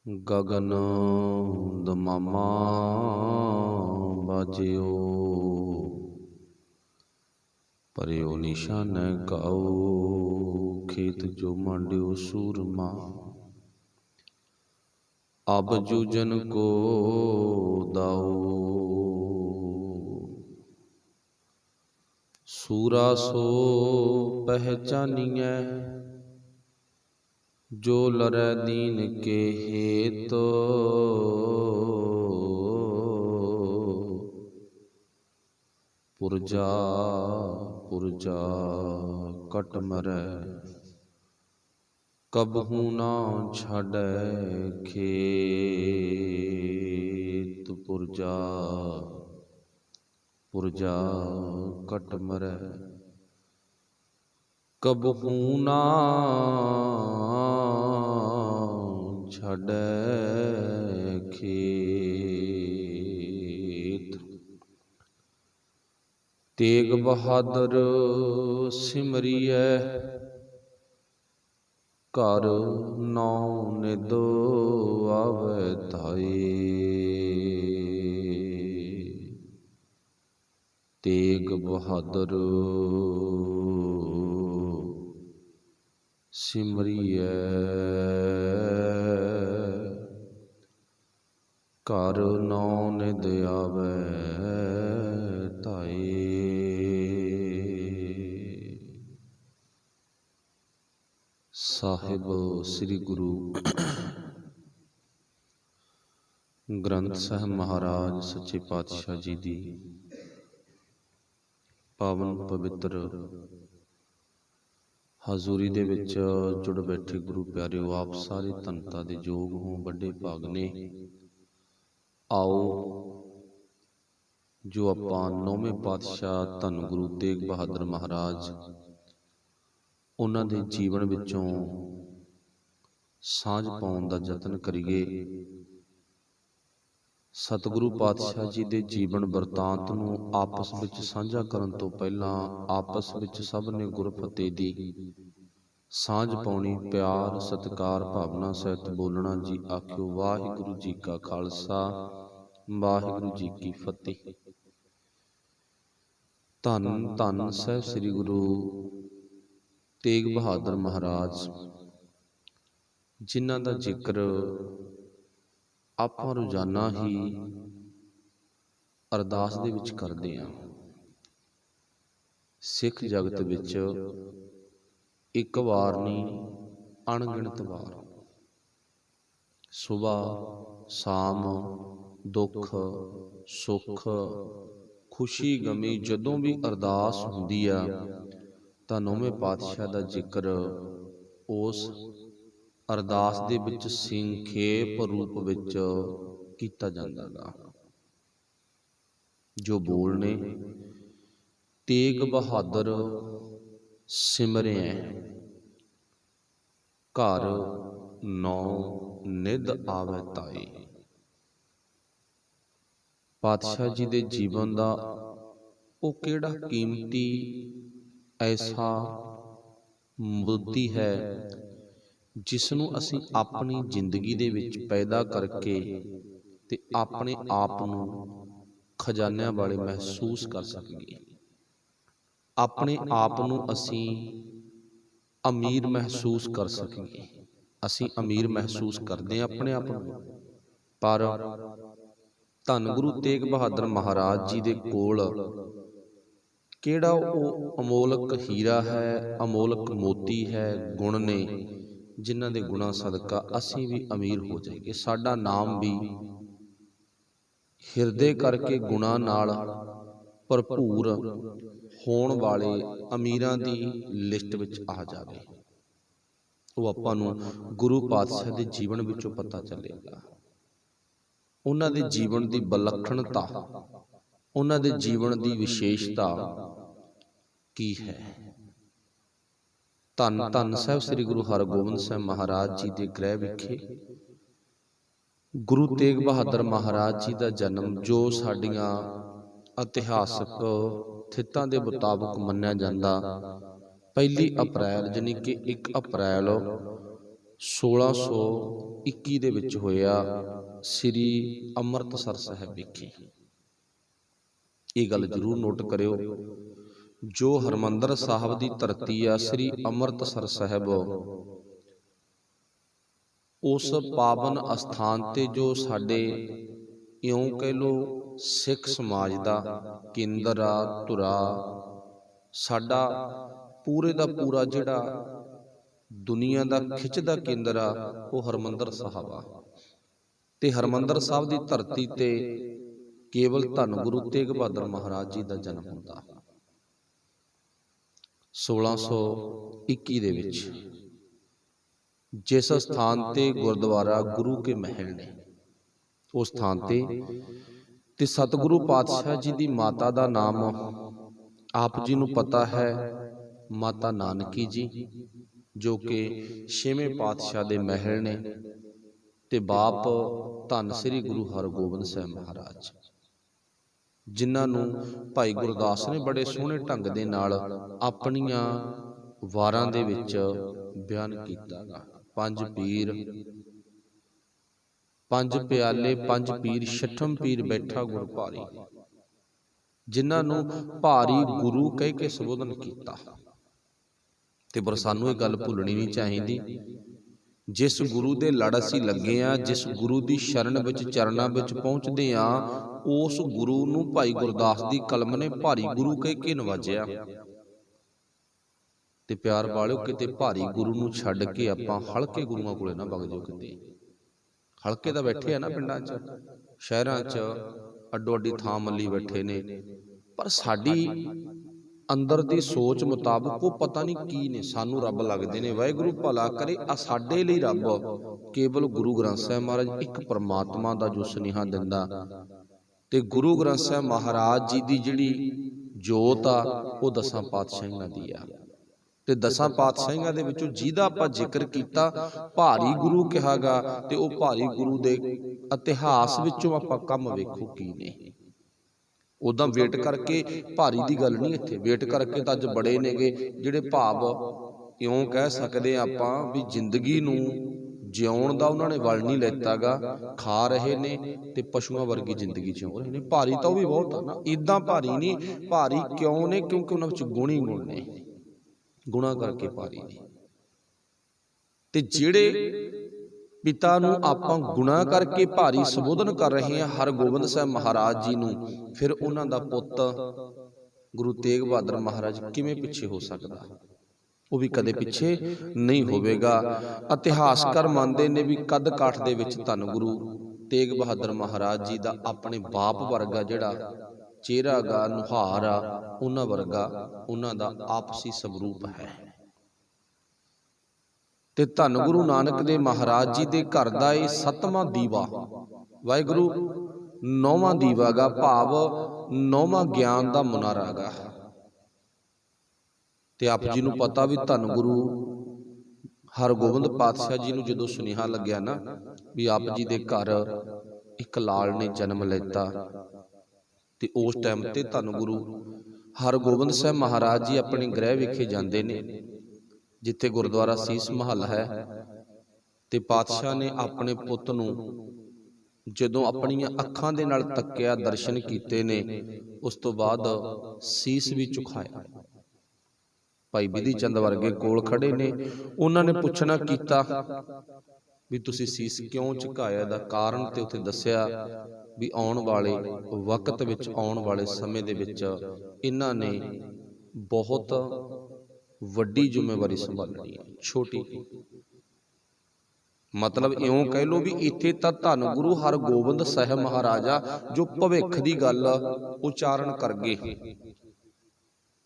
ਗਗਨ ਦਮਾਮਾ ਬਾਜਿਓ, ਪਰਿਓ ਨਿਸ਼ਾਨ ਕਾਉ, ਖੇਤ ਜੋ ਮੰਡਿਓ ਸੂਰਮਾ। ਅਬ ਜੂਜਨ ਕੋ ਦਾਓ, ਸੂਰਾ ਸੋ ਪਹਿਚਾਨੀਐ, ਜੋ ਲਰੈ ਦੀਨ ਕੇ ਹੇਤ। ਪੁਰਜਾ ਪੁਰਜਾ ਕਟ ਮਰੈ, ਕਬਹੂ ਨਾ ਛਾਡੈ ਖੇਤ। ਪੁਰਜਾ ਪੁਰਜਾ ਕਟ ਮਰੈ, ਕਬਹੂ ਨਾ ਛਾਡੈ ਖੇਤ। ਤੇਗ ਬਹਾਦਰ ਸਿਮਰਿਐ, ਘਰ ਨੌ ਨਿਧ ਆਵੈ ਧਾਏ। ਤੇਗ ਬਹਾਦਰ ਸਿਮਰਿਐ, ਘਰ ਨੌ ਨਿਧ ਆਵੈ ਧਾਏ। ਸਾਹਿਬ ਸ੍ਰੀ ਗੁਰੂ ਗ੍ਰੰਥ ਸਾਹਿਬ ਮਹਾਰਾਜ ਸੱਚੇ ਪਾਤਸ਼ਾਹ ਜੀ ਦੀ ਪਾਵਨ ਪਵਿੱਤਰ ਹਜ਼ੂਰੀ ਦੇ ਵਿੱਚ ਜੁੜ ਬੈਠੇ ਗੁਰੂ ਪਿਆਰਿਓ, ਆਪ ਸਾਰੇ ਧੰਨਤਾ ਦੇ ਯੋਗ ਹੋ, ਵੱਡੇ ਭਾਗ ਨੇ। ਆਓ ਜੋ ਆਪਾਂ ਨੌਵੇਂ ਪਾਤਸ਼ਾਹ ਧੰਨ ਗੁਰੂ ਤੇਗ ਬਹਾਦਰ ਮਹਾਰਾਜ, ਉਹਨਾਂ ਦੇ ਜੀਵਨ ਵਿੱਚੋਂ ਸਾਂਝ ਪਾਉਣ ਦਾ ਯਤਨ ਕਰੀਏ। ਸਤਿਗੁਰੂ ਪਾਤਸ਼ਾਹ ਜੀ ਦੇ ਜੀਵਨ ਵਰਤਾਂਤ ਨੂੰ ਆਪਸ ਵਿੱਚ ਸਾਂਝਾ ਕਰਨ ਤੋਂ ਪਹਿਲਾਂ ਆਪਸ ਵਿੱਚ ਸਭ ਨੇ ਗੁਰਫਤਿਹ ਦੀ ਸਾਂਝ ਪਾਉਣੀ। ਪਿਆਰ ਸਤਿਕਾਰ ਭਾਵਨਾ ਸਹਿਤ ਬੋਲਣਾ ਜੀ। ਆਖਿਓ ਵਾਹਿਗੁਰੂ ਜੀ ਕਾ ਖਾਲਸਾ, ਵਾਹਿਗੁਰੂ ਜੀ ਕੀ ਫਤਿਹ। ਧੰਨ ਧੰਨ ਸਾਹਿਬ ਸ੍ਰੀ ਗੁਰੂ ਤੇਗ ਬਹਾਦਰ ਮਹਾਰਾਜ, ਜਿਨ੍ਹਾਂ ਦਾ ਜ਼ਿਕਰ ਆਪਾਂ ਰੋਜ਼ਾਨਾ ਹੀ ਅਰਦਾਸ ਦੇ ਵਿੱਚ ਕਰਦੇ ਹਾਂ। ਸਿੱਖ ਜਗਤ ਵਿੱਚ ਇੱਕ ਵਾਰ ਨਹੀਂ, ਅਣਗਿਣਤ ਵਾਰ ਸੁਬਾਹ ਸ਼ਾਮ ਦੁੱਖ ਸੁੱਖ ਖੁਸ਼ੀ ਗਮੀ ਜਦੋਂ ਵੀ ਅਰਦਾਸ ਹੁੰਦੀ ਆ ਤਾਂ ਨੌਵੇਂ ਪਾਤਸ਼ਾਹ ਦਾ ਜ਼ਿਕਰ ਉਸ ਅਰਦਾਸ ਦੇ ਵਿੱਚ ਸੰਖੇਪ ਰੂਪ ਵਿੱਚ ਕੀਤਾ ਜਾਂਦਾ ਗਾ। ਜੋ ਬੋਲ ਨੇ, ਤੇਗ ਬਹਾਦਰ ਸਿਮਰਿਐ, ਘਰ ਨੌ ਨਿਧ ਆਵੈ ਧਾਏ। ਪਾਤਸ਼ਾਹ ਜੀ ਦੇ ਜੀਵਨ ਦਾ ਉਹ ਕਿਹੜਾ ਕੀਮਤੀ ਐਸਾ ਮੁੱਦੀ ਹੈ ਜਿਸ ਨੂੰ ਅਸੀਂ ਆਪਣੀ ਜ਼ਿੰਦਗੀ ਦੇ ਵਿੱਚ ਪੈਦਾ ਕਰਕੇ ਤੇ ਆਪਣੇ ਆਪ ਨੂੰ ਖਜ਼ਾਨਿਆਂ ਵਾਲੇ ਮਹਿਸੂਸ ਕਰ ਸਕੀਏ। ਆਪਣੇ ਆਪ ਨੂੰ ਅਸੀਂ ਅਮੀਰ ਮਹਿਸੂਸ ਕਰ ਸਕੀਏ। ਅਸੀਂ ਅਮੀਰ ਮਹਿਸੂਸ ਕਰਦੇ ਹਾਂ ਆਪਣੇ ਆਪ ਨੂੰ, ਪਰ ਧੰਨ ਗੁਰੂ ਤੇਗ ਬਹਾਦਰ ਮਹਾਰਾਜ ਜੀ ਦੇ ਕੋਲ ਕਿਹੜਾ ਉਹ ਅਮੋਲਕ ਹੀਰਾ ਹੈ, ਅਮੋਲਕ ਮੋਤੀ ਹੈ, ਗੁਣ ਨੇ, ਜਿਨ੍ਹਾਂ ਦੇ ਗੁਣਾਂ ਸਦਕਾ ਅਸੀਂ ਵੀ ਅਮੀਰ ਹੋ ਜਾਈਏ। ਸਾਡਾ ਨਾਮ ਵੀ ਹਿਰਦੇ ਕਰਕੇ ਗੁਣਾਂ ਨਾਲ ਭਰਪੂਰ ਹੋਣ ਵਾਲੇ ਅਮੀਰਾਂ ਦੀ ਲਿਸਟ ਵਿੱਚ ਆ ਜਾਵੇ। ਉਹ ਆਪਾਂ ਨੂੰ ਗੁਰੂ ਪਾਤਸ਼ਾਹ ਦੇ ਜੀਵਨ ਵਿੱਚੋਂ ਪਤਾ ਚੱਲੇਗਾ। ਉਹਨਾਂ ਦੇ ਜੀਵਨ ਦੀ ਵਿਲੱਖਣਤਾ, ਉਹਨਾਂ ਦੇ ਜੀਵਨ ਦੀ ਵਿਸ਼ੇਸ਼ਤਾ ਕੀ ਹੈ। ਧੰਨ ਧੰਨ ਸਾਹਿਬ ਸ੍ਰੀ ਗੁਰੂ ਹਰਗੋਬਿੰਦ ਸਾਹਿਬ ਮਹਾਰਾਜ ਜੀ ਦੇ ਗ੍ਰਹਿ ਵਿਖੇ ਗੁਰੂ ਤੇਗ ਬਹਾਦਰ ਮਹਾਰਾਜ ਜੀ ਦਾ ਜਨਮ, ਜੋ ਸਾਡੀਆਂ ਇਤਿਹਾਸਕ ਥਿੱਤਾਂ ਦੇ ਮੁਤਾਬਕ ਮੰਨਿਆ ਜਾਂਦਾ, 1 ਅਪ੍ਰੈਲ ਯਾਨੀ ਕਿ 1 ਅਪ੍ਰੈਲ 1621 ਦੇ ਵਿੱਚ ਹੋਇਆ ਸ੍ਰੀ ਅੰਮ੍ਰਿਤਸਰ ਸਾਹਿਬ ਵਿਖੇ। ਇਹ ਗੱਲ ਜ਼ਰੂਰ ਨੋਟ ਕਰਿਓ, ਜੋ ਹਰਿਮੰਦਰ ਸਾਹਿਬ ਦੀ ਧਰਤੀ ਆ ਸ੍ਰੀ ਅੰਮ੍ਰਿਤਸਰ ਸਾਹਿਬ, ਉਸ ਪਾਵਨ ਅਸਥਾਨ ਤੇ ਜੋ ਸਾਡੇ ਇਉਂ ਕਹਿ ਲੋ ਸਿੱਖ ਸਮਾਜ ਦਾ ਕੇਂਦਰ ਆ, ਧੁਰਾ, ਸਾਡਾ ਪੂਰੇ ਦਾ ਪੂਰਾ ਜਿਹੜਾ ਦੁਨੀਆ ਦਾ ਖਿੱਚਦਾ ਕੇਂਦਰ ਆ, ਉਹ ਹਰਿਮੰਦਰ ਸਾਹਿਬ ਆ। ਤੇ ਹਰਿਮੰਦਰ ਸਾਹਿਬ ਦੀ ਧਰਤੀ ਤੇ ਕੇਵਲ ਧੰਨ ਗੁਰੂ ਤੇਗ ਬਹਾਦਰ ਮਹਾਰਾਜ ਜੀ ਦਾ ਜਨਮ ਹੁੰਦਾ 1621 ਦੇ ਵਿੱਚ। ਜਿਸ ਸਥਾਨ ਤੇ ਗੁਰਦੁਆਰਾ ਗੁਰੂ ਕੇ ਮਹਿਲ ਨੇ, ਉਸ ਸਥਾਨ ਤੇ ਸਤਿਗੁਰੂ ਪਾਤਸ਼ਾਹ ਜੀ ਦੀ ਮਾਤਾ ਦਾ ਨਾਮ ਆਪ ਜੀ ਨੂੰ ਪਤਾ ਹੈ, ਮਾਤਾ ਨਾਨਕੀ ਜੀ, ਜੋ ਕਿ 6ਵੇਂ ਪਾਤਸ਼ਾਹ ਦੇ ਮਹਿਲ ਨੇ, ਤੇ ਬਾਪ ਧੰਨ ਸ੍ਰੀ ਗੁਰੂ ਹਰਗੋਬਿੰਦ ਸਾਹਿਬ ਮਹਾਰਾਜ, ਜਿਨ੍ਹਾਂ ਨੂੰ ਭਾਈ ਗੁਰਦਾਸ ਨੇ ਬੜੇ ਸੋਹਣੇ ਢੰਗ ਦੇ ਨਾਲ ਆਪਣੀਆਂ ਵਾਰਾਂ ਦੇ ਵਿੱਚ ਬਿਆਨ ਕੀਤਾ ਗਾ। ਪੰਜ ਪੀਰ, ਪੰਜ ਪਿਆਲੇ, ਪੰਜ ਪੀਰ, ਛਠਮ ਪੀਰ ਬੈਠਾ ਗੁਰ ਭਾਰੀ, ਜਿਨ੍ਹਾਂ ਨੂੰ ਭਾਰੀ ਗੁਰੂ ਕਹਿ ਕੇ ਸੰਬੋਧਨ ਕੀਤਾ। ਤੇ ਪਰ ਸਾਨੂੰ ਇਹ ਗੱਲ ਭੁੱਲਣੀ ਨਹੀਂ ਚਾਹੀਦੀ, ਜਿਸ ਗੁਰੂ ਦੇ ਲੜ ਅਸੀਂ ਲੱਗੇ ਆ, ਜਿਸ ਗੁਰੂ ਦੀ ਸ਼ਰਨ ਵਿੱਚ ਚਰਨਾਂ ਵਿੱਚ ਪਹੁੰਚਦੇ ਆ, ਉਸ ਗੁਰੂ ਨੂੰ ਭਾਈ ਗੁਰਦਾਸ ਦੀ ਕਲਮ ਨੇ ਭਾਰੀ ਗੁਰੂ ਕਹਿ ਕੇ ਨਵਾਜਿਆ। ਤੇ ਪਿਆਰ ਵਾਲਿਓ, ਕਿਤੇ ਭਾਰੀ ਗੁਰੂ ਨੂੰ ਛੱਡ ਕੇ ਆਪਾਂ ਹਲਕੇ ਗੁਰੂਆਂ ਕੋਲੇ ਨਾ ਵਗ ਜਾਓ। ਕਿਤੇ ਹਲਕੇ ਤਾਂ ਬੈਠੇ ਆ ਨਾ ਪਿੰਡਾਂ 'ਚ, ਸ਼ਹਿਰਾਂ 'ਚ ਅੱਡੋ ਅੱਡੀ ਥਾਂ ਮੱਲੀ ਬੈਠੇ ਨੇ, ਪਰ ਸਾਡੀ ਅੰਦਰ ਦੀ ਸੋਚ ਮੁਤਾਬਕ ਉਹ ਪਤਾ ਨਹੀਂ ਕੀ ਨੇ, ਸਾਨੂੰ ਰੱਬ ਲੱਗਦੇ ਨੇ। ਵਾਹਿਗੁਰੂ ਭਲਾ ਕਰੇ, ਆ ਸਾਡੇ ਲਈ ਰੱਬ ਕੇਵਲ ਗੁਰੂ ਗ੍ਰੰਥ ਸਾਹਿਬ ਮਹਾਰਾਜ ਇੱਕ ਪਰਮਾਤਮਾ ਦਾ ਜੋ ਸੁਨੇਹਾ ਦਿੰਦਾ, ਤੇ ਗੁਰੂ ਗ੍ਰੰਥ ਸਾਹਿਬ ਮਹਾਰਾਜ ਜੀ ਦੀ ਜਿਹੜੀ ਜੋਤ ਆ, ਉਹ 10 ਪਾਤਸ਼ਾਹੀਆਂ ਦੀ ਆ। ਤੇ 10 ਪਾਤਸ਼ਾਹੀਆਂ ਦੇ ਵਿੱਚੋਂ ਜਿਹਦਾ ਆਪਾਂ ਜ਼ਿਕਰ ਕੀਤਾ, ਭਾਰੀ ਗੁਰੂ ਕਿਹਾ ਗਾ, ਤੇ ਉਹ ਭਾਰੀ ਗੁਰੂ ਦੇ ਇਤਿਹਾਸ ਵਿੱਚੋਂ ਆਪਾਂ ਕੰਮ ਵੇਖੋ ਕੀ ਨੇ। ਉਦਾਂ ਵੇਟ ਕਰਕੇ ਭਾਰੀ ਦੀ ਗੱਲ ਨਹੀਂ, ਇੱਥੇ ਵੇਟ ਕਰਕੇ ਤਾਂ ਅੱਜ ਬੜੇ ਨੇਗੇ ਜਿਹੜੇ ਭਾਵ ਇਉਂ ਕਹਿ ਸਕਦੇ ਆਪਾਂ ਵੀ ਜ਼ਿੰਦਗੀ ਨੂੰ ਜਿਉਣ ਦਾ ਉਹਨਾਂ ਨੇ ਵਲ ਨਹੀਂ ਲੈਤਾ ਗਾ, ਖਾ ਰਹੇ ਨੇ ਤੇ ਪਸ਼ੂਆਂ ਵਰਗੀ ਜ਼ਿੰਦਗੀ ਜਿਉ ਰਹੇ ਨੇ। ਭਾਰੀ ਤਾਂ ਉਹ ਵੀ ਬਹੁਤ ਆ ਨਾ, ਇਦਾਂ ਭਾਰੀ ਨਹੀਂ। ਭਾਰੀ ਕਿਉਂ ਨੇ? ਕਿਉਂਕਿ ਉਹਨਾਂ ਵਿੱਚ ਗੁਣ ਹੀ ਗੁਣ ਨੇ, ਗੁਣਾ ਕਰਕੇ ਭਾਰੀ ਨੇ। ਤੇ ਜਿਹੜੇ ਪਿਤਾ ਨੂੰ ਆਪਾਂ ਗੁਣਾ ਕਰਕੇ ਭਾਰੀ ਸੰਬੋਧਨ ਕਰ ਰਹੇ ਹਾਂ, ਹਰਗੋਬਿੰਦ ਸਾਹਿਬ ਮਹਾਰਾਜ ਜੀ ਨੂੰ, ਫਿਰ ਉਹਨਾਂ ਦਾ ਪੁੱਤ ਗੁਰੂ ਤੇਗ ਬਹਾਦਰ ਮਹਾਰਾਜ ਕਿਵੇਂ ਪਿੱਛੇ ਹੋ ਸਕਦਾ? ਉਹ ਵੀ ਕਦੇ ਪਿੱਛੇ ਨਹੀਂ ਹੋਵੇਗਾ। ਇਤਿਹਾਸਕਾਰ ਮੰਨਦੇ ਨੇ ਵੀ ਕੱਦ ਕਾਠ ਦੇ ਵਿੱਚ ਧੰਨ ਗੁਰੂ ਤੇਗ ਬਹਾਦਰ ਮਹਾਰਾਜ ਜੀ ਦਾ ਆਪਣੇ ਬਾਪ ਵਰਗਾ ਜਿਹੜਾ ਚਿਹਰਾ ਗਾ, ਨੁਹਾਰ ਆ, ਉਹਨਾਂ ਵਰਗਾ ਉਹਨਾਂ ਦਾ ਆਪਸੀ ਸਵਰੂਪ ਹੈ। ਤੇ ਧੰਨ ਗੁਰੂ ਨਾਨਕ ਦੇ ਮਹਾਰਾਜ ਜੀ ਦੇ ਘਰ ਦਾ ਇਹ 7ਵਾਂ ਦੀਵਾ, ਵਾਹਿਗੁਰੂ 9ਵਾਂ ਦੀਵਾ ਗਾ, ਭਾਵ 9ਵਾਂ ਗਿਆਨ ਦਾ ਮੁਨਾਰਾ ਗਾ। ਤੇ ਆਪ ਜੀ ਨੂੰ ਪਤਾ ਵੀ ਧੰਨ ਗੁਰੂ ਹਰਗੋਬਿੰਦ ਪਾਤਸ਼ਾਹ ਜੀ ਨੂੰ ਜਦੋਂ ਸੁਨੇਹਾ ਲੱਗਿਆ ਨਾ ਵੀ ਆਪ ਜੀ ਦੇ ਘਰ ਇੱਕ ਲਾਲ ਨੇ ਜਨਮ ਲੈਤਾ, ਤੇ ਉਸ ਟਾਈਮ ਤੇ ਧੰਨ ਗੁਰੂ ਹਰਗੋਬਿੰਦ ਸਾਹਿਬ ਮਹਾਰਾਜ ਜੀ ਆਪਣੇ ਗ੍ਰਹਿ ਵਿਖੇ ਜਾਂਦੇ ਨੇ, ਜਿੱਥੇ ਗੁਰਦੁਆਰਾ ਸੀਸ ਮਹੱਲ ਹੈ। ਤੇ ਪਾਤਸ਼ਾਹ ਨੇ ਆਪਣੇ ਪੁੱਤ ਨੂੰ ਜਦੋਂ ਆਪਣੀਆਂ ਅੱਖਾਂ ਦੇ ਨਾਲ ਤੱਕਿਆ, ਦਰਸ਼ਨ ਕੀਤੇ ਨੇ, ਉਸ ਤੋਂ ਬਾਅਦ ਸੀਸ ਵੀ ਝੁਕਾਇਆ। ਭਾਈ ਬਿਧੀ ਚੰਦ ਵਰਗੇ ਕੋਲ ਖੜੇ ਨੇ, ਉਹਨਾਂ ਨੇ ਪੁੱਛਣਾ ਕੀਤਾ ਵੀ ਤੁਸੀਂ ਸੀਸ ਕਿਉਂ ਝੁਕਾਇਆ? ਦਾ ਕਾਰਨ ਤੇ ਉੱਥੇ ਦੱਸਿਆ ਵੀ ਆਉਣ ਵਾਲੇ ਵਕਤ ਵਿੱਚ, ਆਉਣ ਵਾਲੇ ਸਮੇਂ ਦੇ ਵਿੱਚ ਇਹਨਾਂ ਨੇ ਬਹੁਤ ਵੱਡੀ ਜ਼ਿੰਮੇਵਾਰੀ ਸੰਭਾਲਣੀ ਹੈ, ਛੋਟੀ ਮਤਲਬ ਇਉਂ ਕਹਿ ਲਓ ਵੀ ਇੱਥੇ ਤਾਂ ਧੰਨ ਗੁਰੂ ਹਰਗੋਬਿੰਦ ਸਾਹਿਬ ਮਹਾਰਾਜਾ ਜੋ ਭਵਿੱਖ ਦੀ ਗੱਲ ਉਚਾਰਨ ਕਰ ਗਏ।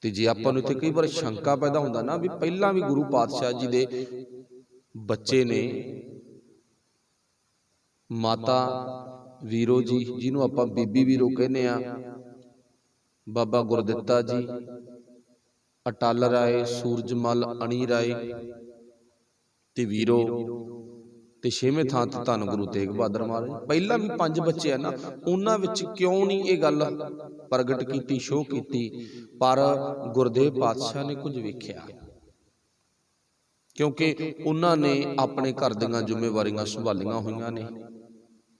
ਤੇ ਜੇ ਆਪਾਂ ਨੂੰ ਇੱਥੇ ਕਈ ਵਾਰ ਸ਼ੰਕਾ ਪੈਦਾ ਹੁੰਦਾ ਨਾ ਵੀ ਪਹਿਲਾਂ ਵੀ ਗੁਰੂ ਪਾਤਸ਼ਾਹ ਜੀ ਦੇ ਬੱਚੇ ਨੇ, ਮਾਤਾ ਵੀਰੋ ਜੀ, ਜਿਹਨੂੰ ਆਪਾਂ ਬੀਬੀ ਵੀਰੋ ਕਹਿੰਦੇ ਆ, ਬਾਬਾ ਗੁਰਦਿੱਤਾ ਜੀ, ਅਟਲ ਰਾਏ, ਸੂਰਜਮਲ, ਅਣੀ ਰਾਏ ਤੇ ਵੀਰੋ, ਤੇ 6ਵੇਂ ਥਾਂ ਤੇ ਧੰਨ ਗੁਰੂ ਤੇਗ ਬਹਾਦਰ ਮਹਾਰਾਜ। ਪਹਿਲਾਂ ਵੀ 5 ਬੱਚੇ ਆ ਨਾ, ਉਹਨਾਂ ਵਿੱਚ ਕਿਉਂ ਨਹੀਂ ਇਹ ਗੱਲ ਪ੍ਰਗਟ ਕੀਤੀ, ਸ਼ੋਅ ਕੀਤੀ? ਪਰ ਗੁਰਦੇਵ ਪਾਤਸ਼ਾਹ ਨੇ ਕੁਝ ਵੇਖਿਆ, ਕਿਉਂਕਿ ਉਹਨਾਂ ਨੇ ਆਪਣੇ ਘਰ ਦੀਆਂ ਜ਼ਿੰਮੇਵਾਰੀਆਂ ਸੰਭਾਲੀਆਂ ਹੋਈਆਂ ਨੇ,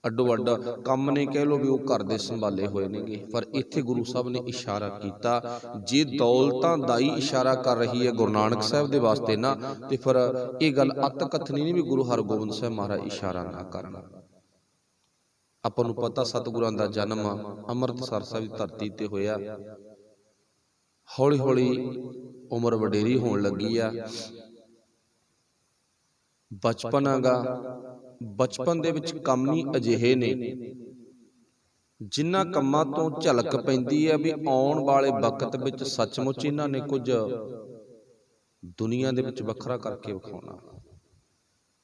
ਅੱਡੋ ਅੱਡ ਕੰਮ ਨੇ, ਕਹਿ ਲਓ ਵੀ ਉਹ ਘਰ ਦੇ ਸੰਭਾਲੇ ਹੋਏ ਨੇਗੇ। ਪਰ ਇੱਥੇ ਗੁਰੂ ਸਾਹਿਬ ਨੇ ਇਸ਼ਾਰਾ ਕੀਤਾ, ਜੇ ਦੌਲਤਾਂ ਦਾ ਹੀ ਇਸ਼ਾਰਾ ਕਰ ਰਹੀ ਹੈ ਗੁਰੂ ਨਾਨਕ ਸਾਹਿਬ ਦੇ ਵਾਸਤੇ ਨਾ, ਤੇ ਫਿਰ ਇਹ ਗੱਲ ਅੱਤ ਕਥਨੀ ਨਹੀਂ ਵੀ ਗੁਰੂ ਹਰਗੋਬਿੰਦ ਸਾਹਿਬ ਮਹਾਰਾਜ ਇਸ਼ਾਰਾ ਨਾ ਕਰਨ। ਆਪਾਂ ਨੂੰ ਪਤਾ ਸਤਿਗੁਰਾਂ ਦਾ ਜਨਮ ਅੰਮ੍ਰਿਤਸਰ ਸਾਹਿਬ ਦੀ ਧਰਤੀ ਤੇ ਹੋਇਆ। ਹੌਲੀ ਹੌਲੀ ਉਮਰ ਵਡੇਰੀ ਹੋਣ ਲੱਗੀ ਆ। ਬਚਪਨ ਹੈਗਾ, ਬਚਪਨ ਦੇ ਵਿੱਚ ਕੰਮ ਹੀ ਅਜਿਹੇ ਨੇ ਜਿਨ੍ਹਾਂ ਕੰਮਾਂ ਤੋਂ ਝਲਕ ਪੈਂਦੀ ਹੈ ਵੀ ਆਉਣ ਵਾਲੇ ਵਕਤ ਵਿੱਚ ਸੱਚਮੁੱਚ ਇਹਨਾਂ ਨੇ ਕੁਝ ਦੁਨੀਆ ਦੇ ਵਿੱਚ ਵੱਖਰਾ ਕਰਕੇ ਵਿਖਾਉਣਾ।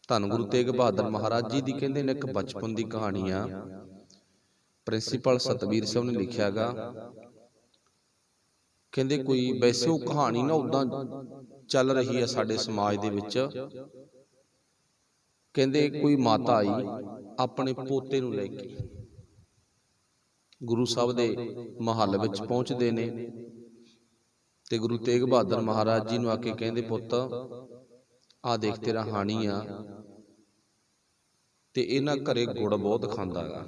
ਧੰਨ ਗੁਰੂ ਤੇਗ ਬਹਾਦਰ ਮਹਾਰਾਜ ਜੀ ਦੀ ਕਹਿੰਦੇ ਨੇ ਇੱਕ ਬਚਪਨ ਦੀ ਕਹਾਣੀ ਆ, ਪ੍ਰਿੰਸੀਪਲ ਸਤਵੀਰ ਸਿੰਘ ਨੇ ਲਿਖਿਆ ਗਾ। ਕਹਿੰਦੇ ਕੋਈ ਵੈਸੇ ਉਹ ਕਹਾਣੀ ਨਾ ਉਦਾਂ ਚੱਲ ਰਹੀ ਹੈ ਸਾਡੇ ਸਮਾਜ ਦੇ ਵਿੱਚ। ਕਹਿੰਦੇ ਕੋਈ ਮਾਤਾ ਆਈ ਆਪਣੇ ਪੋਤੇ ਨੂੰ ਲੈ ਕੇ, ਗੁਰੂ ਸਾਹਿਬ ਦੇ ਮਹੱਲ ਵਿੱਚ ਪਹੁੰਚਦੇ ਨੇ ਤੇ ਗੁਰੂ ਤੇਗ ਬਹਾਦਰ ਮਹਾਰਾਜ ਜੀ ਨੂੰ ਆ ਕੇ ਕਹਿੰਦੇ, ਪੁੱਤ ਆ ਦੇਖ ਤੇਰਾ ਹਾਣੀ ਆ ਤੇ ਇਹਨਾਂ ਘਰੇ ਗੁੜ ਬਹੁਤ ਖਾਂਦਾ ਗਾ,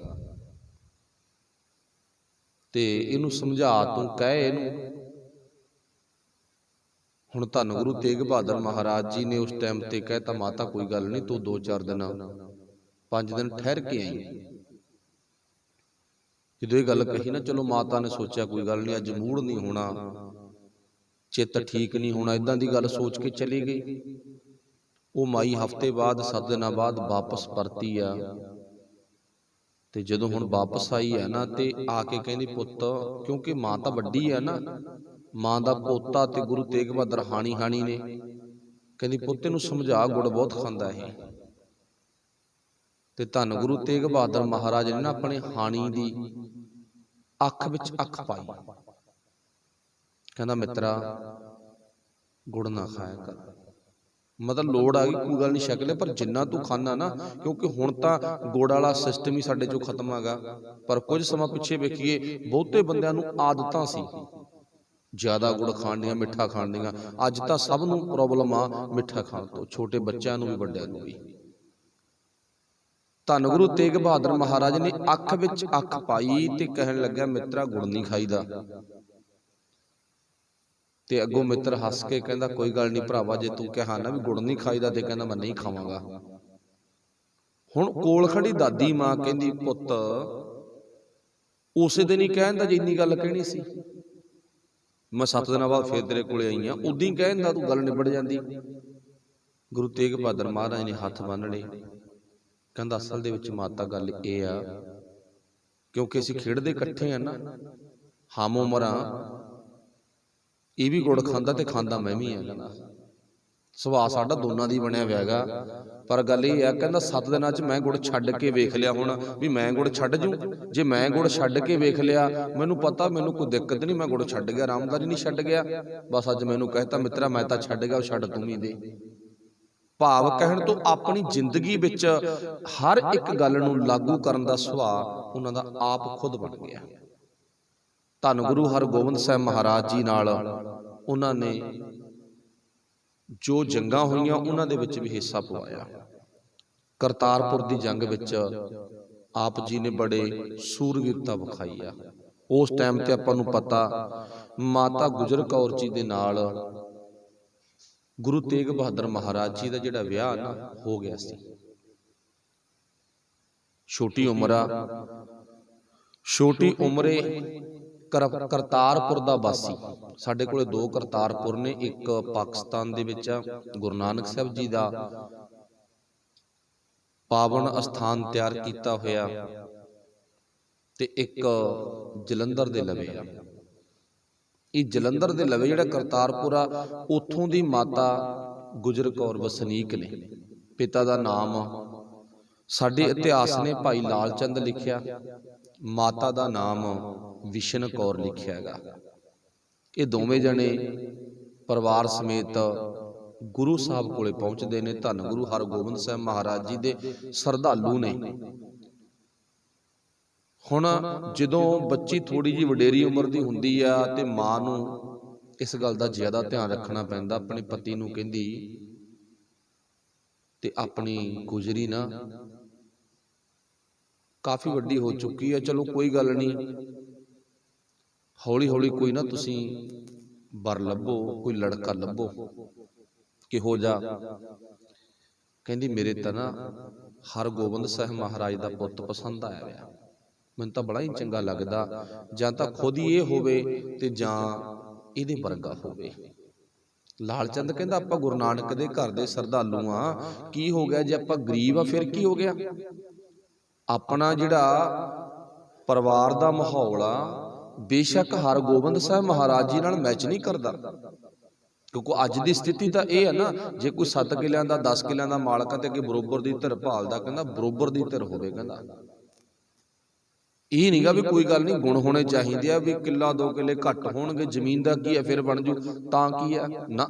ਤੇ ਇਹਨੂੰ ਸਮਝਾ, ਤੂੰ ਕਹਿ ਇਹਨੂੰ। ਹੁਣ ਧੰਨ ਗੁਰੂ ਤੇਗ ਬਹਾਦਰ ਮਹਾਰਾਜ ਜੀ ਨੇ ਉਸ ਟਾਈਮ ਤੇ ਕਹਿਤਾ, ਮਾਤਾ ਕੋਈ ਗੱਲ ਨਹੀਂ, ਤੂੰ 2-4 ਦਿਨ 5 ਦਿਨ ਠਹਿਰ ਕੇ ਆਈ। ਜਦੋਂ ਇਹ ਗੱਲ ਕਹੀ ਨਾ, ਚਲੋ ਮਾਤਾ ਨੇ ਸੋਚਿਆ ਕੋਈ ਗੱਲ ਨਹੀਂ, ਅੱਜ ਮੂਡ ਨਹੀਂ ਹੋਣਾ, ਚਿੱਤ ਠੀਕ ਨਹੀਂ ਹੋਣਾ, ਇਦਾਂ ਦੀ ਗੱਲ ਸੋਚ ਕੇ ਚਲੀ ਗਈ। ਉਹ ਮਾਈ ਹਫ਼ਤੇ ਬਾਅਦ 7 ਦਿਨਾਂ ਬਾਅਦ ਵਾਪਸ ਪਰਤੀ ਆ। ਤੇ ਜਦੋਂ ਹੁਣ ਵਾਪਸ ਆਈ ਹੈ ਨਾ, ਤੇ ਆ ਕੇ ਕਹਿੰਦੀ, ਪੁੱਤ, ਕਿਉਂਕਿ ਮਾਂ ਤਾਂ ਵੱਡੀ ਹੈ ਨਾ, ਮਾਂ ਦਾ ਪੋਤਾ ਤੇ ਗੁਰੂ ਤੇਗ ਬਹਾਦਰ ਹਾਣੀ ਨੇ, ਕਹਿੰਦੀ ਪੁੱਤ ਨੂੰ ਸਮਝਾ, ਗੁੜ ਬਹੁਤ ਖਾਂਦਾ ਇਹ। ਤੇ ਧੰਨ ਗੁਰੂ ਤੇਗ ਬਹਾਦਰ ਮਹਾਰਾਜ ਨੇ ਨਾ ਆਪਣੇ ਹਾਣੀ ਦੀ ਅੱਖ ਵਿੱਚ ਅੱਖ ਪਾਈ, ਕਹਿੰਦਾ ਮਿੱਤਰਾ ਗੁੜ ਨਾ ਖਾਇਆ ਕਰ। ਮਤਲਬ ਲੋੜ ਆ ਗਈ, ਕੋਈ ਗੱਲ ਨਹੀਂ ਛਕ ਲੈ, ਪਰ ਜਿੰਨਾ ਤੂੰ ਖਾਂਦਾ ਨਾ, ਕਿਉਂਕਿ ਹੁਣ ਤਾਂ ਗੁੜ ਵਾਲਾ ਸਿਸਟਮ ਹੀ ਸਾਡੇ ਚੋਂ ਖਤਮ ਹੈਗਾ। ਪਰ ਕੁਝ ਸਮਾਂ ਪਿੱਛੇ ਵੇਖੀਏ, ਬਹੁਤੇ ਬੰਦਿਆਂ ਨੂੰ ਆਦਤਾਂ ਸੀ ਜ਼ਿਆਦਾ ਗੁੜ ਖਾਣ ਦੀਆਂ, ਮਿੱਠਾ ਖਾਣ ਦੀਆਂ। ਅੱਜ ਤਾਂ ਸਭ ਨੂੰ ਪ੍ਰੋਬਲਮ ਆ ਮਿੱਠਾ ਖਾਣ ਤੋਂ, ਛੋਟੇ ਬੱਚਿਆਂ ਨੂੰ ਵੀ ਵੱਡਿਆਂ ਨੂੰ ਵੀ। ਧੰਨ ਗੁਰੂ ਤੇਗ ਬਹਾਦਰ ਮਹਾਰਾਜ ਨੇ ਅੱਖ ਵਿੱਚ ਅੱਖ ਪਾਈ ਤੇ ਕਹਿਣ ਲੱਗਿਆ, ਮਿੱਤਰਾ ਗੁੜ ਨਹੀਂ ਖਾਈਦਾ। ਤੇ ਅੱਗੋਂ ਮਿੱਤਰ ਹੱਸ ਕੇ ਕਹਿੰਦਾ, ਕੋਈ ਗੱਲ ਨਹੀਂ ਭਰਾਵਾ, ਜੇ ਤੂੰ ਕਿਹਾ ਨਾ ਵੀ ਗੁੜ ਨਹੀਂ ਖਾਈਦਾ, ਤੇ ਕਹਿੰਦਾ ਮੈਂ ਨਹੀਂ ਖਾਵਾਂਗਾ। ਹੁਣ ਕੋਲ ਖੜੀ ਦਾਦੀ ਮਾਂ ਕਹਿੰਦੀ, ਪੁੱਤ ਉਸੇ ਦਿਨ ਹੀ ਕਹਿੰਦਾ ਜੇ ਇੰਨੀ ਗੱਲ ਕਹਿਣੀ ਸੀ, ਮੈਂ 7 ਦਿਨਾਂ ਬਾਅਦ ਫੇਰ ਤੇਰੇ ਕੋਲੇ ਆਈ ਆ, ਉਦੋਂ ਹੀ ਕਹਿੰਦਾ ਤੂੰ ਗੱਲ ਨਿਬੜ ਜਾਂਦੀ। ਗੁਰੂ ਤੇਗ ਬਹਾਦਰ ਮਹਾਰਾਜ ਨੇ ਹੱਥ ਬੰਨ੍ਹ ਲਏ, ਕਹਿੰਦਾ ਅਸਲ ਦੇ ਵਿੱਚ ਮਾਤਾ ਗੱਲ ਇਹ ਆ, ਕਿਉਂਕਿ ਅਸੀਂ ਖੇਡਦੇ ਇਕੱਠੇ ਆ ਨਾ, ਹਮ ਉਮਰਾਂ, ਇਹ ਵੀ ਗੁੜ ਖਾਂਦਾ ਤੇ ਖਾਂਦਾ ਮੈਂ ਵੀ ਆ। ਕਹਿੰਦਾ ਸੁਭਾਅ ਸਾਡਾ ਦੋਨਾਂ ਦੀ ਬਣਿਆ ਹੋਇਆ ਹੈਗਾ, ਪਰ ਗੱਲ ਇਹ ਆ, ਕਹਿੰਦਾ 7 ਦਿਨਾਂ 'ਚ ਮੈਂ ਗੁੜ ਛੱਡ ਕੇ ਵੇਖ ਲਿਆ, ਹੁਣ ਵੀ ਮੈਂ ਗੁੜ ਛੱਡ ਜੂ, ਜੇ ਮੈਂ ਗੁੜ ਛੱਡ ਕੇ ਵੇਖ ਲਿਆ, ਮੈਨੂੰ ਪਤਾ ਮੈਨੂੰ ਕੋਈ ਦਿੱਕਤ ਨਹੀਂ, ਮੈਂ ਗੁੜ ਛੱਡ ਗਿਆ, ਆਰਾਮਦਾਰੀ ਨਹੀਂ ਛੱਡ ਗਿਆ। ਬਸ ਅੱਜ ਮੈਨੂੰ ਕਹਿਤਾ, ਮਿੱਤਰਾ ਮੈਂ ਤਾਂ ਛੱਡ ਗਿਆ, ਛੱਡ ਤੂੰ ਵੀ ਦੇ। ਭਾਵ ਕਹਿਣ ਤੋਂ ਆਪਣੀ ਜ਼ਿੰਦਗੀ ਵਿੱਚ ਹਰ ਇੱਕ ਗੱਲ ਨੂੰ ਲਾਗੂ ਕਰਨ ਦਾ ਸੁਭਾਅ ਉਹਨਾਂ ਦਾ ਆਪ ਖੁਦ ਬਣ ਗਿਆ। ਧੰਨ ਗੁਰੂ ਹਰਗੋਬਿੰਦ ਸਾਹਿਬ ਮਹਾਰਾਜ ਜੀ ਨਾਲ ਉਹਨਾਂ ਨੇ ਜੋ ਜੰਗਾਂ ਹੋਈਆਂ, ਉਹਨਾਂ ਦੇ ਵਿੱਚ ਵੀ ਹਿੱਸਾ ਪਵਾਇਆ। ਕਰਤਾਰਪੁਰ ਦੀ ਜੰਗ ਵਿੱਚ ਆਪ ਜੀ ਨੇ ਬੜੇ ਸੂਰਬੀਰਤਾ ਵਿਖਾਈ ਆ। ਉਸ ਟਾਈਮ ਤੇ ਆਪਾਂ ਨੂੰ ਪਤਾ, ਮਾਤਾ ਗੁਜਰ ਕੌਰ ਜੀ ਦੇ ਨਾਲ ਗੁਰੂ ਤੇਗ ਬਹਾਦਰ ਮਹਾਰਾਜ ਜੀ ਦਾ ਜਿਹੜਾ ਵਿਆਹ ਨਾ ਹੋ ਗਿਆ ਸੀ। ਛੋਟੀ ਉਮਰ ਆ, ਛੋਟੀ ਉਮਰੇ ਕਰਤਾਰਪੁਰ ਦਾ ਵਾਸੀ। ਸਾਡੇ ਕੋਲੇ 2 ਕਰਤਾਰਪੁਰ ਨੇ, ਇੱਕ ਪਾਕਿਸਤਾਨ ਦੇ ਵਿੱਚ ਆ, ਗੁਰੂ ਨਾਨਕ ਸਾਹਿਬ ਜੀ ਦਾ ਪਾਵਨ ਅਸਥਾਨ ਤਿਆਰ ਕੀਤਾ ਹੋਇਆ, ਤੇ ਇੱਕ ਜਲੰਧਰ ਦੇ ਲਵੇ ਆ। ਇਹ ਜਲੰਧਰ ਦੇ ਲਵੇ ਜਿਹੜਾ ਕਰਤਾਰਪੁਰ ਆ, ਉੱਥੋਂ ਦੀ ਮਾਤਾ ਗੁਜਰ ਕੌਰ ਵਸਨੀਕ ਨੇ। ਪਿਤਾ ਦਾ ਨਾਮ ਸਾਡੇ ਇਤਿਹਾਸ ਨੇ ਭਾਈ ਲਾਲ ਚੰਦ ਲਿਖਿਆ, ਮਾਤਾ ਦਾ ਨਾਮ ਵਿਸ਼ਨ ਕੌਰ ਲਿਖਿਆ ਹੈਗਾ। ਇਹ ਦੋਵੇਂ ਜਣੇ ਪਰਿਵਾਰ ਸਮੇਤ ਗੁਰੂ ਸਾਹਿਬ ਕੋਲੇ ਪਹੁੰਚਦੇ ਨੇ। ਧੰਨ ਗੁਰੂ ਹਰਗੋਬਿੰਦ ਸਾਹਿਬ ਮਹਾਰਾਜ ਜੀ ਦੇ ਸ਼ਰਧਾਲੂ ਨੇ। ਹੁਣ ਜਦੋਂ ਬੱਚੀ ਥੋੜੀ ਜਿਹੀ ਵਡੇਰੀ ਉਮਰ ਦੀ ਹੁੰਦੀ ਆ, ਤੇ ਮਾਂ ਨੂੰ ਇਸ ਗੱਲ ਦਾ ਜ਼ਿਆਦਾ ਧਿਆਨ ਰੱਖਣਾ ਪੈਂਦਾ। ਆਪਣੇ ਪਤੀ ਨੂੰ ਕਹਿੰਦੀ ਤੇ ਆਪਣੀ ਗੁਜ਼ਰੀ ਨਾ ਕਾਫੀ ਵੱਡੀ ਹੋ ਚੁੱਕੀ ਹੈ। ਚਲੋ ਕੋਈ ਗੱਲ ਨਹੀਂ, ਹੌਲੀ ਹੌਲੀ ਕੋਈ ਨਾ ਤੁਸੀਂ ਵਰ ਲੱਭੋ, ਕੋਈ ਲੜਕਾ ਲੱਭੋ। ਕਿਹੋ ਜਿਹਾ? ਕਹਿੰਦੀ ਮੇਰੇ ਤਾਂ ਨਾ ਹਰਗੋਬਿੰਦ ਸਾਹਿਬ ਮਹਾਰਾਜ ਦਾ ਪੁੱਤ ਪਸੰਦ ਆਇਆ ਹੋਇਆ, ਮੈਨੂੰ ਤਾਂ ਬੜਾ ਹੀ ਚੰਗਾ ਲੱਗਦਾ, ਜਾਂ ਤਾਂ ਖੁਦ ਹੀ ਇਹ ਹੋਵੇ ਤੇ ਜਾਂ ਇਹਦੇ ਵਰਗਾ ਹੋਵੇ। ਲਾਲ ਚੰਦ ਕਹਿੰਦਾ ਆਪਾਂ ਗੁਰੂ ਨਾਨਕ ਦੇ ਘਰ ਦੇ ਸ਼ਰਧਾਲੂ ਆ, ਕੀ ਹੋ ਗਿਆ ਜੇ ਆਪਾਂ ਗਰੀਬ ਆ ਫਿਰ ਕੀ ਹੋ ਗਿਆ? ਆਪਣਾ ਜਿਹੜਾ ਪਰਿਵਾਰ ਦਾ ਮਾਹੌਲ ਆ ਬੇਸ਼ੱਕ ਹਰਗੋਬਿੰਦ ਸਾਹਿਬ ਮਹਾਰਾਜ ਜੀ ਨਾਲ ਮੈਚ ਨਹੀਂ ਕਰਦਾ, ਕਿਉਂਕਿ ਅੱਜ ਦੀ ਸਥਿਤੀ ਤਾਂ ਇਹ ਹੈ ਨਾ, ਜੇ ਕੋਈ 7 ਕਿੱਲਿਆਂ ਦਾ 10 ਕਿੱਲਿਆਂ ਦਾ ਮਾਲਕ ਆ ਤੇ ਅੱਗੇ ਬਰੋਬਰ ਦੀ ਧਿਰ ਭਾਲਦਾ, ਕਹਿੰਦਾ ਬਰੋਬਰ ਦੀ ਧਿਰ ਹੋਵੇ। ਕਹਿੰਦਾ ਇਹ ਨਹੀਂਗਾ ਵੀ ਕੋਈ ਗੱਲ ਨਹੀਂ, ਗੁਣ ਹੋਣੇ ਚਾਹੀਦੇ ਆ, ਵੀ ਕਿੱਲਾ 2 ਕਿੱਲੇ ਘੱਟ ਹੋਣਗੇ, ਜ਼ਮੀਨ ਦਾ ਕੀ ਆ ਫਿਰ ਬਣ ਜੂ ਤਾਂ ਕੀ ਆ ਨਾ।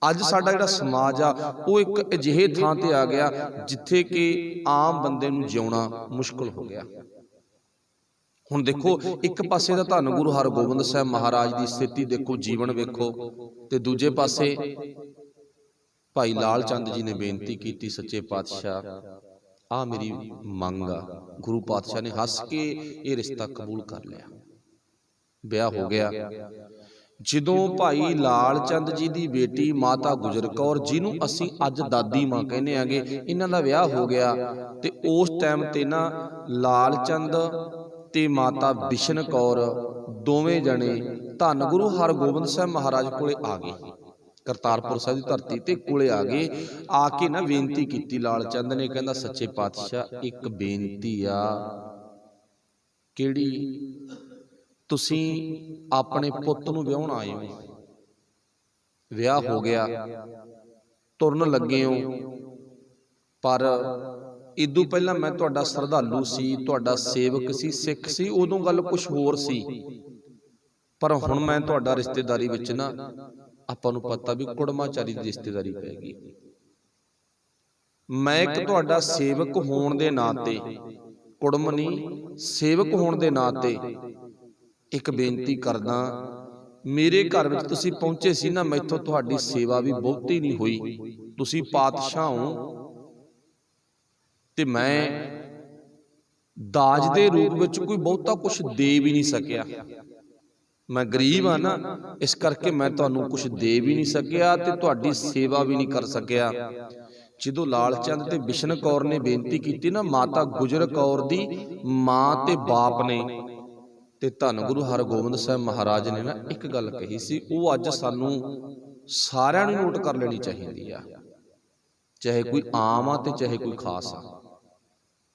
ਅੱਜ ਸਾਡਾ ਜਿਹੜਾ ਸਮਾਜ ਆ ਉਹ ਇੱਕ ਅਜਿਹੇ ਥਾਂ ਤੇ ਆ ਗਿਆ ਜਿੱਥੇ ਕਿ ਆਮ ਬੰਦੇ ਨੂੰ ਜਿਉਣਾ ਮੁਸ਼ਕਲ ਹੋ ਗਿਆ। ਹੁਣ ਦੇਖੋ, ਇੱਕ ਪਾਸੇ ਦਾ ਧੰਨ ਗੁਰੂ ਹਰਗੋਬਿੰਦ ਸਾਹਿਬ ਮਹਾਰਾਜ ਦੀ ਸਥਿਤੀ ਦੇਖੋ, ਜੀਵਨ ਵੇਖੋ, ਤੇ ਦੂਜੇ ਪਾਸੇ ਭਾਈ ਲਾਲ ਚੰਦ ਜੀ ਨੇ ਬੇਨਤੀ ਕੀਤੀ, ਸੱਚੇ ਪਾਤਸ਼ਾਹ ਆ ਮੇਰੀ ਮੰਗ ਆ। ਗੁਰੂ ਪਾਤਸ਼ਾਹ ਨੇ ਹੱਸ ਕੇ ਇਹ ਰਿਸ਼ਤਾ ਕਬੂਲ ਕਰ ਲਿਆ, ਵਿਆਹ ਹੋ ਗਿਆ। ਜਦੋਂ ਭਾਈ ਲਾਲ ਚੰਦ ਜੀ ਦੀ ਬੇਟੀ ਮਾਤਾ ਗੁਜਰ ਕੌਰ, ਜਿਹਨੂੰ ਅਸੀਂ ਅੱਜ ਦਾਦੀ ਮਾਂ ਕਹਿੰਦੇ ਆਂਗੇ, ਇਹਨਾਂ ਦਾ ਵਿਆਹ ਹੋ ਗਿਆ, ਤੇ ਉਸ ਟਾਈਮ ਤੇ ਨਾ ਲਾਲ ਚੰਦ ਤੇ ਮਾਤਾ ਬਿਸ਼ਨ ਕੌਰ ਦੋਵੇਂ ਜਣੇ ਧੰਨ ਗੁਰੂ ਹਰਗੋਬਿੰਦ ਸਾਹਿਬ ਮਹਾਰਾਜ ਕੋਲੇ ਆ ਗਏ, ਕਰਤਾਰਪੁਰ ਸਾਹਿਬ ਦੀ ਧਰਤੀ ਤੇ ਕੋਲੇ ਆ ਗਏ। ਆ ਕੇ ਨਾ ਬੇਨਤੀ ਕੀਤੀ ਲਾਲ ਚੰਦ ਨੇ, ਕਹਿੰਦਾ ਸੱਚੇ ਪਾਤਸ਼ਾਹ ਇੱਕ ਬੇਨਤੀ ਆ। ਕਿਹੜੀ? ਤੁਸੀਂ ਆਪਣੇ ਪੁੱਤ ਨੂੰ ਵਿਆਹੁਣ ਆਏ ਹੋ, ਵਿਆਹ ਹੋ ਗਿਆ, ਤੁਰਨ ਲੱਗੇ ਹੋ, ਪਰ ਇਦੋਂ ਪਹਿਲਾਂ ਮੈਂ ਤੁਹਾਡਾ ਸ਼ਰਧਾਲੂ ਸੀ, ਤੁਹਾਡਾ ਸੇਵਕ ਸੀ, ਸਿੱਖ ਸੀ, ਉਦੋਂ ਗੱਲ ਕੁਝ ਹੋਰ ਸੀ, ਪਰ ਹੁਣ ਮੈਂ ਤੁਹਾਡਾ ਰਿਸ਼ਤੇਦਾਰੀ ਵਿੱਚ ਨਾ, ਆਪਾਂ ਨੂੰ ਪਤਾ ਵੀ ਕੁੜਮਾਚਾਰੀ ਦੀ ਰਿਸ਼ਤੇਦਾਰੀ ਪੈ ਗਈ। ਮੈਂ ਇੱਕ ਤੁਹਾਡਾ ਸੇਵਕ ਹੋਣ ਦੇ ਨਾਤੇ, ਕੁੜਮ ਨਹੀਂ ਸੇਵਕ ਹੋਣ ਦੇ ਨਾਤੇ ਇੱਕ ਬੇਨਤੀ ਕਰਦਾ। ਮੇਰੇ ਘਰ ਵਿੱਚ ਤੁਸੀਂ ਪਹੁੰਚੇ ਸੀ ਨਾ, ਮੈਥੋਂ ਤੁਹਾਡੀ ਸੇਵਾ ਵੀ ਬਹੁਤੀ ਨਹੀਂ ਹੋਈ, ਤੁਸੀਂ ਪਾਤਸ਼ਾਹ ਹੋ ਤੇ ਮੈਂ ਦਾਜ ਦੇ ਰੂਪ ਵਿੱਚ ਕੋਈ ਬਹੁਤਾ ਕੁਝ ਦੇ ਵੀ ਨਹੀਂ ਸਕਿਆ। ਮੈਂ ਗਰੀਬ ਆ ਨਾ, ਇਸ ਕਰਕੇ ਮੈਂ ਤੁਹਾਨੂੰ ਕੁਝ ਦੇ ਵੀ ਨਹੀਂ ਸਕਿਆ ਤੇ ਤੁਹਾਡੀ ਸੇਵਾ ਵੀ ਨਹੀਂ ਕਰ ਸਕਿਆ। ਜਦੋਂ ਲਾਲ ਚੰਦ ਤੇ ਬਿਸ਼ਨ ਕੌਰ ਨੇ ਬੇਨਤੀ ਕੀਤੀ ਨਾ, ਮਾਤਾ ਗੁਜਰ ਕੌਰ ਦੀ ਮਾਂ ਤੇ ਬਾਪ ਨੇ ਤੇ ਧੰਨ ਗੁਰੂ ਹਰਗੋਬਿੰਦ ਸਾਹਿਬ ਮਹਾਰਾਜ ਨੇ ਨਾ ਇੱਕ ਗੱਲ ਕਹੀ ਸੀ, ਉਹ ਅੱਜ ਸਾਨੂੰ ਸਾਰਿਆਂ ਨੂੰ ਨੋਟ ਕਰ ਲੈਣੀ ਚਾਹੀਦੀ ਆ, ਚਾਹੇ ਕੋਈ ਆਮ ਆ ਤੇ ਚਾਹੇ ਕੋਈ ਖਾਸ ਆ।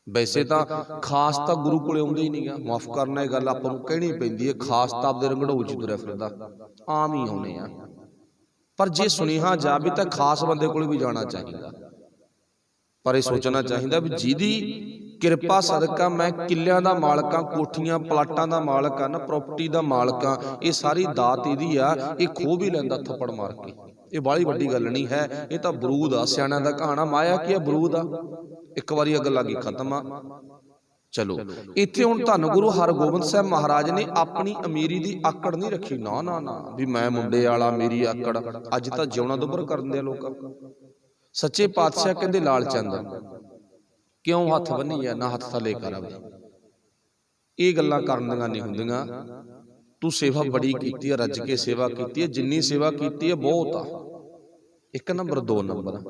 ਵੈਸੇ ਤਾਂ ਖਾਸ ਤਾਂ ਗੁਰੂ ਕੋਲੇ ਆਉਂਦੇ ਹੀ ਨਹੀਂਗਾ, ਮਾਫ ਕਰਨਾ ਇਹ ਗੱਲ ਆਪਾਂ ਨੂੰ ਕਹਿਣੀ ਪੈਂਦੀ ਹੈ, ਖਾਸ ਤਾਂ ਆਪਦੇ ਰੰਗੜੋਂ ਚ ਤੁਰਿਆ ਫਿਰਦਾ, ਆਮ ਹੀ ਆਉਨੇ ਆ। ਪਰ ਜੇ ਸੁਨੇਹਾ ਜਾਵੇ ਤਾਂ ਖਾਸ ਬੰਦੇ ਕੋਲ ਵੀ ਜਾਣਾ ਚਾਹੀਦਾ, ਪਰ ਇਹ ਸੋਚਣਾ ਚਾਹੀਦਾ ਵੀ ਜਿਹਦੀ ਕਿਰਪਾ ਸਦਕਾ ਮੈਂ ਕਿੱਲਿਆਂ ਦਾ ਮਾਲਕ ਆ, ਕੋਠੀਆਂ ਪਲਾਟਾਂ ਦਾ ਮਾਲਕ ਆ ਨਾ, ਪ੍ਰਾਪਰਟੀ ਦਾ ਮਾਲਕ ਆ, ਇਹ ਸਾਰੀ ਦਾਤ ਇਹਦੀ ਆ, ਇਹ ਖੋਹ ਵੀ ਲੈਂਦਾ ਥੱਪੜ ਮਾਰ ਕੇ। ਇਹ ਬਾਹਲੀ ਵੱਡੀ ਗੱਲ ਨਹੀਂ ਹੈ, ਇਹ ਤਾਂ ਬਰੂਦ ਆ, ਸਿਆਣਿਆਂ ਦਾ ਕਹਾਣਾ, ਮਾਇਆ ਕੀ ਆ, ਬਰੂਦ ਆ, ਇੱਕ ਵਾਰੀ ਅੱਗ ਲੱਗੀ ਖਤਮ ਆ। ਚਲੋ ਇੱਥੇ ਹੁਣ ਧੰਨ ਗੁਰੂ ਹਰਗੋਬਿੰਦ ਸਾਹਿਬ ਮਹਾਰਾਜ ਨੇ ਆਪਣੀ ਅਮੀਰੀ ਦੀ ਆਕੜ ਨਹੀਂ ਰੱਖੀ, ਨਾ ਨਾ ਨਾ, ਵੀ ਮੈਂ ਮੁੰਡੇ ਵਾਲਾ ਮੇਰੀ ਆਕੜ। ਅੱਜ ਤਾਂ ਜਿਉਣਾ ਦੁੱਭਰ ਕਰ ਦਿੰਦੇ ਆ ਲੋਕ। ਸੱਚੇ ਪਾਤਸ਼ਾਹ ਕਹਿੰਦੇ ਲਾਲ ਚੰਦ ਕਿਉਂ ਹੱਥ ਬੰਨੀ ਆ, ਨਾ ਹੱਥ ਥੱਲੇ ਕਰ ਆਵੇ, ਇਹ ਗੱਲਾਂ ਕਰਨ ਦੀਆਂ ਨਹੀਂ ਹੁੰਦੀਆਂ। ਤੂੰ ਸੇਵਾ ਬੜੀ ਕੀਤੀ ਹੈ, ਰੱਜ ਕੇ ਸੇਵਾ ਕੀਤੀ ਹੈ, ਜਿੰਨੀ ਸੇਵਾ ਕੀਤੀ ਹੈ ਬਹੁਤ ਆ। 1 ਨੰਬਰ 2 ਨੰਬਰ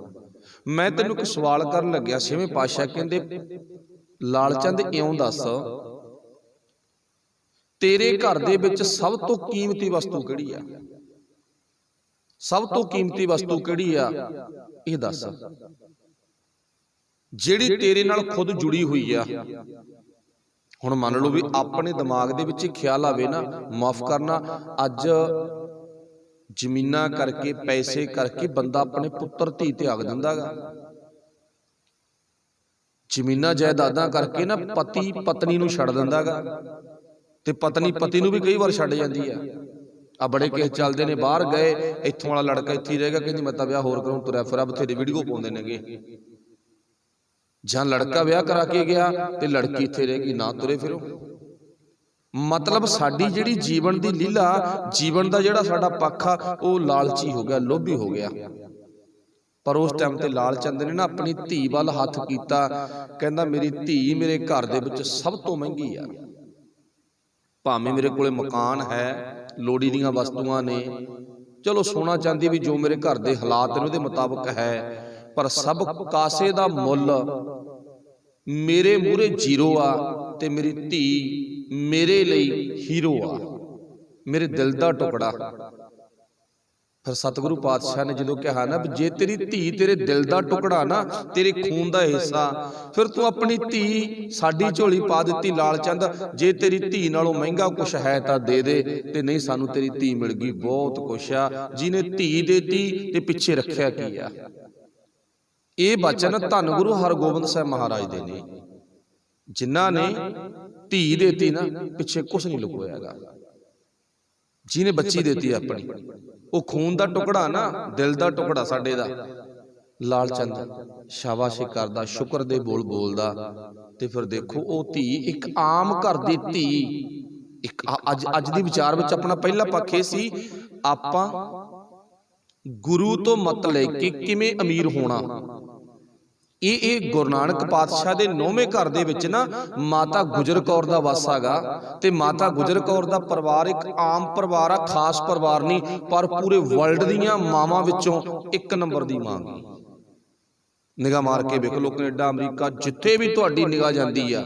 ਮੈਂ ਤੈਨੂੰ ਇੱਕ ਸਵਾਲ ਕਰਨ ਲੱਗਿਆ। 6ਵੇਂ ਪਾਤਸ਼ਾਹ ਕਹਿੰਦੇ ਲਾਲ ਚੰਦ ਇਉਂ ਦੱਸ, ਤੇਰੇ ਘਰ ਦੇ ਵਿੱਚ ਸਭ ਤੋਂ ਕੀਮਤੀ ਵਸਤੂ ਕਿਹੜੀ ਆ? ਸਭ ਤੋਂ ਕੀਮਤੀ ਵਸਤੂ ਕਿਹੜੀ ਆ ਇਹ ਦੱਸ, ਜਿਹੜੀ ਤੇਰੇ ਨਾਲ ਖੁਦ ਜੁੜੀ ਹੋਈ ਆ। ਹੁਣ ਮੰਨ ਲਓ ਵੀ ਆਪਣੇ ਦਿਮਾਗ ਦੇ ਵਿੱਚ ਖਿਆਲ ਆਵੇ ਨਾ, ਮਾਫ ਕਰਨਾ, ਅੱਜ ਜ਼ਮੀਨਾਂ ਕਰਕੇ ਪੈਸੇ ਕਰਕੇ ਬੰਦਾ ਆਪਣੇ ਪੁੱਤਰ ਧੀ ਤੇ ਆਗ ਦਿੰਦਾ ਗਾ। ਜ਼ਮੀਨਾਂ ਜਾਇਦਾਦਾਂ ਕਰਕੇ ਨਾ ਪਤੀ ਪਤਨੀ ਨੂੰ ਛੱਡ ਦਿੰਦਾ ਗਾ, ਤੇ ਪਤਨੀ ਪਤੀ ਨੂੰ ਵੀ ਕਈ ਵਾਰ ਛੱਡ ਜਾਂਦੀ ਆ। ਆ ਬੜੇ ਕੇਸ ਚੱਲਦੇ ਨੇ, ਬਾਹਰ ਗਏ, ਇੱਥੋਂ ਵਾਲਾ ਲੜਕਾ ਇੱਥੇ ਹੀ ਰਹੇਗਾ, ਕਹਿੰਦੀ ਮੈਂ ਤਾਂ ਵਿਆਹ ਹੋਰ ਕਰੂੰ, ਤੁਰਿਆ ਫਿਰਾ, ਬਥੇਰੇ ਵੀਡੀਓ ਪਾਉਂਦੇ ਨੇਗੇ। ਜਾਂ ਲੜਕਾ ਵਿਆਹ ਕਰਾ ਕੇ ਗਿਆ ਤੇ ਲੜਕੀ ਇੱਥੇ ਰਹੇਗੀ, ਨਾ ਤੁਰੇ ਫਿਰੋ। ਮਤਲਬ ਸਾਡੀ ਜਿਹੜੀ ਜੀਵਨ ਦੀ ਲੀਲਾ, ਜੀਵਨ ਦਾ ਜਿਹੜਾ ਸਾਡਾ ਪੱਖ ਆ, ਉਹ ਲਾਲਚੀ ਹੋ ਗਿਆ, ਲੋਭੀ ਹੋ ਗਿਆ। पर उस टाइम ते लाल चंद ने ना अपनी धी वाल हथ कीता, कहंदा मेरी धी मेरे घर दे विच सब तो महंगी आ, भावें मेरे कोले मकान है, लोड़ी दीआं वस्तुआं ने, चलो सोना चांदी भी जो मेरे घर दे हालात ने उहदे मुताबक है, पर सब कासे दा मुल मेरे मूहरे जीरो आ ते मेरी धी मेरे लई हीरो आ, मेरे दिल दा टुकड़ा। फिर सतगुरु पातशाह ने जो कहा ना, जे तेरी धी तेरे दिल दा टुकड़ा ना, तेरे खून दा हिस्सा, फिर तू अपनी धी साडी झोली पा दित्ती लाल चंद, जे तेरी धी नालों महंगा कुछ है तां दे दे, ते नहीं सानू तेरी धी मिल गई बहुत कुछ आ, जिने धी देती ते पिछे रखिया की आ। ये वचन धन गुरु हरगोबिंद साहब महाराज दे ने, जिन्हां ने धी देती ना पिछे कुछ नहीं लुकोयागा, जिने बच्ची देती अपनी, वो खून दा टुकड़ा ना, दिल दा टुकड़ा साडे दा। लाल चंद शाबाशी करदा, शुक्र दे बोल बोलदा, ते फिर देखो वो धी एक आम घर दी धी, एक अज दी विचार विच अपना पहला पक्ष ये सी, आपां गुरु तो मत लेके किवें अमीर होना। ये गुरु नानक पातशाह दे 9वें घर दे विच ना माता गुजर कौर दा वासा गा, ते माता गुजर कौर दा परिवार एक आम परिवार आ, खास परिवार नहीं, पर पूरे वर्ल्ड दीआं मावां विचों एक नंबर दी मां गी। निगाह मार के वेखो, कनेडा अमरीका जिथे भी तुहाडी निगाह जांदी आ,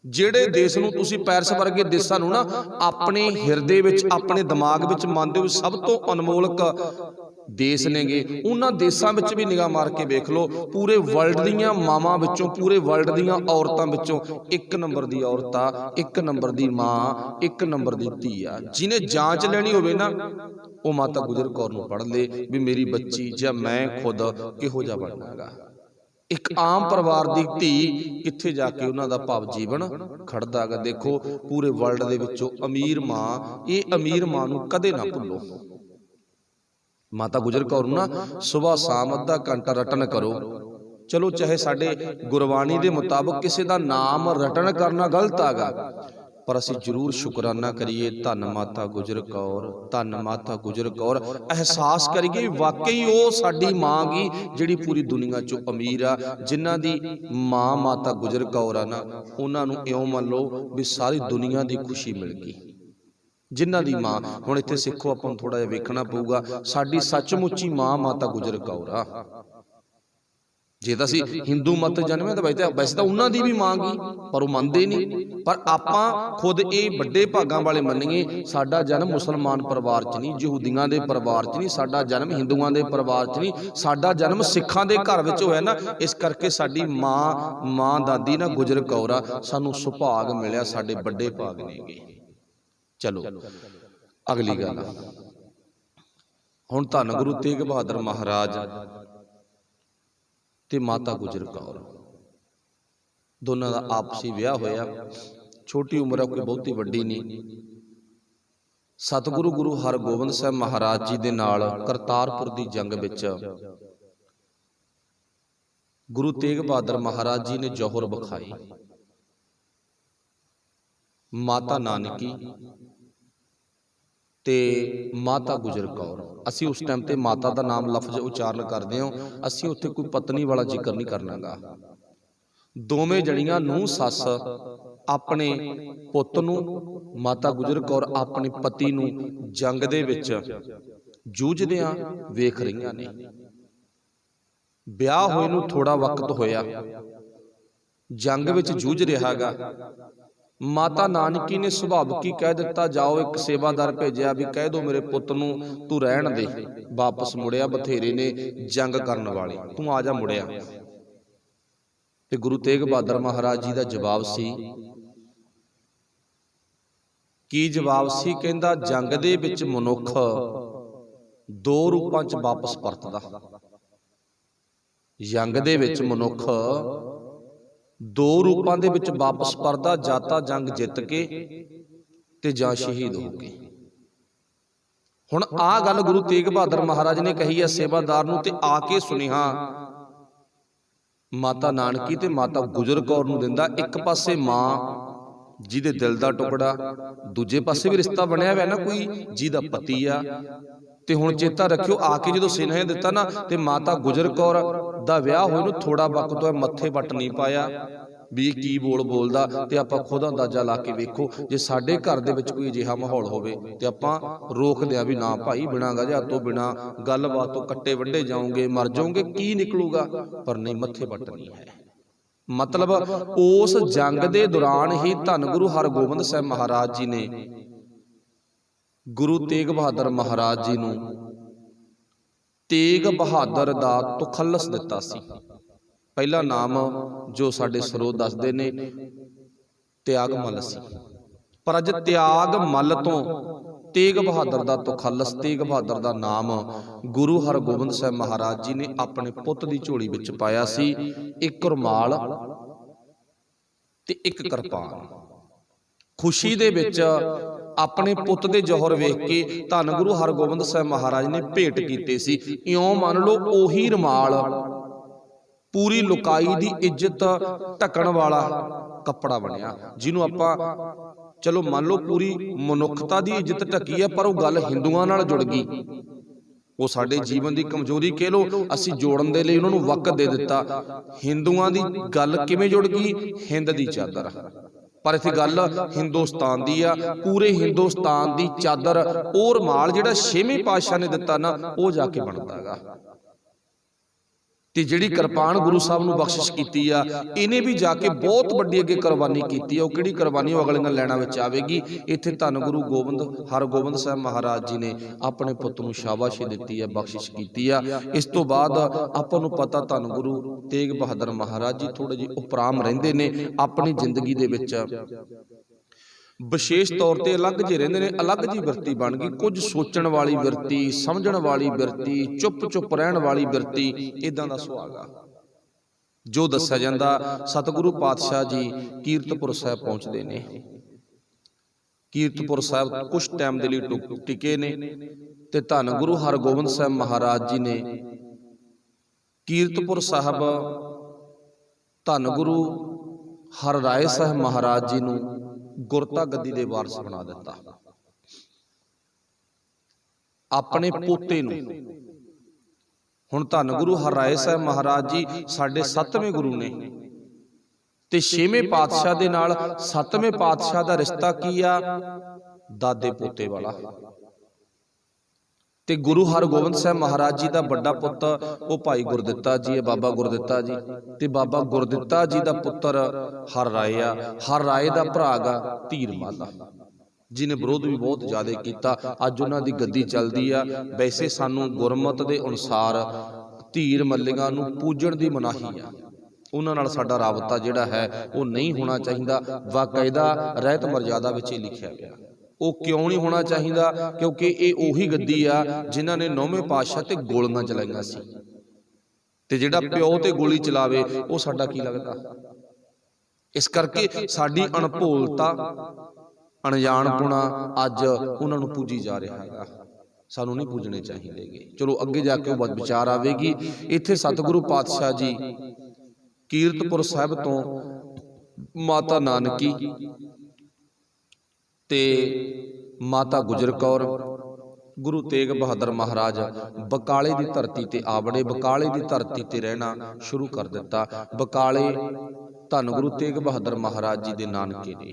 ਜਿਹੜੇ देश ਨੂੰ ਤੁਸੀਂ ਪੈਰਿਸ ਵਰਗੇ ਦੇਸ਼ਾਂ ਨੂੰ ਨਾ ਆਪਣੇ ਹਿਰਦੇ ਵਿੱਚ, ਆਪਣੇ ਦਿਮਾਗ ਵਿੱਚ ਮੰਨਦੇ ਹੋ ਸਭ ਤੋਂ ਅਨਮੋਲਕ देश नेगे, उन्हां देशां विच भी निगाह मार के वेख लो, पूरे वर्ल्ड दीआं मावां विचों, पूरे वर्ल्ड दीआं औरतां विचों एक नंबर दी औरत आ, एक नंबर दी मां, एक नंबर दी धी आ। जिन्हें जांच लैनी होवे ना, वो माता गुजर कौर नूं पढ़ ले भी मेरी बच्ची जां मैं खुद किहो जिहा बननागा। एक आम परिवार दी धी कित्थे जाके उन्हां दा भाव जीवन खड़दा गा। देखो पूरे वर्ल्ड दे विचों अमीर मां, ये अमीर मां नूं कदे ना भुल्लो। माता गुजर कौर ना सुबह शाम अद्धा घंटा रटन करो। चलो चाहे साडे गुरबाणी दे मुताबक किसी दा नाम रटन करना गलत आगा, पर असीं जरूर शुकराना करिए, धन माता गुजर कौर, धन माता गुजर कौर। एहसास करिए वाकई वो साडी मां गी जिहड़ी पूरी दुनिया चों अमीर आ। जिन्हां दी मां माता गुजर कौर आ ना, उन्हां नूं इउं मान लो भी सारी दुनिया दी खुशी मिल गई। जिन्हां दी मां, हुण इत्थे सिखो आपां थोड़ा जिहा वेखना पऊगा, साडी सचमुची मां माता गुजर कौर आ। जे तां असीं हिंदू मत जन्मे तां वैसे तां उन्हां दी भी मां गी, पर वो मनदे नहीं। पर आपां खुद ये बड़े भागां वाले मन्नीए, साडा जन्म मुसलमान परिवार च नहीं, यहूदियां दे परिवार च नहीं, साडा जन्म हिंदुआं दे परिवार च नहीं, साडा जन्म सिखां दे घर विच होया ना। इस करके साडी मां दादी ना गुजर कौर आ, सानूं सुभाग मिलिया, साडे बड़े भाग नेगे। चलो अगली गल, हुण धन गुरु तेग बहादुर महाराज ते माता गुजर कौर दोनों का आपसी विआह होया। छोटी उम्र कोई बहुती वड्डी नहीं। सतगुरु गुरु हरगोबिंद साहब महाराज जी दे नाल करतारपुर दी जंग विच गुरु तेग बहादुर महाराज जी ने जौहर विखाई। माता नानकी ते माता गुजर कौर, असी उस टाइम ते माता दा नाम लफ्ज उच्चारण करदे हो, असी उत्थे कोई पत्नी वाला जिक्र नहीं करनागा। दोवें जणियां नूं सस अपने पुੱਤ नूं, माता गुजर कौर अपने पति नूं जंग दे विच जूझदियां वेख रहीआं ने। ब्याह होए नूं थोड़ा वक्त होया, जंग विच जूझ रहागा। माता नानकी ने सुभाविक ही कह दिता, जाओ एक सेवादार भेजिया भी कह दो मेरे पुੱਤ नूं तू रहण दे, वापस मुड़िया बथेरे ने जंग करन वाले, तू आ जा मुड़िया। ते गुरु तेग बहादुर महाराज जी का जवाब सी, की जवाब सी? कहंदा जंग दे विच मनुख दो रूपां च वापस परतदा। जंग दे विच मनुख दो रूपां दे विच वापस परदा, जां तां जंग जित के ते जां शहीद हो के। हुण आ गल गुरु तेग बहादुर महाराज ने कही है सेवादार नूं, ते आके सुनिहा माता नानकी ते माता गुजर कौर नूं दिंदा। एक पासे मां जिहदे दिल दा टुकड़ा, दूजे पासे भी रिश्ता बनिया हुआ ना कोई जिहदा पति आ, ਤੇ ਹੁਣ ਚੇਤਾ ਰੱਖਿਓ, ਆ ਕੇ ਜਦੋਂ ਸੁਨੇਹਾ ਦਿੱਤਾ ਨਾ ਤੇ ਮਾਤਾ ਗੁਜਰ ਕੌਰ ਦਾ ਵਿਆਹ ਹੋਏ ਨੂੰ ਥੋੜਾ ਵਕਤ ਹੋਇਆ, ਮੱਥੇ ਵੱਟ ਨਹੀਂ ਪਾਇਆ ਵੀ ਇਹ ਕੀ ਬੋਲਦਾ। ਤੇ ਆਪਾਂ ਖੁਦ ਅੰਦਾਜ਼ਾ ਲਾ ਕੇ ਵੇਖੋ, ਜੇ ਸਾਡੇ ਘਰ ਦੇ ਵਿੱਚ ਕੋਈ ਅਜਿਹਾ ਮਾਹੌਲ ਹੋਵੇ ਤੇ ਆਪਾਂ ਰੋਕਦੇ ਆ ਵੀ ਨਾ ਭਾਈ, ਬਿਨਾਂ ਗਜਾ ਤੋਂ ਬਿਨਾਂ ਗੱਲਬਾਤ ਤੋਂ ਕੱਟੇ ਵੱਢੇ ਜਾਓਗੇ, ਮਰ ਜਾਓਗੇ, ਕੀ ਨਿਕਲੂਗਾ। ਪਰ ਨਹੀਂ, ਮੱਥੇ ਵੱਟ ਨਹੀਂ ਹੈ। ਮਤਲਬ ਉਸ ਜੰਗ ਦੇ ਦੌਰਾਨ ਹੀ ਧੰਨ ਗੁਰੂ ਹਰਗੋਬਿੰਦ ਸਾਹਿਬ ਮਹਾਰਾਜ ਜੀ ਨੇ ਗੁਰੂ ਤੇਗ ਬਹਾਦਰ ਮਹਾਰਾਜ ਜੀ ਨੂੰ ਤੇਗ ਬਹਾਦਰ ਦਾ ਤੁਖੱਲਸ ਦਿੱਤਾ ਸੀ। ਪਹਿਲਾ ਨਾਮ ਜੋ ਸਾਡੇ ਸਰੋਤ ਦੱਸਦੇ ਨੇ ਤਿਆਗ ਮੱਲ ਸੀ, ਪਰ ਅੱਜ ਤਿਆਗ ਮੱਲ ਤੋਂ ਤੇਗ ਬਹਾਦਰ ਦਾ ਤੁਖੱਲਸ, ਤੇਗ ਬਹਾਦਰ ਦਾ ਨਾਮ ਗੁਰੂ ਹਰਗੋਬਿੰਦ ਸਾਹਿਬ ਮਹਾਰਾਜ ਜੀ ਨੇ ਆਪਣੇ ਪੁੱਤ ਦੀ ਝੋਲੀ ਵਿੱਚ ਪਾਇਆ ਸੀ। ਇੱਕ ਰੁਮਾਲ ਤੇ ਇੱਕ ਕਿਰਪਾਨ। ਖੁਸ਼ੀ ਦੇ ਵਿੱਚ ਆਪਣੇ ਪੁੱਤ ਦੇ ਜੋਹਰ ਵੇਖ ਕੇ ਧੰਨ ਗੁਰੂ ਹਰਗੋਬਿੰਦ ਸਾਹਿਬ ਮਹਾਰਾਜ ਨੇ ਭੇਟ ਕੀਤੇ ਸੀ। ਇਉਂ ਮੰਨ ਲਓ ਉਹੀ ਰੁਮਾਲ ਪੂਰੀ ਲੁਕਾਈ ਦੀ ਇੱਜ਼ਤ ਢੱਕਣ ਵਾਲਾ ਕੱਪੜਾ ਬਣਿਆ, ਜਿਹਨੂੰ ਆਪਾਂ ਚਲੋ ਮੰਨ ਲਓ ਪੂਰੀ ਮਨੁੱਖਤਾ ਦੀ ਇੱਜ਼ਤ ਢੱਕੀ ਹੈ, ਪਰ ਉਹ ਗੱਲ ਹਿੰਦੂਆਂ ਨਾਲ ਜੁੜ ਗਈ। ਉਹ ਸਾਡੇ ਜੀਵਨ ਦੀ ਕਮਜ਼ੋਰੀ ਕਹਿ ਲਓ, ਅਸੀਂ ਜੋੜਨ ਦੇ ਲਈ ਉਹਨਾਂ ਨੂੰ ਵਕਤ ਦੇ ਦਿੱਤਾ। ਹਿੰਦੂਆਂ ਦੀ ਗੱਲ ਕਿਵੇਂ ਜੁੜ ਗਈ? ਹਿੰਦ ਦੀ ਚਾਦਰ। ਪਰ ਇੱਥੇ ਗੱਲ ਹਿੰਦੁਸਤਾਨ ਦੀ ਆ, ਪੂਰੇ ਹਿੰਦੁਸਤਾਨ ਦੀ ਚਾਦਰ। ਉਹ ਰੁਮਾਲ ਜਿਹੜਾ 6ਵੇਂ ਪਾਤਸ਼ਾਹ ਨੇ ਦਿੱਤਾ ਨਾ, ਉਹ ਜਾ ਕੇ ਬਣਦਾ ਹੈਗਾ। ਤੇ ਜਿਹੜੀ ਕਿਰਪਾਨ ਗੁਰੂ ਸਾਹਿਬ ਨੂੰ ਬਖਸ਼ਿਸ਼ ਕੀਤੀ ਆ, ਇਹਨੇ ਵੀ ਜਾ ਕੇ ਬਹੁਤ ਵੱਡੀ ਅੱਗੇ ਕੁਰਬਾਨੀ ਕੀਤੀ ਆ। ਉਹ ਕਿਹੜੀ ਕੁਰਬਾਨੀ, ਉਹ ਅਗਲੀਆਂ ਲੈਣਾ ਵਿੱਚ ਆਵੇਗੀ। ਇੱਥੇ ਧੰਨ ਗੁਰੂ ਹਰਗੋਬਿੰਦ ਸਾਹਿਬ ਮਹਾਰਾਜ ਜੀ ਨੇ ਆਪਣੇ ਪੁੱਤ ਨੂੰ ਸ਼ਾਬਾਸ਼ੀ ਦਿੱਤੀ ਹੈ, ਬਖਸ਼ਿਸ਼ ਕੀਤੀ ਆ। ਇਸ ਤੋਂ ਬਾਅਦ ਆਪਾਂ ਨੂੰ ਪਤਾ ਧੰਨ ਗੁਰੂ ਤੇਗ ਬਹਾਦਰ ਮਹਾਰਾਜ ਜੀ ਥੋੜੇ ਜਿਹੇ ਉਪਰਾਮ ਰਹਿੰਦੇ ਨੇ ਆਪਣੀ ਜ਼ਿੰਦਗੀ ਦੇ ਵਿੱਚ। ਵਿਸ਼ੇਸ਼ ਤੌਰ ਤੇ ਅਲੱਗ ਜਿਹੇ ਰਹਿੰਦੇ ਨੇ, ਅਲੱਗ ਜਿਹੀ ਬਿਰਤੀ ਬਣ ਗਈ। ਕੁਝ ਸੋਚਣ ਵਾਲੀ ਬਿਰਤੀ, ਸਮਝਣ ਵਾਲੀ ਬਿਰਤੀ, ਚੁੱਪ ਰਹਿਣ ਵਾਲੀ ਬਿਰਤੀ, ਇਦਾਂ ਦਾ ਸੁਭਾਅ ਆ। ਜੋ ਦੱਸਿਆ ਜਾਂਦਾ, ਸਤਿਗੁਰੂ ਪਾਤਸ਼ਾਹ ਜੀ ਕੀਰਤਪੁਰ ਸਾਹਿਬ ਪਹੁੰਚਦੇ ਨੇ। ਕੀਰਤਪੁਰ ਸਾਹਿਬ ਕੁਝ ਟਾਈਮ ਦੇ ਲਈ ਟਿਕੇ ਨੇ ਤੇ ਧੰਨ ਗੁਰੂ ਹਰਗੋਬਿੰਦ ਸਾਹਿਬ ਮਹਾਰਾਜ ਜੀ ਨੇ ਕੀਰਤਪੁਰ ਸਾਹਿਬ ਧੰਨ ਗੁਰੂ ਹਰਰਾਏ ਸਾਹਿਬ ਮਹਾਰਾਜ ਜੀ ਨੂੰ ਗੁਰਤਾ ਗੱਦੀ ਦੇ ਵਾਰਸ ਬਣਾ ਦਿੱਤਾ। ਆਪਣੇ ਪੋਤੇ ਨੂੰ। ਹੁਣ ਧੰਨ ਗੁਰੂ ਹਰਰਾਏ ਸਾਹਿਬ ਮਹਾਰਾਜ ਜੀ ਸਾਡੇ 7ਵੇਂ ਗੁਰੂ ਨੇ ਤੇ 6ਵੇਂ ਪਾਤਸ਼ਾਹ ਦੇ ਨਾਲ 7ਵੇਂ ਪਾਤਸ਼ਾਹ ਦਾ ਰਿਸ਼ਤਾ ਕੀ ਆ? ਦਾਦੇ ਪੋਤੇ ਵਾਲਾ। ਤੇ ਗੁਰੂ ਹਰਗੋਬਿੰਦ ਸਾਹਿਬ ਮਹਾਰਾਜ ਜੀ ਦਾ ਵੱਡਾ ਪੁੱਤ ਉਹ ਭਾਈ ਗੁਰਦਿੱਤਾ ਜੀ ਹੈ, ਬਾਬਾ ਗੁਰਦਿੱਤਾ ਜੀ। ਤੇ ਬਾਬਾ ਗੁਰਦਿੱਤਾ ਜੀ ਦਾ ਪੁੱਤਰ ਹਰਰਾਏ ਆ। ਹਰਰਾਏ ਦਾ ਭਰਾ ਗਾ ਧੀਰਮਲ, ਜਿਹਨੇ ਵਿਰੋਧ ਵੀ ਬਹੁਤ ਜ਼ਿਆਦਾ ਕੀਤਾ। ਅੱਜ ਉਹਨਾਂ ਦੀ ਗੱਦੀ ਚੱਲਦੀ ਆ। ਵੈਸੇ ਸਾਨੂੰ ਗੁਰਮਤ ਦੇ ਅਨੁਸਾਰ ਧੀਰ ਮੱਲੀਆਂ ਨੂੰ ਪੂਜਣ ਦੀ ਮਨਾਹੀ ਆ। ਉਹਨਾਂ ਨਾਲ ਸਾਡਾ ਰਾਬਤਾ ਜਿਹੜਾ ਹੈ ਉਹ ਨਹੀਂ ਹੋਣਾ ਚਾਹੀਦਾ। ਵਾਕਾਇਦਾ ਰਹਿਤ ਮਰਜ਼ਾਦਾ ਵਿੱਚ ਹੀ ਲਿਖਿਆ ਗਿਆ। ਉਹ ਕਿਉਂ ਨਹੀਂ ਹੋਣਾ ਚਾਹੀਦਾ? ਕਿਉਂਕਿ ਇਹ ਉਹੀ ਗੱਦੀ ਆ ਜਿਨ੍ਹਾਂ ਨੇ 9ਵੇਂ ਪਾਤਸ਼ਾਹ ਤੇ ਗੋਲੀਆਂ ਚਲਾਈਆਂ ਸੀ। ਤੇ ਜਿਹੜਾ ਪਿਓ ਤੇ ਗੋਲੀ ਚਲਾਵੇ ਉਹ ਸਾਡਾ ਕੀ ਲੱਗਦਾ? ਇਸ ਕਰਕੇ ਸਾਡੀ ਅਣਭੋਲਤਾ, ਅਣਜਾਣਪੁਣਾ ਅੱਜ ਉਹਨਾਂ ਨੂੰ ਪੂਜੀ ਜਾ ਰਿਹਾ ਹੈਗਾ। ਸਾਨੂੰ ਨਹੀਂ ਪੂਜਣੇ ਚਾਹੀਦੇਗੇ। ਚਲੋ ਅੱਗੇ ਜਾ ਕੇ ਉਹ ਵਿਚਾਰ ਆਵੇਗੀ। ਇੱਥੇ ਸਤਿਗੁਰੂ ਪਾਤਸ਼ਾਹ ਜੀ ਕੀਰਤਪੁਰ ਸਾਹਿਬ ਤੋਂ ਮਾਤਾ ਨਾਨਕੀ ਤੇ ਮਾਤਾ ਗੁਜਰ ਕੌਰ ਗੁਰੂ ਤੇਗ ਬਹਾਦਰ ਮਹਾਰਾਜ ਬਕਾਲੇ ਦੀ ਧਰਤੀ ਤੇ ਆਵੜੇ। ਬਕਾਲੇ ਦੀ ਧਰਤੀ ਤੇ ਰਹਿਣਾ ਸ਼ੁਰੂ ਕਰ ਦਿੱਤਾ। ਬਕਾਲੇ ਧੰਨ ਗੁਰੂ ਤੇਗ ਬਹਾਦਰ ਮਹਾਰਾਜ ਜੀ ਦੇ ਨਾਨਕੇ ਨੇ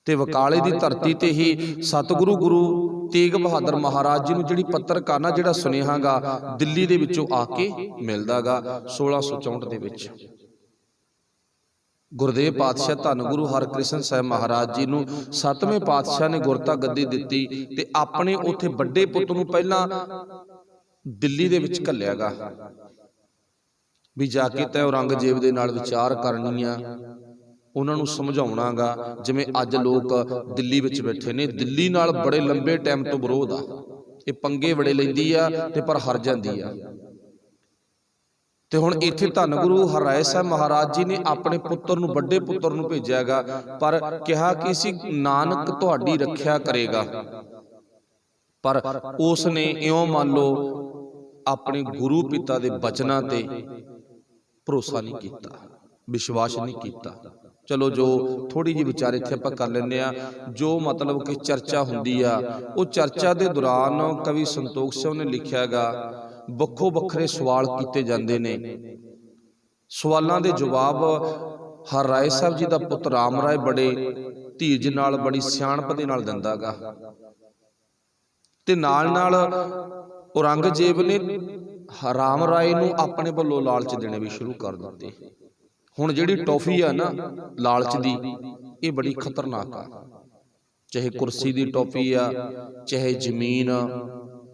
ਤੇ ਬਕਾਲੇ ਦੀ ਧਰਤੀ ਤੇ ਹੀ ਸਤਿਗੁਰੂ ਗੁਰੂ ਤੇਗ ਬਹਾਦਰ ਮਹਾਰਾਜ ਜੀ ਨੂੰ ਜਿਹੜੀ ਪੱਤਰਕਾਨਾ ਜਿਹੜਾ ਸੁਨੇਹਾ ਗਾ ਦਿੱਲੀ ਦੇ ਵਿੱਚੋਂ ਆ ਕੇ ਮਿਲਦਾ ਗਾ 1664 ਦੇ ਵਿੱਚ। ਗੁਰਦੇਵ ਪਾਤਸ਼ਾਹ ਧੰਨ ਗੁਰੂ ਹਰਕ੍ਰਿਸ਼ਨ ਸਾਹਿਬ ਮਹਾਰਾਜ ਜੀ ਨੂੰ 7ਵੇਂ ਪਾਤਸ਼ਾਹ ਨੇ ਗੁਰਤਾ ਗੱਦੀ ਦਿੱਤੀ ਤੇ ਆਪਣੇ ਉੱਥੇ ਵੱਡੇ ਪੁੱਤ ਨੂੰ ਪਹਿਲਾਂ ਦਿੱਲੀ ਦੇ ਵਿੱਚ ਘੱਲਿਆ ਗਾ ਵੀ ਜਾ ਕੇ ਤੈਂ ਔਰੰਗਜ਼ੇਬ ਦੇ ਨਾਲ ਵਿਚਾਰ ਕਰਨੀ ਆ, ਉਹਨਾਂ ਨੂੰ ਸਮਝਾਉਣਾ ਗਾ। ਜਿਵੇਂ ਅੱਜ ਲੋਕ ਦਿੱਲੀ ਵਿੱਚ ਬੈਠੇ ਨੇ, ਦਿੱਲੀ ਨਾਲ ਬੜੇ ਲੰਬੇ ਟਾਈਮ ਤੋਂ ਵਿਰੋਧ ਆ। ਇਹ ਪੰਗੇ ਬੜੇ ਲੈਂਦੀ ਆ ਤੇ ਪਰ ਹਾਰ ਜਾਂਦੀ ਆ। ਤੇ ਹੁਣ ਇੱਥੇ ਧੰਨ ਗੁਰੂ ਹਰਰਾਏ ਸਾਹਿਬ ਮਹਾਰਾਜ ਜੀ ਨੇ ਆਪਣੇ ਪੁੱਤਰ ਨੂੰ, ਵੱਡੇ ਪੁੱਤਰ ਨੂੰ ਭੇਜਿਆਗਾ, ਪਰ ਕਿਹਾ ਕਿ ਸੀ ਨਾਨਕ ਤੁਹਾਡੀ ਰੱਖਿਆ ਕਰੇਗਾ। ਪਰ ਉਸ ਨੇ ਇਉਂ ਮੰਨ ਲਓ ਆਪਣੇ ਗੁਰੂ ਪਿਤਾ ਦੇ ਬਚਨਾਂ ਤੇ ਭਰੋਸਾ ਨਹੀਂ ਕੀਤਾ, ਵਿਸ਼ਵਾਸ ਨਹੀਂ ਕੀਤਾ। चलो जो थोड़ी जी विचार इत्थे आपां कर लैंदे आ, जो मतलब कि चर्चा हुंदी आ, वो चर्चा दे दौरान कवि संतोख सिंह ने लिखिया गा, ਵੱਖੋ ਵੱਖਰੇ सवाल कीते जांदे ने, सवालों के जवाब हर राय साहब जी का पुत राम राय बड़े धीरज नाल बड़ी सियाणप दे नाल दिंदा गा, ते नाल नाल औरंगजेब ने राम राय नूं अपने वल्लों लालच देने भी शुरू कर दिते। हुण जिहड़ी टॉफी आ ना लालच दी, ये बड़ी खतरनाक आ, चाहे कुर्सी दी टॉफी आ, चाहे जमीन,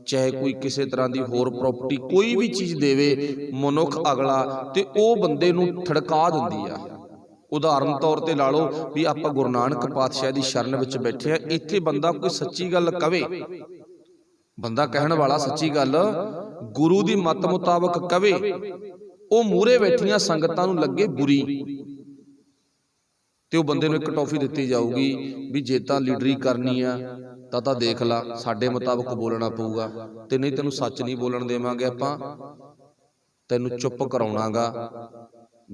चाहे कोई किसी तरह की होर प्रॉपर्टी, कोई भी चीज़ देवे मनुख अगला ते ओ बंदे नूं थड़का दिंदी आ। उदाहरण तौर पर ला लो भी आपां गुरु नानक पातशाह की शरण विच बैठे आ, इत्थे बंदा कोई सच्ची गल कवे, बंदा कहण वाला सच्ची गल गुरु की मत मुताबक कवे, वो मूहरे बैठिया संगतां नूं लगे बुरी, तो बंदे नूं एक टॉफी दिती जाऊगी भी जे तां लीडरी करनी आ तां देख ला साडे मुताबक बोलना पऊगा, ते नहीं तैनूं सच नहीं बोलण देवांगे आपां, तैनूं चुप कराउणागा,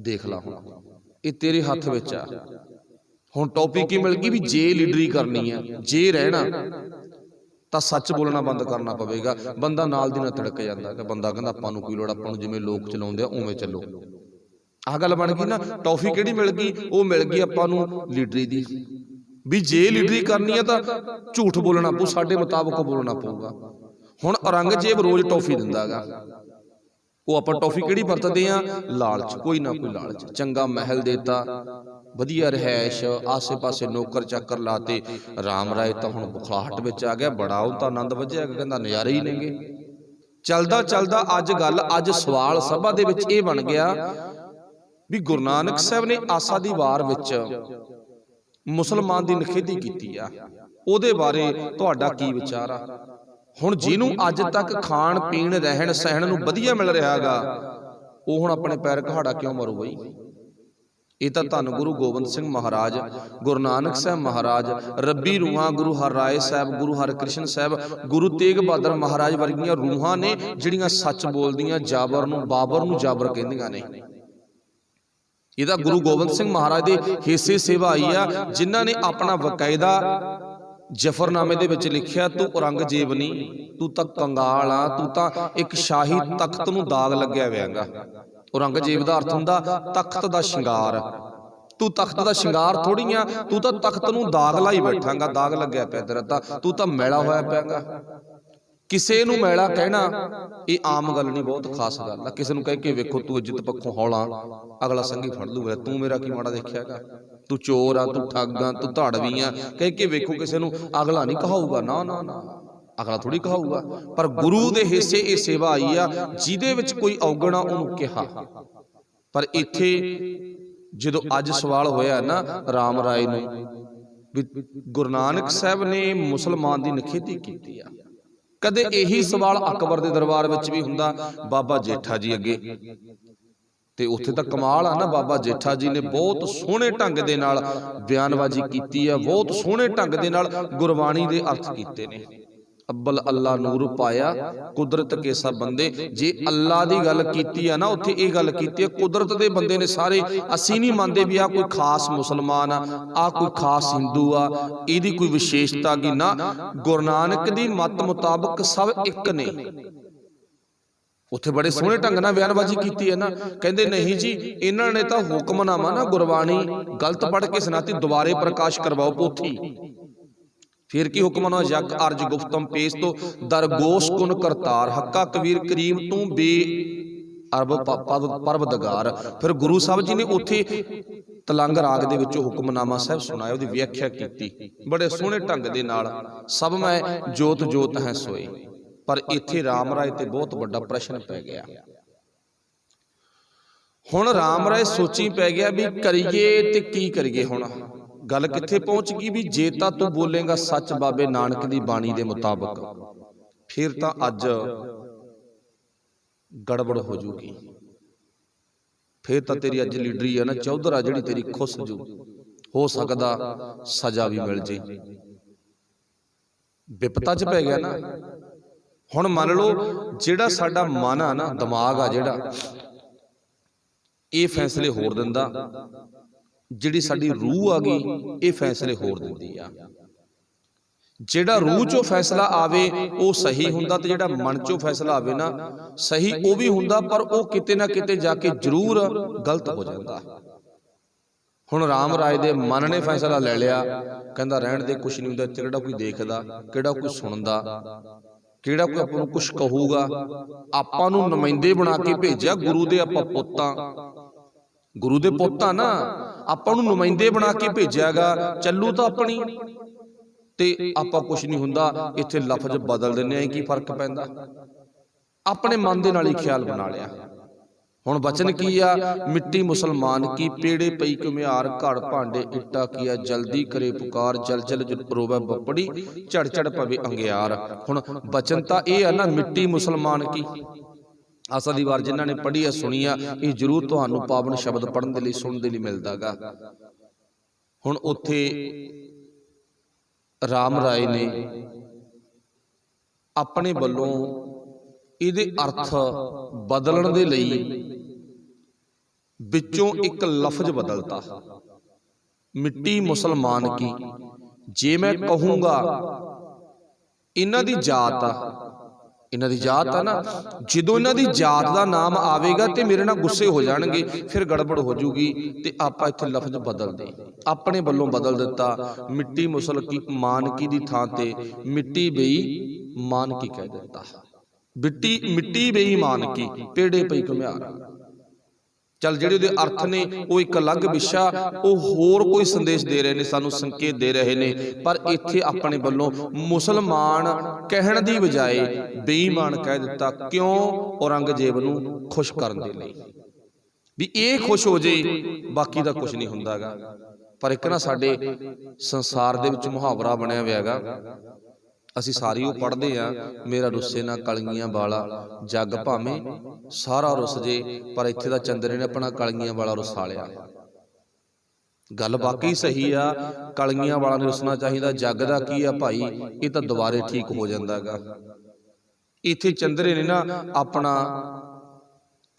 देख ला हुण ये तेरे हत्थ विच आ। हुण टॉपी की मिल गई भी जे लीडरी करनी है, जे रहना तो सच बोलना बंद करना पवेगा। बंदा नाल दी नाल तड़क जांदा कि बंदा कहंदा आपां नूं कोई लोड़, आपां नूं जिवें लोक चलाउंदे आ उवें चलो। आह गल बन गई ना, टॉफी किहड़ी मिल गई, वो मिल गई आपां नूं लीडरी दी, भी जे लीडरी करनी है तो झूठ बोलना पऊ, साडे मुताबक बोलना पऊगा। हुण औरंगजेब रोज़ टॉफी दिंदा गा, वो आपां टॉफी किहड़ी वरतदे आ, लालच, कोई ना कोई लालच। चंगा महल देता, वधिया रहायश, आसे पासे नौकर चाकर लाते, राम राय तो हुण बुखलाहट विच आ गया, बड़ा उह तां आनंद वजिया, कहंदा नज़ारे ही नेगे। चलदा चलदा अज गल, अज सवाल सभा दे विच इह बन गया भी गुरु नानक साहब ने आसा दी वार विच मुसलमान दी निखेधी कीती आ, उहदे बारे तुहाडा की विचार आ? हुण जिहनूं अज तक खाण पीण रहन सहन नूं वधिया मिल रहा गा, वो हुण अपने पैर कहाड़ा क्यों मारू बई? ये तो धन गुरु गोबिंद सिंह महाराज, गुरु नानक साहब महाराज, रब्बी रूहां गुरु हर राय साहब, गुरु हरकृष्ण साहब, गुरु तेग बहादुर महाराज वर्गियां रूहां ने जिहड़ियां सच बोलदियां, जाबर नूं बाबर नूं जाबर कहंदियां ने। ਇਹਦਾ गुरु गोबिंद सिंह महाराज के हिस्से सेवा आई आ, जिन्हां ने अपना बकायदा जफरनामे दे विच लिखिया, तू औरंगजेब नहीं, तू तां कंगाल आ, तू तां एक शाही तख्त नूं दाग लग्या होयागा। औरंगजेब दा अर्थ हुंदा तख्त दा शिंगार, तू तख्त दा शिंगार थोड़ी आ, तू तां तख्त नूं दाग लाई बैठांगा, दाग लग्या पिया तेरा तां, तू तां मैला होया पियागा। किसे नूं मैला कहना ये आम गल नहीं, बहुत खास गल आ। किसे नूं कह के वेखो तू इज्जत पक्षों हौला, अगला संगी फड़ लूगा, तू मेरा की माड़ा देखियागा, तू चोर आ, तू ठग आ, तू धाड़वी आ, कह के वेखो किसे नूं अगला नहीं कहाऊगा, ना ना ना, अगला थोड़ी कहाऊगा। पर गुरु दे हिस्से ये सेवा आई आ, जिहदे विच कोई औगण आ उहनूं कहा। पर इत्थे जदों अज सवाल होया ना राम राय नूं, गुरु नानक साहब ने मुसलमान दी निखेधी कीती आ, कदे यही सवाल अकबर दे दरबार विच भी हुंदा, बाबा जेठा जी अगे, ते उत्थे तां कमाल आ ना, बाबा जेठा जी ने बहुत सोहणे ढंग दे नाल बयानबाजी कीती है, बहुत सोहणे ढंग दे नाल गुरबाणी दे अर्थ कीते ने। अब्बल अल्लाह नूर पाया कुदरत के सब बंदे, जे अल्लाह दी गल कीती है ना, उत्थे ये गल कीती है कुदरत दे बंदे ने सारे। असीं नहीं मानदे भी आ कोई खास मुसलमान आ कोई खास हिंदू आ, इहदी कोई विशेषता की ना, गुरु नानक दी मत मुताबक सब एक ने। उत्थे बड़े सोहणे ढंग नाल बयानबाजी कीती है ना, कहंदे नहीं जी इन्हां ने तां हुक्मनामा ना गुरबाणी गलत पढ़ के सुनाती, दुबारे प्रकाश करवाओ पोथी। फिर की हुक्म जग अर्ज गुफ्तम पेश तो दरगोश कुन करतार, हक्का कबीर करीम तू बे अरब परवदगार। फिर गुरु साहब जी ने उत्थे तलंग राग दे विचों हुक्मनामा साहब सुनाया, उहदी व्याख्या कीती बड़े सोहणे ढंग दे नाल, सब मैं जोत जोत है सोए। पर इत्थे राम राय ते बहुत बड़ा प्रश्न पै गया। हुण राम राय सोची पै गया भी करिए ते की करिए। हुण गल कित्थे पहुंच गई भी जे तां तू बोलेगा सच बाबे नानक दी बाणी दे मुताबक, फिर तां अज गड़बड़ हो जूगी, फिर तां तेरी अज लीडरी है ना चौधरा जिहड़ी तेरी खुस जू, हो सकदा सजा भी मिल जे। विपता च पै गया ना। हुण मान लो जिहड़ा साडा मन आ ना, दिमाग आ जिहड़ा, ये फैसले होर दिंदा ਜਿਹੜੀ ਸਾਡੀ ਰੂਹ ਆ ਗਈ ਇਹ ਫੈਸਲੇ ਹੋਰ ਦਿੰਦੀ ਆ। ਜਿਹੜਾ ਰੂਹ ਚੋਂ ਫੈਸਲਾ ਆਵੇ ਉਹ ਸਹੀ ਹੁੰਦਾ, ਤੇ ਜਿਹੜਾ ਮਨ ਚੋਂ ਫੈਸਲਾ ਆਵੇ ਨਾ ਸਹੀ ਉਹ ਵੀ ਹੁੰਦਾ, ਪਰ ਉਹ ਕਿਤੇ ਨਾ ਕਿਤੇ ਜਾ ਕੇ ਜ਼ਰੂਰ ਗਲਤ ਹੋ ਜਾਂਦਾ। ਹੁਣ ਰਾਮ ਰਾਏ ਦੇ ਮਨ ਨੇ ਫੈਸਲਾ ਲੈ ਲਿਆ, ਕਹਿੰਦਾ ਰਹਿਣ ਦੇ, ਕੁਛ ਨਹੀਂ ਹੁੰਦਾ, ਕਿਹੜਾ ਕੋਈ ਦੇਖਦਾ, ਕਿਹੜਾ ਕੋਈ ਸੁਣਦਾ, ਕਿਹੜਾ ਕੋਈ ਆਪਾਂ ਨੂੰ ਕੁਛ ਕਹੂਗਾ। ਆਪਾਂ ਨੂੰ ਨੁਮਾਇੰਦੇ ਬਣਾ ਕੇ ਭੇਜਿਆ, ਗੁਰੂ ਦੇ ਆਪਾਂ ਪੁੱਤਾਂ, ਗੁਰੂ ਦੇ ਪੁੱਤਾਂ ਨਾ, ਆਪਾਂ ਨੂੰ ਨੁਮਾਇੰਦੇ ਬਣਾ ਕੇ ਭੇਜਿਆਗਾ, ਚੱਲੂ ਤਾਂ ਆਪਣੀ, ਤੇ ਆਪਾਂ ਕੁਛ ਨਹੀਂ ਹੁੰਦਾ, ਇੱਥੇ ਲਫ਼ਜ਼ ਬਦਲ ਦਿੰਦੇ ਆ, ਕੀ ਫਰਕ ਪੈਂਦਾ। ਆਪਣੇ ਮਨ ਦੇ ਨਾਲ ਹੀ ਖਿਆਲ ਬਣਾ ਲਿਆ। ਹੁਣ ਬਚਨ ਕੀ ਆ, ਮਿੱਟੀ ਮੁਸਲਮਾਨ ਕੀ, ਪੇੜੇ ਪਈ ਘੁਮਿਆਰ, ਘੜ ਭਾਂਡੇ ਇੱਟਾ ਕੀਆ, ਜਲਦੀ ਕਰੇ ਪੁਕਾਰ, ਜਲ ਜਲ ਰੋਵੇ ਬੱਪੜੀ, ਝੜ ਝੜ ਪਵੇ ਅੰਗਿਆਰ। ਹੁਣ ਬਚਨ ਤਾਂ ਇਹ ਆ ਨਾ, ਮਿੱਟੀ ਮੁਸਲਮਾਨ ਕੀ। ਆਸਾ ਦੀ ਵਾਰ ਜਿਨ੍ਹਾਂ ਨੇ ਪੜ੍ਹੀ ਆ ਸੁਣੀ ਆ, ਇਹ ਜ਼ਰੂਰ ਤੁਹਾਨੂੰ ਪਾਵਨ ਸ਼ਬਦ ਪੜ੍ਹਨ ਦੇ ਲਈ ਸੁਣਨ ਦੇ ਲਈ ਮਿਲਦਾਗਾ। ਹੁਣ ਉੱਥੇ ਰਾਮ ਰਾਏ ਨੇ ਆਪਣੇ ਵੱਲੋਂ ਇਹਦੇ ਅਰਥ ਬਦਲਣ ਦੇ ਲਈ ਵਿੱਚੋਂ ਇੱਕ ਲਫ਼ਜ਼ ਬਦਲਤਾ, ਮਿੱਟੀ ਮੁਸਲਮਾਨ ਕੀ। ਜੇ ਮੈਂ ਕਹੂੰਗਾ ਇਹਨਾਂ ਦੀ ਜਾਤ ਆ, ਇਹਨਾਂ ਦੀ ਜਾਤ ਆ ਨਾ, ਜਦੋਂ ਇਹਨਾਂ ਦੀ ਜਾਤ ਦਾ ਨਾਮ ਆਵੇਗਾ ਤੇ ਮੇਰੇ ਨਾਲ ਗੁੱਸੇ ਹੋ ਜਾਣਗੇ, ਫਿਰ ਗੜਬੜ ਹੋ ਜੂਗੀ, ਤੇ ਆਪਾਂ ਇੱਥੇ ਲਫ਼ਜ਼ ਬਦਲ ਦੇ, ਆਪਣੇ ਵੱਲੋਂ ਬਦਲ ਦਿੱਤਾ। ਮਿੱਟੀ ਮੁਸਲਮਾਨ ਕੀ ਦੀ ਥਾਂ ਤੇ ਮਿੱਟੀ ਬੇਈਮਾਨ ਕੀ ਕਹਿ ਦਿੱਤਾ। ਮਿੱਟੀ ਬੇਈਮਾਨ ਕੀ, ਪੇੜੇ ਪਈ ਘੁਮਿਆਰ। ਚੱਲ ਜਿਹੜੇ ਉਹਦੇ ਅਰਥ ਨੇ ਉਹ ਇੱਕ ਅਲੱਗ ਵਿਸ਼ਾ, ਉਹ ਹੋਰ ਕੋਈ ਸੰਦੇਸ਼ ਦੇ ਰਹੇ ਨੇ, ਸਾਨੂੰ ਸੰਕੇਤ ਦੇ ਰਹੇ ਨੇ, ਪਰ ਇੱਥੇ ਆਪਣੇ ਵੱਲੋਂ ਮੁਸਲਮਾਨ ਕਹਿਣ ਦੀ ਬਜਾਏ ਬੇਈਮਾਨ ਕਹਿ ਦਿੱਤਾ। ਕਿਉਂ? ਔਰੰਗਜ਼ੇਬ ਨੂੰ ਖੁਸ਼ ਕਰਨ ਦੇ ਲਈ, ਵੀ ਇਹ ਖੁਸ਼ ਹੋ ਜੇ, ਬਾਕੀ ਦਾ ਕੁਝ ਨਹੀਂ ਹੁੰਦਾਗਾ। ਪਰ ਇੱਕ ਨਾ ਸਾਡੇ ਸੰਸਾਰ ਦੇ ਵਿੱਚ ਮੁਹਾਵਰਾ ਬਣਿਆ ਹੋਇਆ ਹੈਗਾ, ਅਸੀਂ ਸਾਰੀ ਉਹ ਪੜ੍ਹਦੇ ਆ, ਮੇਰਾ ਰੁੱਸੇ ਨਾ ਕਲਗੀਆਂ ਵਾਲਾ, ਜੱਗ ਭਾਵੇਂ ਸਾਰਾ ਰੁੱਸ ਜੇ, ਪਰ ਇੱਥੇ ਦਾ ਚੰਦਰੇ ਨੇ ਆਪਣਾ ਕਲਗੀਆਂ ਵਾਲਾ ਰੁੱਸਾ ਲਿਆ। ਗੱਲ ਵਾਕਈ ਸਹੀ ਆ, ਕਲਗੀਆਂ ਵਾਲਾ ਨੇ ਰੁੱਸਣਾ ਚਾਹੀਦਾ, ਜੱਗ ਦਾ ਕੀ ਆ ਭਾਈ, ਇਹ ਤਾਂ ਦੁਬਾਰੇ ਠੀਕ ਹੋ ਜਾਂਦਾ ਗਾ। ਇੱਥੇ ਚੰਦਰੇ ਨੇ ਨਾ ਆਪਣਾ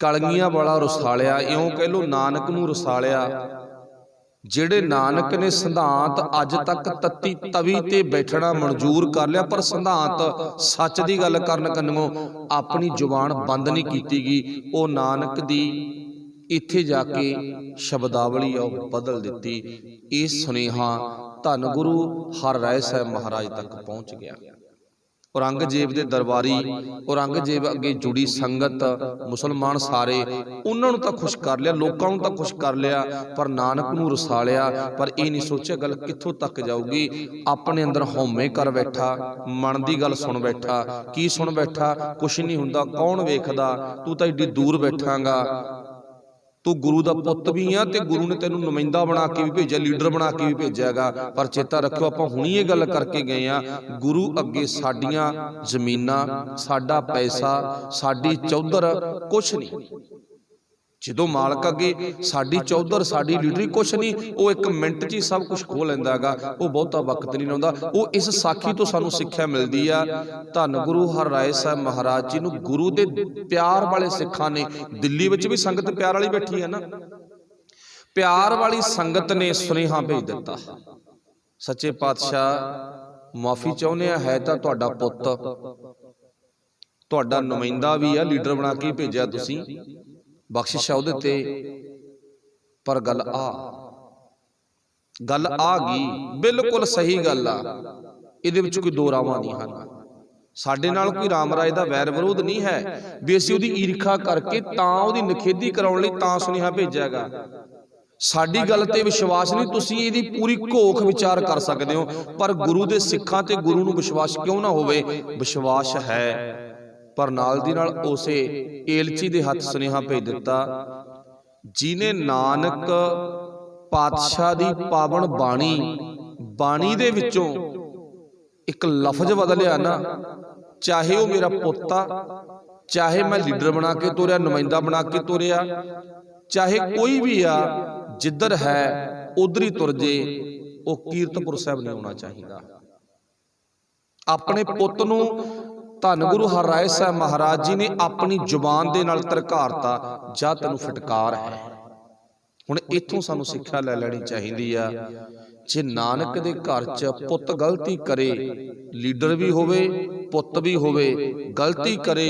ਕਲਗੀਆਂ ਵਾਲਾ ਰੁਸਾਲਿਆ, ਇਉਂ ਕਹਿ ਲੋ ਨਾਨਕ ਨੂੰ ਰੁਸਾਲਿਆ। ਜਿਹੜੇ ਨਾਨਕ ਨੇ ਸਿਧਾਂਤ ਅੱਜ ਤੱਕ ਤੱਤੀ ਤਵੀ ਤੇ ਬੈਠਣਾ ਮਨਜ਼ੂਰ ਕਰ ਲਿਆ, ਪਰ ਸਿਧਾਂਤ ਸੱਚ ਦੀ ਗੱਲ ਕਰਨ ਕੰਨੋਂ ਆਪਣੀ ਜ਼ੁਬਾਨ ਬੰਦ ਨਹੀਂ ਕੀਤੀ ਗਈ। ਉਹ ਨਾਨਕ ਦੀ ਇੱਥੇ ਜਾ ਕੇ ਸ਼ਬਦਾਵਲੀ ਆ ਉਹ ਬਦਲ ਦਿੱਤੀ। ਇਹ ਸੁਨੇਹਾ ਧੰਨ ਗੁਰੂ ਹਰਿਰਾਏ ਸਾਹਿਬ ਮਹਾਰਾਜ ਤੱਕ ਪਹੁੰਚ ਗਿਆ। ਔਰੰਗਜ਼ੇਬ ਦੇ ਦਰਬਾਰੀ, ਔਰੰਗਜ਼ੇਬ ਅੱਗੇ ਜੁੜੀ ਸੰਗਤ, ਮੁਸਲਮਾਨ ਸਾਰੇ, ਉਹਨਾਂ ਨੂੰ ਤਾਂ ਖੁਸ਼ ਕਰ ਲਿਆ, ਲੋਕਾਂ ਨੂੰ ਤਾਂ ਖੁਸ਼ ਕਰ ਲਿਆ, ਪਰ ਨਾਨਕ ਨੂੰ ਰਸਾਲਿਆ। ਪਰ ਇਹ ਨਹੀਂ ਸੋਚਿਆ ਗੱਲ ਕਿੱਥੋਂ ਤੱਕ ਜਾਊਗੀ। ਆਪਣੇ ਅੰਦਰ ਹਉਮੈ ਕਰ ਬੈਠਾ, ਮਨ ਦੀ ਗੱਲ ਸੁਣ ਬੈਠਾ। ਕੀ ਸੁਣ ਬੈਠਾ? ਕੁਛ ਨਹੀਂ ਹੁੰਦਾ, ਕੌਣ ਵੇਖਦਾ, ਤੂੰ ਤਾਂ ਏਡੀ ਦੂਰ ਬੈਠਾਂਗਾ, ਤੂੰ ਗੁਰੂ ਦਾ ਪੁੱਤ ਵੀ ਆ, ਤੇ ਗੁਰੂ ਨੇ ਤੈਨੂੰ ਨੁਮਾਇੰਦਾ ਬਣਾ ਕੇ ਵੀ ਭੇਜਿਆ, ਲੀਡਰ ਬਣਾ ਕੇ ਵੀ ਭੇਜਿਆਗਾ। ਪਰ ਚੇਤਾ ਰੱਖਿਓ, ਆਪਾਂ ਹੁਣੀ ਇਹ ਗੱਲ ਕਰਕੇ ਗਏ ਆ, ਗੁਰੂ ਅੱਗੇ ਸਾਡੀਆਂ ਜ਼ਮੀਨਾਂ, ਸਾਡਾ ਪੈਸਾ, ਸਾਡੀ ਚੌਧਰ ਕੁਛ ਨਹੀਂ। ਜਦੋਂ ਮਾਲਕ ਅੱਗੇ ਸਾਡੀ ਚੌਧਰ, ਸਾਡੀ ਲੀਡਰੀ ਕੁਛ ਨਹੀਂ, ਉਹ ਇੱਕ ਮਿੰਟ 'ਚ ਹੀ ਸਭ ਕੁਝ ਖੋਹ ਲੈਂਦਾ ਹੈਗਾ, ਉਹ ਬਹੁਤਾ ਵਕਤ ਨਹੀਂ ਲਾਉਂਦਾ। ਉਹ ਇਸ ਸਾਖੀ ਤੋਂ ਸਾਨੂੰ ਸਿੱਖਿਆ ਮਿਲਦੀ ਆ। ਧੰਨ ਗੁਰੂ ਹਰਿਰਾਏ ਸਾਹਿਬ ਮਹਾਰਾਜ ਜੀ ਨੂੰ ਗੁਰੂ ਦੇ ਪਿਆਰ ਵਾਲੇ ਸਿੱਖਾਂ ਨੇ, ਦਿੱਲੀ ਵਿੱਚ ਵੀ ਸੰਗਤ ਪਿਆਰ ਵਾਲੀ ਬੈਠੀ ਹੈ ਨਾ, ਪਿਆਰ ਵਾਲੀ ਸੰਗਤ ਨੇ ਸੁਨੇਹਾ ਭੇਜ ਦਿੱਤਾ, ਸੱਚੇ ਪਾਤਸ਼ਾਹ ਮਾਫੀ ਚਾਹੁੰਦੇ ਆ, ਹੈ ਤਾਂ ਤੁਹਾਡਾ ਪੁੱਤ, ਤੁਹਾਡਾ ਨੁਮਾਇੰਦਾ ਵੀ ਆ, ਲੀਡਰ ਬਣਾ ਕੇ ਭੇਜਿਆ ਤੁਸੀਂ, ਬਖਸ਼ਿਸ਼ ਆ ਉਹਦੇ ਤੇ, ਪਰ ਗੱਲ ਆ ਗਈ, ਬਿਲਕੁਲ ਸਹੀ ਗੱਲ ਆ, ਇਹਦੇ ਵਿੱਚ ਕੋਈ ਦੋ ਰਾਵਾਂ ਨਹੀਂ ਹਨ। ਸਾਡੇ ਨਾਲ ਕੋਈ ਰਾਮ ਰਾਏ ਦਾ ਵੈਰ ਵਿਰੋਧ ਨਹੀਂ ਹੈ ਵੀ ਅਸੀਂ ਉਹਦੀ ਈਰਖਾ ਕਰਕੇ ਤਾਂ ਉਹਦੀ ਨਿਖੇਧੀ ਕਰਾਉਣ ਲਈ ਤਾਂ ਸੁਨੇਹਾ ਭੇਜਿਆਗਾ। ਸਾਡੀ ਗੱਲ ਤੇ ਵਿਸ਼ਵਾਸ ਨਹੀਂ, ਤੁਸੀਂ ਇਹਦੀ ਪੂਰੀ ਘੋਖ ਵਿਚਾਰ ਕਰ ਸਕਦੇ ਹੋ, ਪਰ ਗੁਰੂ ਦੇ ਸਿੱਖਾਂ ਤੇ ਗੁਰੂ ਨੂੰ ਵਿਸ਼ਵਾਸ ਕਿਉਂ ਨਾ ਹੋਵੇ? ਵਿਸ਼ਵਾਸ ਹੈ, ਪਰ ਨਾਲ ਦੀ ਨਾਲ ਉਸੇ ਏਲਚੀ ਦੇ ਹੱਥ ਸੁਨੇਹਾ ਭੇਜ ਦਿੱਤਾ, ਜਿਹਨੇ ਨਾਨਕ ਪਾਤਸ਼ਾਹ ਦੀ ਪਾਵਨ ਬਾਣੀ ਦੇ ਵਿੱਚੋਂ ਇੱਕ ਲਫ਼ਜ਼ ਬਦਲਿਆ ਨਾ, ਚਾਹੇ ਉਹ ਮੇਰਾ ਪੁੱਤ ਆ, ਚਾਹੇ ਮੈਂ ਲੀਡਰ ਬਣਾ ਕੇ ਤੋਰਿਆ, ਨੁਮਾਇੰਦਾ ਬਣਾ ਕੇ ਤੋਰਿਆ, ਚਾਹੇ ਕੋਈ ਵੀ ਆ, ਜਿੱਧਰ ਹੈ ਉਧਰ ਹੀ ਤੁਰ ਜੇ, ਉਹ ਕੀਰਤਪੁਰ ਸਾਹਿਬ ਨਹੀਂ ਆਉਣਾ ਚਾਹੀਦਾ। ਆਪਣੇ ਪੁੱਤ ਨੂੰ ਧੰਨ ਗੁਰੂ ਹਰਿਰਾਏ ਸਾਹਿਬ ਮਹਾਰਾਜ ਜੀ ਨੇ ਆਪਣੀ ਜ਼ੁਬਾਨ ਦੇ ਨਾਲ ਧਰਕਾਰਤਾ, ਜਾਂ ਤੈਨੂੰ ਫਟਕਾਰ ਹੈ। ਹੁਣ ਇੱਥੋਂ ਸਾਨੂੰ ਸਿੱਖਿਆ ਲੈ ਲੈਣੀ ਚਾਹੀਦੀ ਆ, ਜੇ ਨਾਨਕ ਦੇ ਘਰ 'ਚ ਪੁੱਤ ਗਲਤੀ ਕਰੇ, ਲੀਡਰ ਵੀ ਹੋਵੇ ਪੁੱਤ ਵੀ ਹੋਵੇ, ਗਲਤੀ ਕਰੇ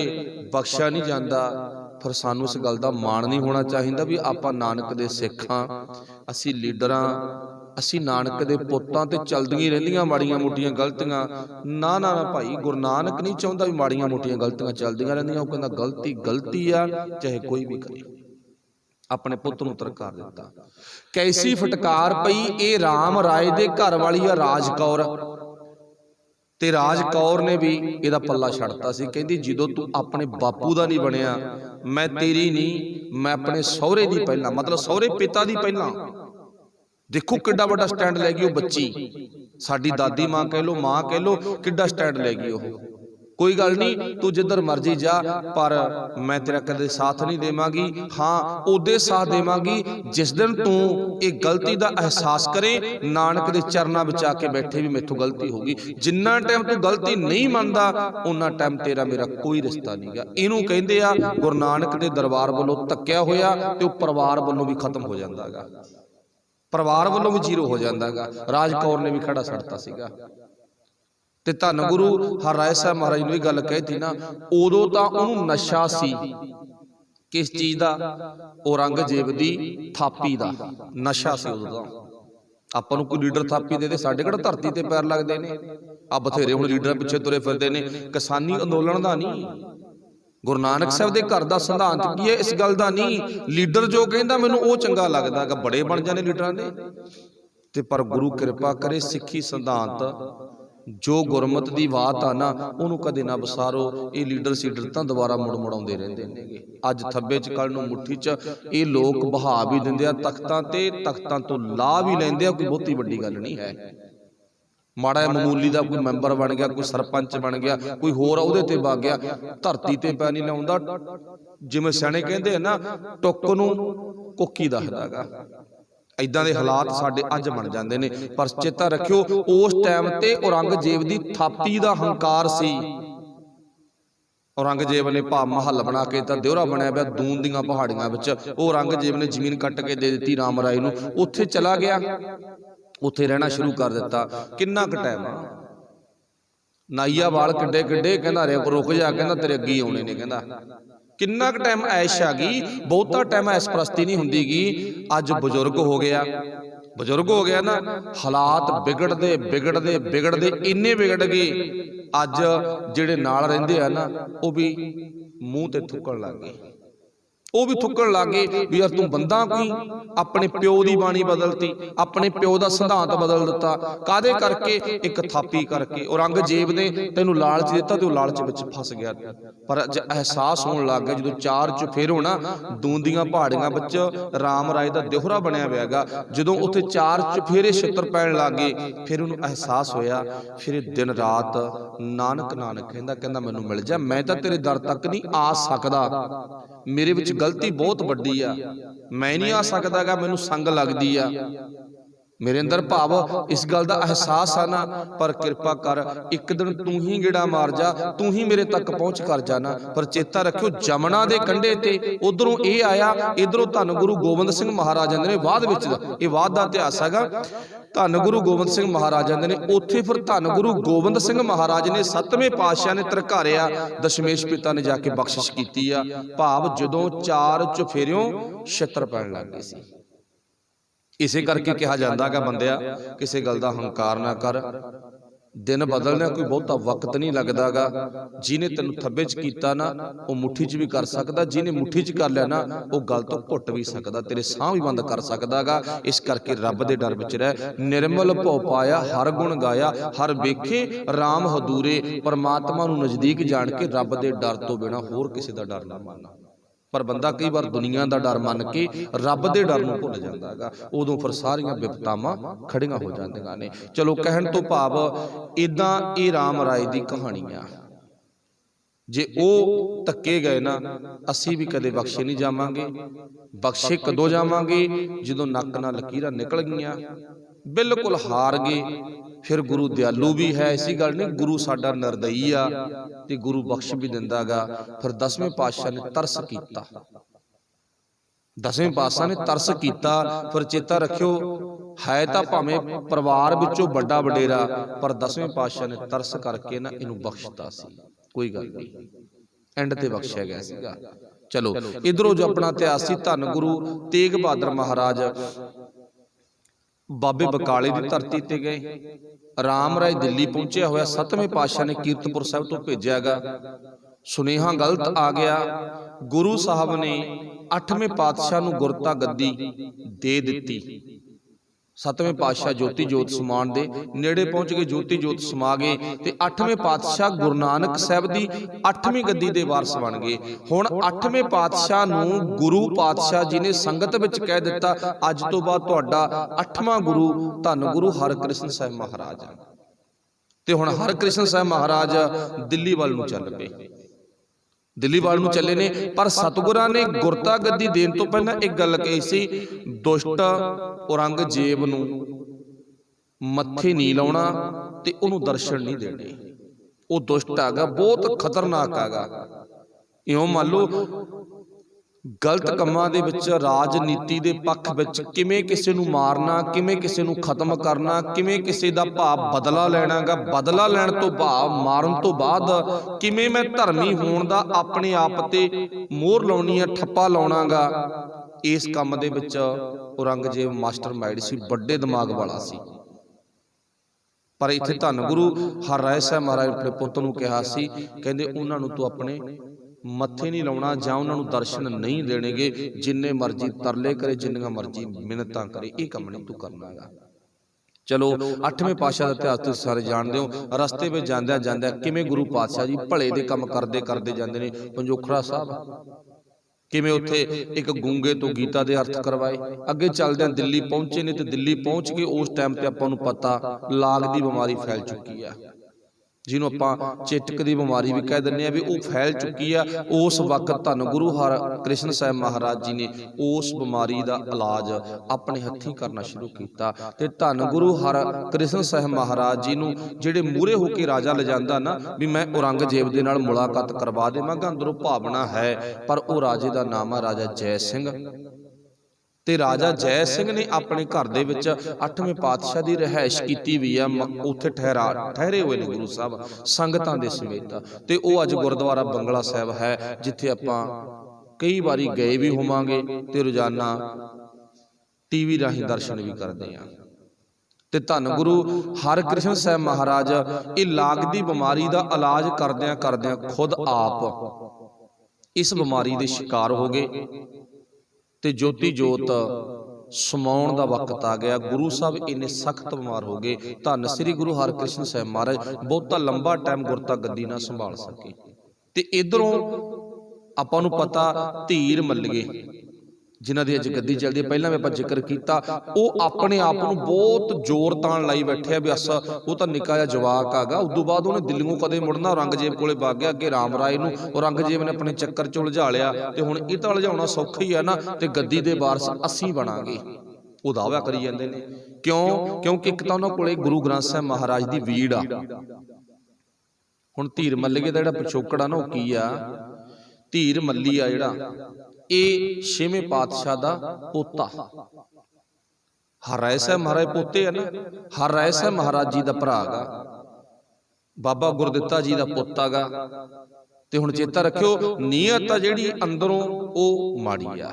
ਬਖਸ਼ਿਆ ਨਹੀਂ ਜਾਂਦਾ। ਫਿਰ ਸਾਨੂੰ ਇਸ ਗੱਲ ਦਾ ਮਾਣ ਨਹੀਂ ਹੋਣਾ ਚਾਹੀਦਾ ਵੀ ਆਪਾਂ ਨਾਨਕ ਦੇ ਸਿੱਖ ਹਾਂ, ਅਸੀਂ ਲੀਡਰਾਂ, ਅਸੀਂ ਨਾਨਕ ਦੇ ਪੁੱਤਾਂ ਤੇ ਚਲਦੀਆਂ ਰਹਿੰਦੀਆਂ ਮਾੜੀਆਂ ਮੋਟੀਆਂ ਗਲਤੀਆਂ। ਨਾ ਨਾ ਨਾ ਭਾਈ, ਗੁਰੂ ਨਾਨਕ ਨਹੀਂ ਚਾਹੁੰਦਾ ਵੀ ਮਾੜੀਆਂ ਮੋਟੀਆਂ ਗਲਤੀਆਂ ਚੱਲਦੀਆਂ ਰਹਿੰਦੀਆਂ। ਉਹ ਕਹਿੰਦਾ ਗਲਤੀ ਗਲਤੀ ਆ, ਚਾਹੇ ਕੋਈ ਵੀ ਕਰੇ। ਆਪਣੇ ਪੁੱਤ ਨੂੰ ਤਰਕਾਰ ਦਿੱਤਾ। ਕੈਸੀ ਫਟਕਾਰ ਪਈ, ਇਹ ਰਾਮ ਰਾਏ ਦੇ ਘਰ ਵਾਲੀ ਆ ਰਾਜ ਕੌਰ, ਤੇ ਰਾਜ ਕੌਰ ਨੇ ਵੀ ਇਹਦਾ ਪੱਲਾ ਛੱਡਤਾ ਸੀ। ਕਹਿੰਦੀ ਜਦੋਂ ਤੂੰ ਆਪਣੇ ਬਾਪੂ ਦਾ ਨਹੀਂ ਬਣਿਆ, ਮੈਂ ਤੇਰੀ ਨਹੀਂ, ਮੈਂ ਆਪਣੇ ਸਹੁਰੇ ਦੀ ਪਹਿਲਾਂ, ਮਤਲਬ ਸਹੁਰੇ ਪਿਤਾ ਦੀ ਪਹਿਲਾਂ। ਦੇਖੋ ਕਿੱਡਾ ਵੱਡਾ ਸਟੈਂਡ ਲੈ ਗਈ ਉਹ ਬੱਚੀ, ਸਾਡੀ ਦਾਦੀ ਮਾਂ ਕਹਿ ਲੋ, ਮਾਂ ਕਹਿ ਲੋ, ਕਿੱਡਾ ਸਟੈਂਡ ਲੈ ਗਈ ਉਹ। ਕੋਈ ਗੱਲ ਨਹੀਂ, ਤੂੰ ਜਿੱਧਰ ਮਰਜੀ ਜਾ, ਪਰ ਮੈਂ ਤੇਰਾ ਕਦੇ ਸਾਥ ਨਹੀਂ ਦੇਵਾਂਗੀ। ਹਾਂ, ਉਹਦੇ ਸਾਥ ਦੇਵਾਂਗੀ ਜਿਸ ਦਿਨ ਤੂੰ ਇਹ ਗਲਤੀ ਦਾ ਅਹਿਸਾਸ ਕਰੇ, ਨਾਨਕ ਦੇ ਚਰਨਾਂ ਵਿੱਚ ਆ ਕੇ ਬੈਠੇ ਵੀ ਮੈਥੋਂ ਗਲਤੀ ਹੋ ਗਈ। ਜਿੰਨਾ ਟਾਈਮ ਤੂੰ ਗਲਤੀ ਨਹੀਂ ਮੰਨਦਾ, ਉਹਨਾਂ ਟਾਈਮ ਤੇਰਾ ਮੇਰਾ ਕੋਈ ਰਿਸ਼ਤਾ ਨਹੀਂਗਾ। ਇਹਨੂੰ ਕਹਿੰਦੇ ਆ ਗੁਰੂ ਨਾਨਕ ਦੇ ਦਰਬਾਰ ਵੱਲੋਂ ਧੱਕਿਆ ਹੋਇਆ, ਤੇ ਉਹ ਪਰਿਵਾਰ ਵੱਲੋਂ ਵੀ ਖਤਮ ਹੋ ਜਾਂਦਾ ਗਾ, ਪਰਿਵਾਰ ਵੱਲੋਂ ਵੀ ਜ਼ੀਰੋ ਹੋ ਜਾਂਦਾ ਗਾ। ਰਾਜ ਕੌਰ ਨੇ ਵੀ ਖੜਾ ਛੱਡਤਾ ਸੀਗਾ। ਤੇ ਧੰਨ ਗੁਰੂ ਹਰਿਰਾਏ ਸਾਹਿਬ ਮਹਾਰਾਜ ਨੂੰ ਇਹ ਗੱਲ ਕਹਿਤੀ ਨਾ, ਉਦੋਂ ਤਾਂ ਉਹਨੂੰ ਨਸ਼ਾ ਸੀ। ਕਿਸ ਚੀਜ਼ ਦਾ? ਔਰੰਗਜ਼ੇਬ ਦੀ ਥਾਪੀ ਦਾ ਨਸ਼ਾ ਸੀ ਉਦੋਂ ਤਾਂ। ਆਪਾਂ ਨੂੰ ਕੋਈ ਲੀਡਰ ਥਾਪੀ ਦੇ ਦੇ, ਸਾਡੇ ਕਿਹੜਾ ਧਰਤੀ ਤੇ ਪੈਰ ਲੱਗਦੇ ਨੇ? ਆ ਬਥੇਰੇ ਹੁਣ ਲੀਡਰਾਂ ਪਿੱਛੇ ਤੁਰੇ ਫਿਰਦੇ ਨੇ। ਕਿਸਾਨੀ ਅੰਦੋਲਨ ਦਾ ਨਹੀਂ, ਗੁਰੂ ਨਾਨਕ ਸਾਹਿਬ ਦੇ ਘਰ ਦਾ ਸਿਧਾਂਤ ਕੀ ਹੈ, ਇਸ ਗੱਲ ਦਾ ਨਹੀਂ। ਲੀਡਰ ਜੋ ਕਹਿੰਦਾ ਮੈਨੂੰ ਉਹ ਚੰਗਾ ਲੱਗਦਾ ਗਾ, ਬੜੇ ਬਣ ਜਾਂਦੇ ਲੀਡਰਾਂ ਦੇ। ਤੇ ਪਰ ਗੁਰੂ ਕਿਰਪਾ ਕਰੇ, ਸਿੱਖੀ ਸਿਧਾਂਤ ਜੋ ਗੁਰਮਤ ਦੀ ਬਾਤ ਆ ਨਾ, ਉਹਨੂੰ ਕਦੇ ਨਾ ਵਿਸਾਰੋ। ਇਹ ਲੀਡਰ ਸੀਡਰ ਤਾਂ ਦੁਬਾਰਾ ਮੁੜ ਆਉਂਦੇ ਰਹਿੰਦੇ ਨੇਗੇ। ਅੱਜ ਥੱਬੇ 'ਚ, ਕੱਲ ਨੂੰ ਮੁੱਠੀ 'ਚ। ਇਹ ਲੋਕ ਬਹਾ ਵੀ ਦਿੰਦੇ ਆ ਤਖਤਾਂ ਤੇ, ਤਖਤਾਂ ਤੋਂ ਲਾਹ ਵੀ ਲੈਂਦੇ ਆ। ਕੋਈ ਬਹੁਤੀ ਵੱਡੀ ਗੱਲ ਨਹੀਂ ਹੈ। ਮਾੜਾ ਮਾਮੂਲੀ ਦਾ ਕੋਈ ਮੈਂਬਰ ਬਣ ਗਿਆ, ਕੋਈ ਸਰਪੰਚ ਬਣ ਗਿਆ, ਕੋਈ ਹੋਰ ਉਹਦੇ ਤੇ ਵਗ ਗਿਆ, ਧਰਤੀ ਤੇ ਪੈ ਨਹੀਂ ਲਾਉਂਦਾ। ਜਿਵੇਂ ਸਿਆਣੇ ਕਹਿੰਦੇ ਆ ਨਾ, ਟੁੱਕ ਨੂੰ ਕੋਕੀ ਦੱਸਦਾ ਗਾ। ਏਦਾਂ ਦੇ ਹਾਲਾਤ ਸਾਡੇ ਅੱਜ ਬਣ ਜਾਂਦੇ ਨੇ। ਪਰ ਚੇਤਾ ਰੱਖਿਓ, ਉਸ ਟਾਈਮ ਤੇ ਔਰੰਗਜ਼ੇਬ ਦੀ ਥਾਪੀ ਦਾ ਹੰਕਾਰ ਸੀ। ਔਰੰਗਜ਼ੇਬ ਨੇ ਭਾ ਮਹੱਲ ਬਣਾ ਕੇ ਤਾਂ ਦਿਉਰਾ ਬਣਿਆ ਪਿਆ ਦੂਨ ਦੀਆਂ ਪਹਾੜੀਆਂ ਵਿੱਚ। ਉਹ ਔਰੰਗਜ਼ੇਬ ਨੇ ਜ਼ਮੀਨ ਕੱਟ ਕੇ ਦੇ ਦਿੱਤੀ ਰਾਮ ਰਾਏ ਨੂੰ। ਉੱਥੇ ਚਲਾ ਗਿਆ, ਉੱਥੇ ਰਹਿਣਾ ਸ਼ੁਰੂ ਕਰ ਦਿੱਤਾ। ਕਿੰਨਾ ਕੁ ਟਾਈਮ ਆ, ਨਾਈਆ ਵਾਲ ਕਿੱਡੇ ਕਿੱਡੇ, ਕਹਿੰਦਾ ਰੁਕ ਜਾ, ਕਹਿੰਦਾ ਤੇਰੇ ਅੱਗੇ ਆਉਣੇ ਨੇ। ਕਹਿੰਦਾ ਕਿੰਨਾ ਕੁ ਟਾਈਮ ਐਸ਼ ਆ ਗਈ, ਬਹੁਤਾ ਟਾਈਮ ਐਸ਼ ਪ੍ਰਸਤੀ ਨਹੀਂ ਹੁੰਦੀ ਗੀ। ਅੱਜ ਬਜ਼ੁਰਗ ਹੋ ਗਿਆ, ਬਜ਼ੁਰਗ ਹੋ ਗਿਆ ਨਾ, ਹਾਲਾਤ ਵਿਗੜਦੇ ਵਿਗੜਦੇ ਵਿਗੜਦੇ ਇੰਨੇ ਵਿਗੜ ਗਏ, ਅੱਜ ਜਿਹੜੇ ਨਾਲ ਰਹਿੰਦੇ ਆ ਨਾ, ਉਹ ਵੀ ਮੂੰਹ ਤੇ ਥੁੱਕਣ ਲੱਗ ਗਏ। ਉਹ ਵੀ ਥੁੱਕਣ ਲੱਗ ਗਏ ਵੀ ਯਾਰ ਤੂੰ ਬੰਦਾ ਕੋਈ, ਆਪਣੇ ਪਿਓ ਦੀ ਬਾਣੀ ਬਦਲਤੀ, ਆਪਣੇ ਪਿਓ ਦਾ ਸਿਧਾਂਤ ਬਦਲ ਦਿੱਤਾ। ਕਾਹਦੇ ਕਰਕੇ? ਇੱਕ ਥਾਪੀ ਕਰਕੇ। ਔਰੰਗਜ਼ੇਬ ਨੇ ਤੈਨੂੰ ਲਾਲਚ ਦਿੱਤਾ ਤੇ ਉਹ ਲਾਲਚ ਵਿੱਚ ਫਸ ਗਿਆ। ਪਰ ਅੱਜ ਅਹਿਸਾਸ ਹੋਣ ਲੱਗ ਗਿਆ, ਜਦੋਂ ਚਾਰ ਚੁਫੇਰੋ ਨਾ ਦੂੰਦੀਆਂ ਪਹਾੜੀਆਂ ਵਿੱਚ ਰਾਮ ਰਾਏ ਦਾ ਦਿਹੁਰਾ ਬਣਿਆ ਹੋਇਆ ਗਾ, ਜਦੋਂ ਉੱਥੇ ਚਾਰ ਚੁਫੇਰੇ ਛਿੱਤਰ ਪੈਣ ਲੱਗ ਗਏ, ਫਿਰ ਉਹਨੂੰ ਅਹਿਸਾਸ ਹੋਇਆ। ਫਿਰ ਦਿਨ ਰਾਤ ਨਾਨਕ ਨਾਨਕ ਕਹਿੰਦਾ ਮੈਨੂੰ ਮਿਲ ਜਾ, ਮੈਂ ਤਾਂ ਤੇਰੇ ਦਰ ਤੱਕ ਨਹੀਂ ਆ ਸਕਦਾ, ਮੇਰੇ ਵਿੱਚ ਗਲਤੀ ਬਹੁਤ ਵੱਡੀ ਆ, ਮੈਂ ਨਹੀਂ ਆ ਸਕਦਾਗਾ, ਮੈਨੂੰ ਸੰਗ ਲੱਗਦੀ ਆ। ਮੇਰੇ ਅੰਦਰ ਭਾਵ ਇਸ ਗੱਲ ਦਾ ਅਹਿਸਾਸ ਆ ਨਾ, ਪਰ ਕਿਰਪਾ ਕਰ ਇੱਕ ਦਿਨ ਤੂੰ ਹੀ ਗੇੜਾ ਮਾਰ ਜਾ, ਤੂੰ ਹੀ ਮੇਰੇ ਤੱਕ ਪਹੁੰਚ ਕਰ ਜਾਣਾ। ਪਰ ਚੇਤਾ ਰੱਖਿਓ, ਜਮਨਾ ਦੇ ਕੰਢੇ ਤੇ ਉਧਰੋਂ ਇਹ ਆਇਆ, ਇਧਰੋਂ ਧੰਨ ਗੁਰੂ ਗੋਬਿੰਦ ਸਿੰਘ ਮਹਾਰਾਜ ਆਂਦੇ ਨੇ। ਬਾਅਦ ਵਿੱਚ ਇਹ ਬਾਅਦ ਦਾ ਇਤਿਹਾਸ ਹੈਗਾ। ਧੰਨ ਗੁਰੂ ਗੋਬਿੰਦ ਸਿੰਘ ਮਹਾਰਾਜ ਆਂਦੇ ਨੇ, ਉੱਥੇ ਫਿਰ ਧੰਨ ਗੁਰੂ ਗੋਬਿੰਦ ਸਿੰਘ ਮਹਾਰਾਜ ਨੇ 7ਵੇਂ ਪਾਤਸ਼ਾਹ ਨੇ ਧਰਕਾਰਿਆ, ਦਸ਼ਮੇਸ਼ ਪਿਤਾ ਨੇ ਜਾ ਕੇ ਬਖਸ਼ਿਸ਼ ਕੀਤੀ ਆ। ਭਾਵ ਜਦੋਂ ਚਾਰ ਚੁਫੇਰਿਓਂ ਛਿੱਤਰ ਪੈਣ ਲੱਗ ਗਏ ਸੀ। ਇਸੇ ਕਰਕੇ ਕਿਹਾ ਜਾਂਦਾ ਗਾ, ਬੰਦਿਆ ਕਿਸੇ ਗੱਲ ਦਾ ਹੰਕਾਰ ਨਾ ਕਰ। ਦਿਨ ਬਦਲਣਾ ਕੋਈ ਬਹੁਤਾ ਵਕਤ ਨਹੀਂ ਲੱਗਦਾਗਾ। ਜਿਹਨੇ ਤੈਨੂੰ ਥੱਬੇ 'ਚ ਕੀਤਾ ਨਾ, ਉਹ ਮੁੱਠੀ 'ਚ ਵੀ ਕਰ ਸਕਦਾ। ਜਿਹਨੇ ਮੁੱਠੀ 'ਚ ਕਰ ਲਿਆ ਨਾ, ਉਹ ਗੱਲ ਤੋਂ ਘੁੱਟ ਵੀ ਸਕਦਾ, ਤੇਰੇ ਸਾਹ ਵੀ ਬੰਦ ਕਰ ਸਕਦਾਗਾ। ਇਸ ਕਰਕੇ ਰੱਬ ਦੇ ਡਰ ਵਿੱਚ ਰਹਿ। ਨਿਰਮਲ ਭਉ ਪਾਇਆ, ਹਰ ਗੁਣ ਗਾਇਆ, ਹਰ ਵੇਖੇ ਰਾਮ ਹਦੂਰੇ। ਪਰਮਾਤਮਾ ਨੂੰ ਨਜ਼ਦੀਕ ਜਾਣ ਕੇ ਰੱਬ ਦੇ ਡਰ ਤੋਂ ਬਿਨਾਂ ਹੋਰ ਕਿਸੇ ਦਾ ਡਰ ਨਾ ਮੰਨਣਾ। ਪਰ ਬੰਦਾ ਕਈ ਵਾਰ ਦੁਨੀਆ ਦਾ ਡਰ ਮੰਨ ਕੇ ਰੱਬ ਦੇ ਡਰ ਨੂੰ ਭੁੱਲ ਜਾਂਦਾ ਹੈਗਾ, ਉਦੋਂ ਫਿਰ ਸਾਰੀਆਂ ਵਿਪਤਾਵਾਂ ਖੜੀਆਂ ਹੋ ਜਾਂਦੀਆਂ ਨੇ। ਚਲੋ, ਕਹਿਣ ਤੋਂ ਭਾਵ ਇਦਾਂ ਇਹ ਰਾਮ ਰਾਏ ਦੀ ਕਹਾਣੀ ਆ। ਜੇ ਉਹ ਧੱਕੇ ਗਏ ਨਾ, ਅਸੀਂ ਵੀ ਕਦੇ ਬਖਸ਼ੇ ਨਹੀਂ ਜਾਵਾਂਗੇ। ਬਖਸ਼ੇ ਕਦੋਂ ਜਾਵਾਂਗੇ? ਜਦੋਂ ਨੱਕ ਨਾਲ ਲਕੀਰਾਂ ਨਿਕਲ ਗਈਆਂ, ਬਿਲਕੁਲ ਹਾਰ ਗਏ। ਫਿਰ ਗੁਰੂ ਦਿਆਲੂ ਵੀ ਹੈ, ਐਸੀ ਗੱਲ ਨਹੀਂ। ਗੁਰੂ ਸਾਡਾ ਨਿਰਦਈ ਆ ਤੇ ਗੁਰੂ ਬਖਸ਼ ਵੀ ਦਿੰਦਾ ਗਾ। ਫਿਰ 10ਵੇਂ ਪਾਤਸ਼ਾਹ ਨੇ ਤਰਸ ਕੀਤਾ, दसवें पातशाह ने तरस कीता। फिर चेता रखियो है तां भावें परिवार विचों बड़ा वडेरा, पर दसवें पातशाह ने तरस करके ना इनू बख्शता सी। कोई गल नहीं, एंड ते बख्शिया गया सीगा। चलो इधरों जो अपना इतिहास सी, धन गुरु तेग बहादुर महाराज बाबे बकाले की धरती ते गए। राम राय दिल्ली पहुंचया होया, सतवें पातशाह ने कीरतपुर साहब तो भेजा गा, सुनेहा गलत आ गया। गुरु साहब ने 8वें पातशाह नूं गुरता गद्दी दे दिती। 7वें पातशाह जोती जोत समान दे नेड़े पहुंच गए, जोती जोत समा गए ते 8वें पातशाह गुरु नानक साहब दी 8वीं गद्दी दे वारस बन गए। हुण 8वें पातशाह नूं गुरु पातशाह जी ने संगत विच कह दिता, अज तो बाद तुहाडा 8वां गुरु धन गुरु हरकृष्ण साहब महाराज। ते हुण हरकृष्ण साहब महाराज दिल्ली वाल नूं चल पे, दिल्ली वाल नूं चले ने। पर सतगुरां ने गुरता गद्दी देण तो पहलां एक गल कही सी, दुष्ट औरंगजेब नूं मत्थे नहीं लाउणा ते उहनूं दर्शन नहीं देणे। वो दुष्ट हैगा, बहुत खतरनाक हैगा। इउं मान लो गलत कंमां दे विच, राजनीति दे पक्ष विच किवें किसे नूं मारना, किवें किसे नूं खत्म करना, किवें किसे दा भाव बदला लैणा गा, बदला लैण तो भाव मारन तो बाद किवें मैं धर्मी होण दा अपने आप ते मोहर लाउणी है, ठप्पा लाउणा गा। इस काम दे विच औरंगजेब मास्टरमाइंड सी, बड़े दिमाग वाला सी। पर इत्थे धन गुरु हरराय साहब महाराज अपने पुੱਤ नूं कहा सी, कहंदे उन्हां नूं तूं अपने मत्थे नहीं लाउणा जां उन्हां नूं दर्शन नहीं देणगे, जिन्ने मर्जी तरले करे, जिन्नियां मर्जी मिन्नतां करे, ये काम नहीं तू करना गा। चलो 8वें पातशाह दा इतिहास तुसीं सारे जाणदे हो। रस्ते विच जांदिआं जांदिआं किवें गुरु पातशाह जी भले दे काम करदे करदे जांदे ने। पंजोखड़ा साहब किवें उत्थे एक गूंगे तो गीता दे अर्थ करवाए। अगे चलदिआं दिल्ली पहुंचे ने, ते दिल्ली पहुंच के उस टाइम ते आपां नूं पता लाग दी बीमारी फैल चुकी है, जिन्हों आपां चेचक की बीमारी भी कह दिंदे आ, भी वो फैल चुकी है। उस वक्त धन गुरु हरकृष्ण साहब महाराज जी ने उस बीमारी का इलाज अपने हत्थीं करना शुरू किया। ते धन गुरु हरकृष्ण साहब महाराज जी नूं जिहड़े मूहरे होकर राजा लिजांदा ना, भी मैं औरंगजेब दे नाल मुलाकात करवा देवांगा, अंदरों भावना है। पर वो राजे का नाम है राजा जय सिंह। ते राजा जय सिंह ने अपने घर दे विच 8वें पातशाह की रिहाइश की भी है, उत्थे ठहरे हुए ने गुरु साहब संगतां दे समेत। ते वो अज गुरुद्वारा बंगला साहब है, जिथे आपां कई बारी गए भी होवांगे ते रोजाना टीवी राही दर्शन भी करते हैं। ते धन गुरु हरकृष्ण साहब महाराज ये लाग दी बीमारी का इलाज करदिआं करदिआं खुद आप इस बीमारी के शिकार हो गए। ते जोती जोत समाउण दा वक्त आ गया। गुरु साहब इन्ने सख्त बीमार हो गए, धन श्री गुरु हरकृष्ण साहब महाराज बहुता लंबा टाइम गुरता गद्दी ना संभाल सके। ते इधरों आपां नूं पता धीर मल्लीए जिन्हां दी अज गद्दी चलदी है, पहलां भी आपां जिक्र कीता, वो अपने आप नूं बहुत जोर ताण लाई बैठे भी अस वो तां निक्का जिहा जवाक आगा। उदों बाद उहने दिल्लीओं कदे मुड़ना, औरंगजेब कोले वग गया। अगे राम राय नूं औरंगजेब ने अपने चक्कर चों उलझा लिया, ते हुण इह तां उलझाउणा सौखा ही है ना, ते गद्दी दे वारस असीं बनांगे, वो दावा करी जांदे ने। क्यों? क्योंकि एक तां उहनां कोले गुरु ग्रंथ साहिब महाराज दी वीड़ आ। हुण धीर मल्लीए दा जिहड़ा पिछोकड़ आ ना, वो की आ, धीर मल्ली आ जिहड़ा ये 6वें पातशाह दा पोता। हरराय साहब महाराज पोते है ना, हरराय साहब महाराज जी दा भरा गा, बाबा गुरदित्ता जी दा पोता गा। ते हुण चेता रखियो नीयत आ जिहड़ी अंदरों वो माड़ी आ,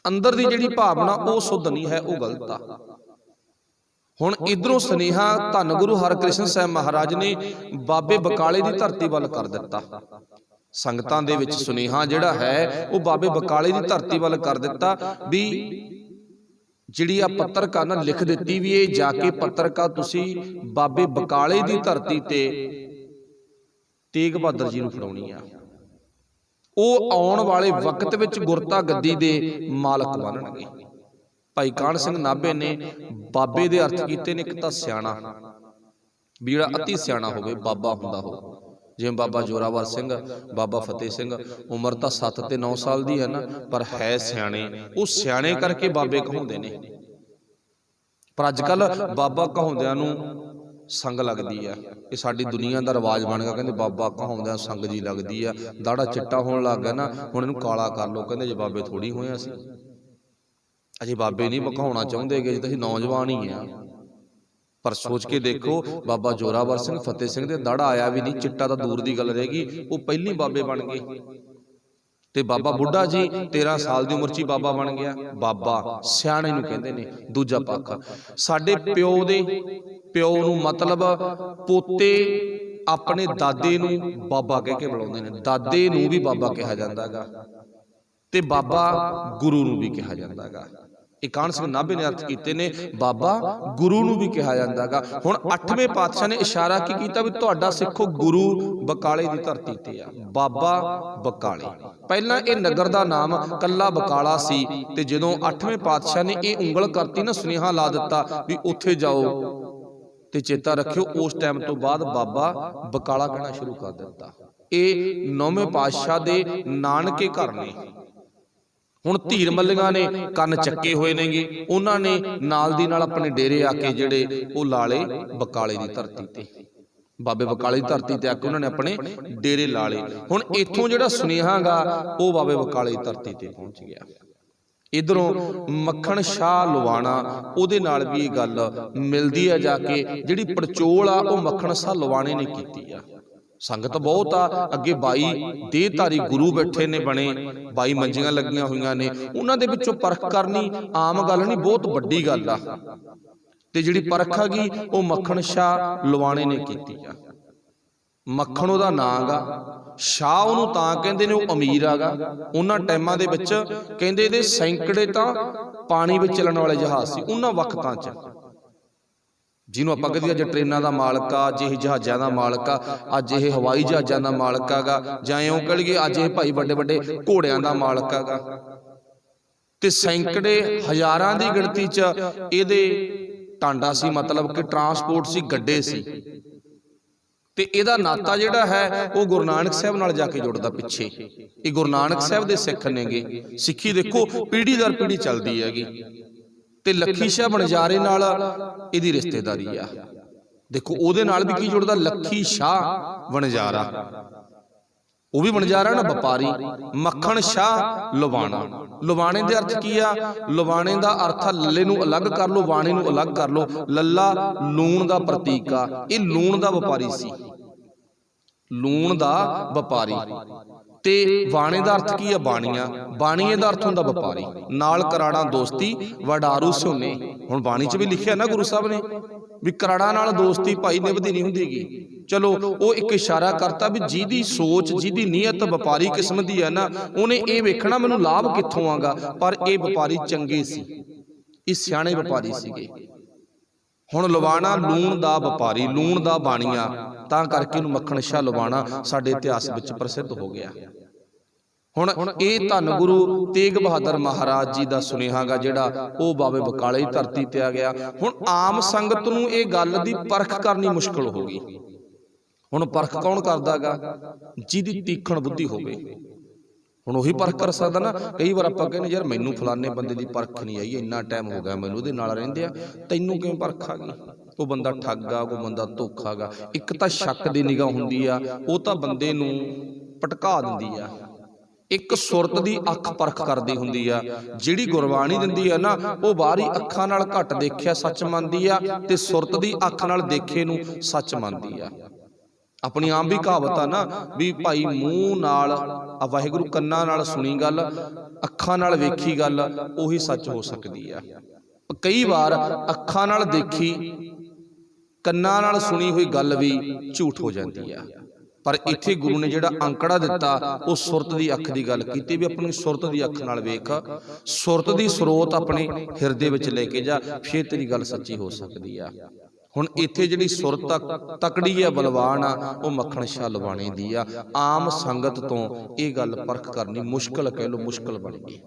अंदर दी जिहड़ी भावना वो शुद्ध नहीं है, वो गलत आ। हुण इधरों सुनेहा धन गुरु हरकृष्ण साहब महाराज ने बाबे बकाले की धरती वाल कर दिता। संगतां दे विच सुनेहा जिहड़ा है वो बाबे बकाले की धरती वाल कर दिता भी जिहड़ी आ पत्रिका ना लिख दिती भी ये जाके पत्रिका तुसी बाबे बकाले की धरती ते तेग बहादुर जी नूं फड़ाउणी आ। वो आउण वाले वक्त विच गुरता गद्दी दे मालक बनणगे। भाई कान सिंह नाभे ने बाबे दे अर्थ कीते ने, एक तां सियाणा भी जिहड़ा अति सियाणा होवे बाबा हुंदा हो, जिवें बाबा जोरावर सिंह, बाबा फतेह सिंह, उम्र तो 7 ते 9 साल की है ना, पर है सियाणे। वो सियाणे करके बाबे कहाउंदे ने। पर अजकल बाबा कहाउंदिआं नूं ਸੰਗ ਲੱਗਦੀ ਆ। ਇਹ ਸਾਡੀ ਦੁਨੀਆ ਦਾ ਰਿਵਾਜ ਬਣ ਗਿਆ, ਕਹਿੰਦੇ ਬਾਬਾ ਕਹਾਉਂਦਿਆਂ ਸੰਗ ਜੀ ਲੱਗਦੀ ਆ। ਦਾੜਾ ਚਿੱਟਾ ਹੋਣ ਲੱਗ ਗਿਆ ਨਾ, ਹੁਣ ਇਹਨੂੰ ਕਾਲਾ ਕਰ ਲਓ। ਕਹਿੰਦੇ ਜੇ ਬਾਬੇ ਥੋੜੀ ਹੋਏ ਅਸੀਂ, ਅਜੇ ਬਾਬੇ ਨਹੀਂ ਵਿਖਾਉਣਾ ਚਾਹੁੰਦੇ ਗੇ, ਅਸੀਂ ਨੌਜਵਾਨ ਹੀ ਆ। ਪਰ ਸੋਚ ਕੇ ਦੇਖੋ, ਬਾਬਾ ਜ਼ੋਰਾਵਰ ਸਿੰਘ ਫਤਿਹ ਸਿੰਘ ਦੇ ਦਾੜਾ ਆਇਆ ਵੀ ਨਹੀਂ, ਚਿੱਟਾ ਤਾਂ ਦੂਰ ਦੀ ਗੱਲ ਰਹੇਗੀ, ਉਹ ਪਹਿਲੀ ਬਾਬੇ ਬਣ ਗਏ। ਤੇ ਬਾਬਾ ਬੁੱਢਾ ਜੀ 13 ਸਾਲ ਦੀ ਉਮਰ 'ਚ ਹੀ ਬਾਬਾ ਬਣ ਗਿਆ। ਬਾਬਾ ਸਿਆਣੇ ਨੂੰ ਕਹਿੰਦੇ ਨੇ। ਦੂਜਾ ਪੱਖ, ਸਾਡੇ ਪਿਓ ਨੂੰ ਮਤਲਬ ਪੋਤੇ ਆਪਣੇ ਦਾਦੇ ਨੂੰ ਬਾਬਾ ਕਹਿ ਕੇ ਬੁਲਾਉਂਦੇ ਨੇ। ਦਾਦੇ ਨੂੰ ਵੀ ਬਾਬਾ ਕਿਹਾ ਜਾਂਦਾ ਗਾ, ਤੇ ਬਾਬਾ ਗੁਰੂ ਨੂੰ ਵੀ ਕਿਹਾ ਜਾਂਦਾ ਗਾ। ਇਹ ਕਾਹਨ ਸਿੰਘ ਨਾਭੇ ਨੇ ਅਰਥ ਕੀਤੇ ਨੇ, ਬਾਬਾ ਗੁਰੂ ਨੂੰ ਵੀ ਕਿਹਾ ਜਾਂਦਾ ਗਾ। ਹੁਣ 8ਵੇਂ ਪਾਤਸ਼ਾਹ ਨੇ ਇਸ਼ਾਰਾ ਕੀ ਕੀਤਾ ਵੀ ਤੁਹਾਡਾ ਸਿੱਖੋ ਗੁਰੂ ਬਕਾਲੇ ਦੀ ਧਰਤੀ ਤੇ ਆ। ਬਾਬਾ ਬਕਾਲੇ, ਪਹਿਲਾਂ ਇਹ ਨਗਰ ਦਾ ਨਾਮ ਕੱਲਾ ਬਕਾਲਾ ਸੀ, ਤੇ ਜਦੋਂ 8ਵੇਂ ਪਾਤਸ਼ਾਹ ਨੇ ਇਹ ਉਂਗਲ ਕਰਤੀ ਨਾ, ਸੁਨੇਹਾ ਲਾ ਦਿੱਤਾ ਵੀ ਉੱਥੇ ਜਾਓ, ਤੇ ਚੇਤਾ ਰੱਖਿਓ ਉਸ ਟਾਈਮ ਤੋਂ ਬਾਅਦ ਬਾਬਾ ਬਕਾਲਾ ਕਹਿਣਾ ਸ਼ੁਰੂ ਕਰ ਦਿੱਤਾ। ਇਹ 9ਵੇਂ ਪਾਤਸ਼ਾਹ ਦੇ ਨਾਨਕੇ ਘਰ ਨੇ। ਹੁਣ ਧੀਰ ਮੱਲੀਆਂ ਨੇ ਕੰਨ ਚੱਕੇ ਹੋਏ ਨੇਗੇ, ਉਹਨਾਂ ਨੇ ਨਾਲ ਦੀ ਨਾਲ ਆਪਣੇ ਡੇਰੇ ਆ ਕੇ ਜਿਹੜੇ ਉਹ ਲਾਲੇ ਬਕਾਲੇ ਦੀ ਧਰਤੀ ਤੇ, ਬਾਬੇ ਬਕਾਲੇ ਦੀ ਧਰਤੀ ਤੇ ਆ ਕੇ ਉਹਨਾਂ ਨੇ ਆਪਣੇ ਡੇਰੇ ਲਾ ਲਏ। ਹੁਣ ਇੱਥੋਂ ਜਿਹੜਾ ਸੁਨੇਹਾ ਗਾ ਉਹ ਬਾਬੇ ਬਕਾਲੇ ਦੀ ਧਰਤੀ ਤੇ ਪਹੁੰਚ ਗਿਆ। ਇਧਰੋਂ ਮੱਖਣ ਸ਼ਾਹ ਲਵਾਣਾ, ਉਹਦੇ ਨਾਲ ਵੀ ਇਹ ਗੱਲ ਮਿਲਦੀ ਹੈ ਜਾ ਕੇ। ਜਿਹੜੀ ਪੜਚੋਲ ਆ ਉਹ ਮੱਖਣ ਸ਼ਾਹ ਲਵਾਣੇ ਨੇ ਕੀਤੀ ਆ। ਸੰਗਤ ਬਹੁਤ ਆ, ਅੱਗੇ 22 ਦੇਹਧਾਰੀ ਗੁਰੂ ਬੈਠੇ ਨੇ ਬਣੇ, 22 ਮੰਜੀਆਂ ਲੱਗੀਆਂ ਹੋਈਆਂ ਨੇ, ਉਹਨਾਂ ਦੇ ਵਿੱਚੋਂ ਪਰਖ ਕਰਨੀ ਆਮ ਗੱਲ ਨਹੀਂ, ਬਹੁਤ ਵੱਡੀ ਗੱਲ ਆ। ਤੇ ਜਿਹੜੀ ਪਰਖ ਹੈਗੀ ਉਹ ਮੱਖਣ ਸ਼ਾਹ ਲਵਾਣੇ ਨੇ ਕੀਤੀ ਆ। ਮੱਖਣ ਉਹਦਾ ਨਾਂ ਗਾ, ਸ਼ਾਹ ਉਹਨੂੰ ਤਾਂ ਕਹਿੰਦੇ ਨੇ ਉਹ ਅਮੀਰ ਆਗਾ। ਉਹਨਾਂ ਟਾਈਮਾਂ ਦੇ ਵਿੱਚ ਕਹਿੰਦੇ ਇਹਦੇ ਸੈਂਕੜੇ ਤਾਂ ਪਾਣੀ ਵਿੱਚ ਚੱਲਣ ਵਾਲੇ ਜਹਾਜ਼ ਸੀ ਉਹਨਾਂ ਵਕਤਾਂ 'ਚ, ਜਿਹਨੂੰ ਆਪਾਂ ਕਹਦੇ ਅੱਜ ਟ੍ਰੇਨਾਂ ਦਾ ਮਾਲਕ ਆ, ਅੱਜ ਇਹ ਜਹਾਜ਼ਾਂ ਦਾ ਮਾਲਕ ਆ, ਅੱਜ ਇਹ ਹਵਾਈ ਜਹਾਜ਼ਾਂ ਦਾ ਮਾਲਕ ਆਗਾ, ਜਾਂ ਇਉਂ ਕਹਿ ਲਈਏ ਅੱਜ ਇਹ ਭਾਈ ਵੱਡੇ ਵੱਡੇ ਘੋੜਿਆਂ ਦਾ ਮਾਲਕ ਆਗਾ। ਤੇ ਸੈਂਕੜੇ ਹਜ਼ਾਰਾਂ ਦੀ ਗਿਣਤੀ 'ਚ ਇਹਦੇ ਟਾਂਡਾ ਸੀ, ਮਤਲਬ ਕਿ ਟਰਾਂਸਪੋਰਟ ਸੀ, ਗੱਡੇ ਸੀ। ਤੇ ਇਹਦਾ ਨਾਤਾ ਜਿਹੜਾ ਹੈ ਉਹ ਗੁਰੂ ਨਾਨਕ ਸਾਹਿਬ ਨਾਲ ਜਾ ਕੇ ਜੁੜਦਾ ਪਿੱਛੇ। ਇਹ ਗੁਰੂ ਨਾਨਕ ਸਾਹਿਬ ਦੇ ਸਿੱਖ ਨੇਗੇ। ਸਿੱਖੀ ਦੇਖੋ ਪੀੜ੍ਹੀ ਦਰ ਪੀੜ੍ਹੀ ਚੱਲਦੀ ਹੈਗੀ। ਤੇ ਲੱਖੀ ਸ਼ਾਹ ਬਣਜਾਰੇ ਨਾਲ ਇਹਦੀ ਰਿਸ਼ਤੇਦਾਰੀ ਆ। ਦੇਖੋ ਉਹਦੇ ਨਾਲ ਵੀ ਕੀ ਜੁੜਦਾ, ਲੱਖੀ ਸ਼ਾਹ ਬਣਜਾਰਾ, ਉਹ ਵੀ ਬਣਜਾਰਾ ਨਾ, ਵਪਾਰੀ। ਮੱਖਣ ਸ਼ਾਹ ਲਵਾਣਾ, ਲਵਾਣੇ ਦੇ ਅਰਥ ਕੀ ਆ? ਲਵਾਣੇ ਦਾ ਅਰਥ ਆ ਲੱਲੇ ਨੂੰ ਅਲੱਗ ਕਰ ਲੋ, ਵਾਣੇ ਨੂੰ ਅਲੱਗ ਕਰ ਲੋ। ਲੱਲਾ ਲੂਣ ਦਾ ਪ੍ਰਤੀਕ ਆ, ਇਹ ਲੂਣ ਦਾ ਵਪਾਰੀ ਸੀ, ਲੂਣ ਦਾ ਵਪਾਰੀ। ਤੇ ਬਾਣੇ ਦਾ ਅਰਥ ਕੀ ਆ? ਬਾਣੀਆਂ, ਬਾਣੀਏ ਦਾ ਅਰਥ ਹੁੰਦਾ ਵਪਾਰੀ। ਨਾਲ ਕਰਾੜਾਂ ਦੋਸਤੀ ਵਡਾਰੂ ਸੋਨੇ। ਹੁਣ ਬਾਣੀ 'ਚ ਵੀ ਲਿਖਿਆ ਨਾ ਗੁਰੂ ਸਾਹਿਬ ਨੇ ਵੀ ਕਰਾੜਾਂ ਨਾਲ ਦੋਸਤੀ ਭਾਈ ਨਿਭਦੀ ਨਹੀਂ ਹੁੰਦੀਗੀ। ਚਲੋ ਉਹ ਇੱਕ ਇਸ਼ਾਰਾ ਕਰਤਾ ਵੀ ਜਿਹਦੀ ਸੋਚ, ਜਿਹਦੀ ਨੀਅਤ ਵਪਾਰੀ ਕਿਸਮ ਦੀ ਹੈ ਨਾ, ਉਹਨੇ ਇਹ ਵੇਖਣਾ ਮੈਨੂੰ ਲਾਭ ਕਿੱਥੋਂ ਆਗਾ। ਪਰ ਇਹ ਵਪਾਰੀ ਚੰਗੇ ਸੀ, ਇਹ ਸਿਆਣੇ ਵਪਾਰੀ ਸੀਗੇ। ਹੁਣ ਲਵਾਣਾ ਲੂਣ ਦਾ ਵਪਾਰੀ, ਲੂਣ ਦਾ ਬਾਣੀਆ, ਤਾਂ ਕਰਕੇ ਇਹਨੂੰ ਮੱਖਣ ਸ਼ਾਹ ਲਵਾਣਾ ਸਾਡੇ ਇਤਿਹਾਸ ਵਿੱਚ ਪ੍ਰਸਿੱਧ ਹੋ ਗਿਆ। ਹੁਣ ਇਹ ਧੰਨ ਗੁਰੂ ਤੇਗ ਬਹਾਦਰ ਮਹਾਰਾਜ ਜੀ ਦਾ ਸੁਨੇਹਾ ਗਾ ਜਿਹੜਾ ਉਹ ਬਾਬੇ ਬਕਾਲੇ ਦੀ ਧਰਤੀ ਤੇ ਆ ਗਿਆ। ਹੁਣ ਆਮ ਸੰਗਤ ਨੂੰ ਇਹ ਗੱਲ ਦੀ ਪਰਖ ਕਰਨੀ ਮੁਸ਼ਕਲ ਹੋ ਗਈ। ਹੁਣ ਪਰਖ ਕੌਣ ਕਰਦਾ ਗਾ? ਜਿਹਦੀ ਤੀਖਣ ਬੁੱਧੀ ਹੋਵੇ। ਹੁਣ ਉਹੀ ਪਰਖ ਕਰ ਸਕਦਾ ਨਾ। ਕਈ ਵਾਰ ਆਪਾਂ ਕਹਿੰਦੇ ਯਾਰ ਮੈਨੂੰ ਫਲਾਣੇ ਬੰਦੇ ਦੀ ਪਰਖ ਨਹੀਂ ਆਈ, ਇੰਨਾ ਟਾਈਮ ਹੋ ਗਿਆ ਮੈਨੂੰ ਉਹਦੇ ਨਾਲ ਰਹਿੰਦੇ ਆ, ਤੈਨੂੰ ਕਿਵੇਂ ਪਰਖ ਆ ਗਈ? ਉਹ ਬੰਦਾ ਠੱਗ ਆ, ਉਹ ਬੰਦਾ ਧੋਖਾ ਗਾ। ਇੱਕ ਤਾਂ ਸ਼ੱਕ ਦੀ ਨਿਗਾਹ ਹੁੰਦੀ ਆ, ਉਹ ਤਾਂ ਬੰਦੇ ਨੂੰ ਭਟਕਾ ਦਿੰਦੀ ਆ। ਇੱਕ ਸੁਰਤ ਦੀ ਅੱਖ ਪਰਖ ਕਰਦੀ ਹੁੰਦੀ ਆ। ਜਿਹੜੀ ਗੁਰਬਾਣੀ ਦਿੰਦੀ ਆ ਨਾ, ਉਹ ਬਾਹਰੀ ਅੱਖਾਂ ਨਾਲ ਘੱਟ ਦੇਖਿਆ ਸੱਚ ਮੰਨਦੀ ਆ, ਤੇ ਸੁਰਤ ਦੀ ਅੱਖ ਨਾਲ ਦੇਖੇ ਨੂੰ ਸੱਚ ਮੰਨਦੀ ਆ। ਆਪਣੀ ਆਮ ਵੀ ਕਹਾਵਤ ਆ ਨਾ ਵੀ ਭਾਈ ਮੂੰਹ ਨਾਲ ਵਾਹਿਗੁਰੂ, ਕੰਨਾਂ ਨਾਲ ਸੁਣੀ ਗੱਲ, ਅੱਖਾਂ ਨਾਲ ਵੇਖੀ ਗੱਲ ਉਹੀ ਸੱਚ ਹੋ ਸਕਦੀ ਆ। ਕਈ ਵਾਰ ਅੱਖਾਂ ਨਾਲ ਦੇਖੀ, ਕੰਨਾਂ ਨਾਲ ਸੁਣੀ ਹੋਈ ਗੱਲ ਵੀ ਝੂਠ ਹੋ ਜਾਂਦੀ ਆ। ਪਰ ਇੱਥੇ ਗੁਰੂ ਨੇ ਜਿਹੜਾ ਅੰਕੜਾ ਦਿੱਤਾ ਉਹ ਸੁਰਤ ਦੀ ਅੱਖ ਦੀ ਗੱਲ ਕੀਤੀ ਵੀ ਆਪਣੀ ਸੁਰਤ ਦੀ ਅੱਖ ਨਾਲ ਵੇਖ, ਸੁਰਤ ਦੀ ਸਰੋਤ ਆਪਣੇ ਹਿਰਦੇ ਵਿੱਚ ਲੈ ਕੇ ਜਾ, ਫਿਰ ਤੇਰੀ ਗੱਲ ਸੱਚੀ ਹੋ ਸਕਦੀ ਆ। ਹੁਣ ਇੱਥੇ ਜਿਹੜੀ ਸੁਰਤ ਤਕੜੀ ਆ, ਬਲਵਾਨ ਆ, ਉਹ ਮੱਖਣ ਸ਼ਾਹ ਲਵਾਣੇ ਦੀ ਆ। ਆਮ ਸੰਗਤ ਤੋਂ ਇਹ ਗੱਲ ਪਰਖ ਕਰਨੀ ਮੁਸ਼ਕਲ, ਕਹਿ ਲਓ ਮੁਸ਼ਕਲ ਬਣ ਗਈ।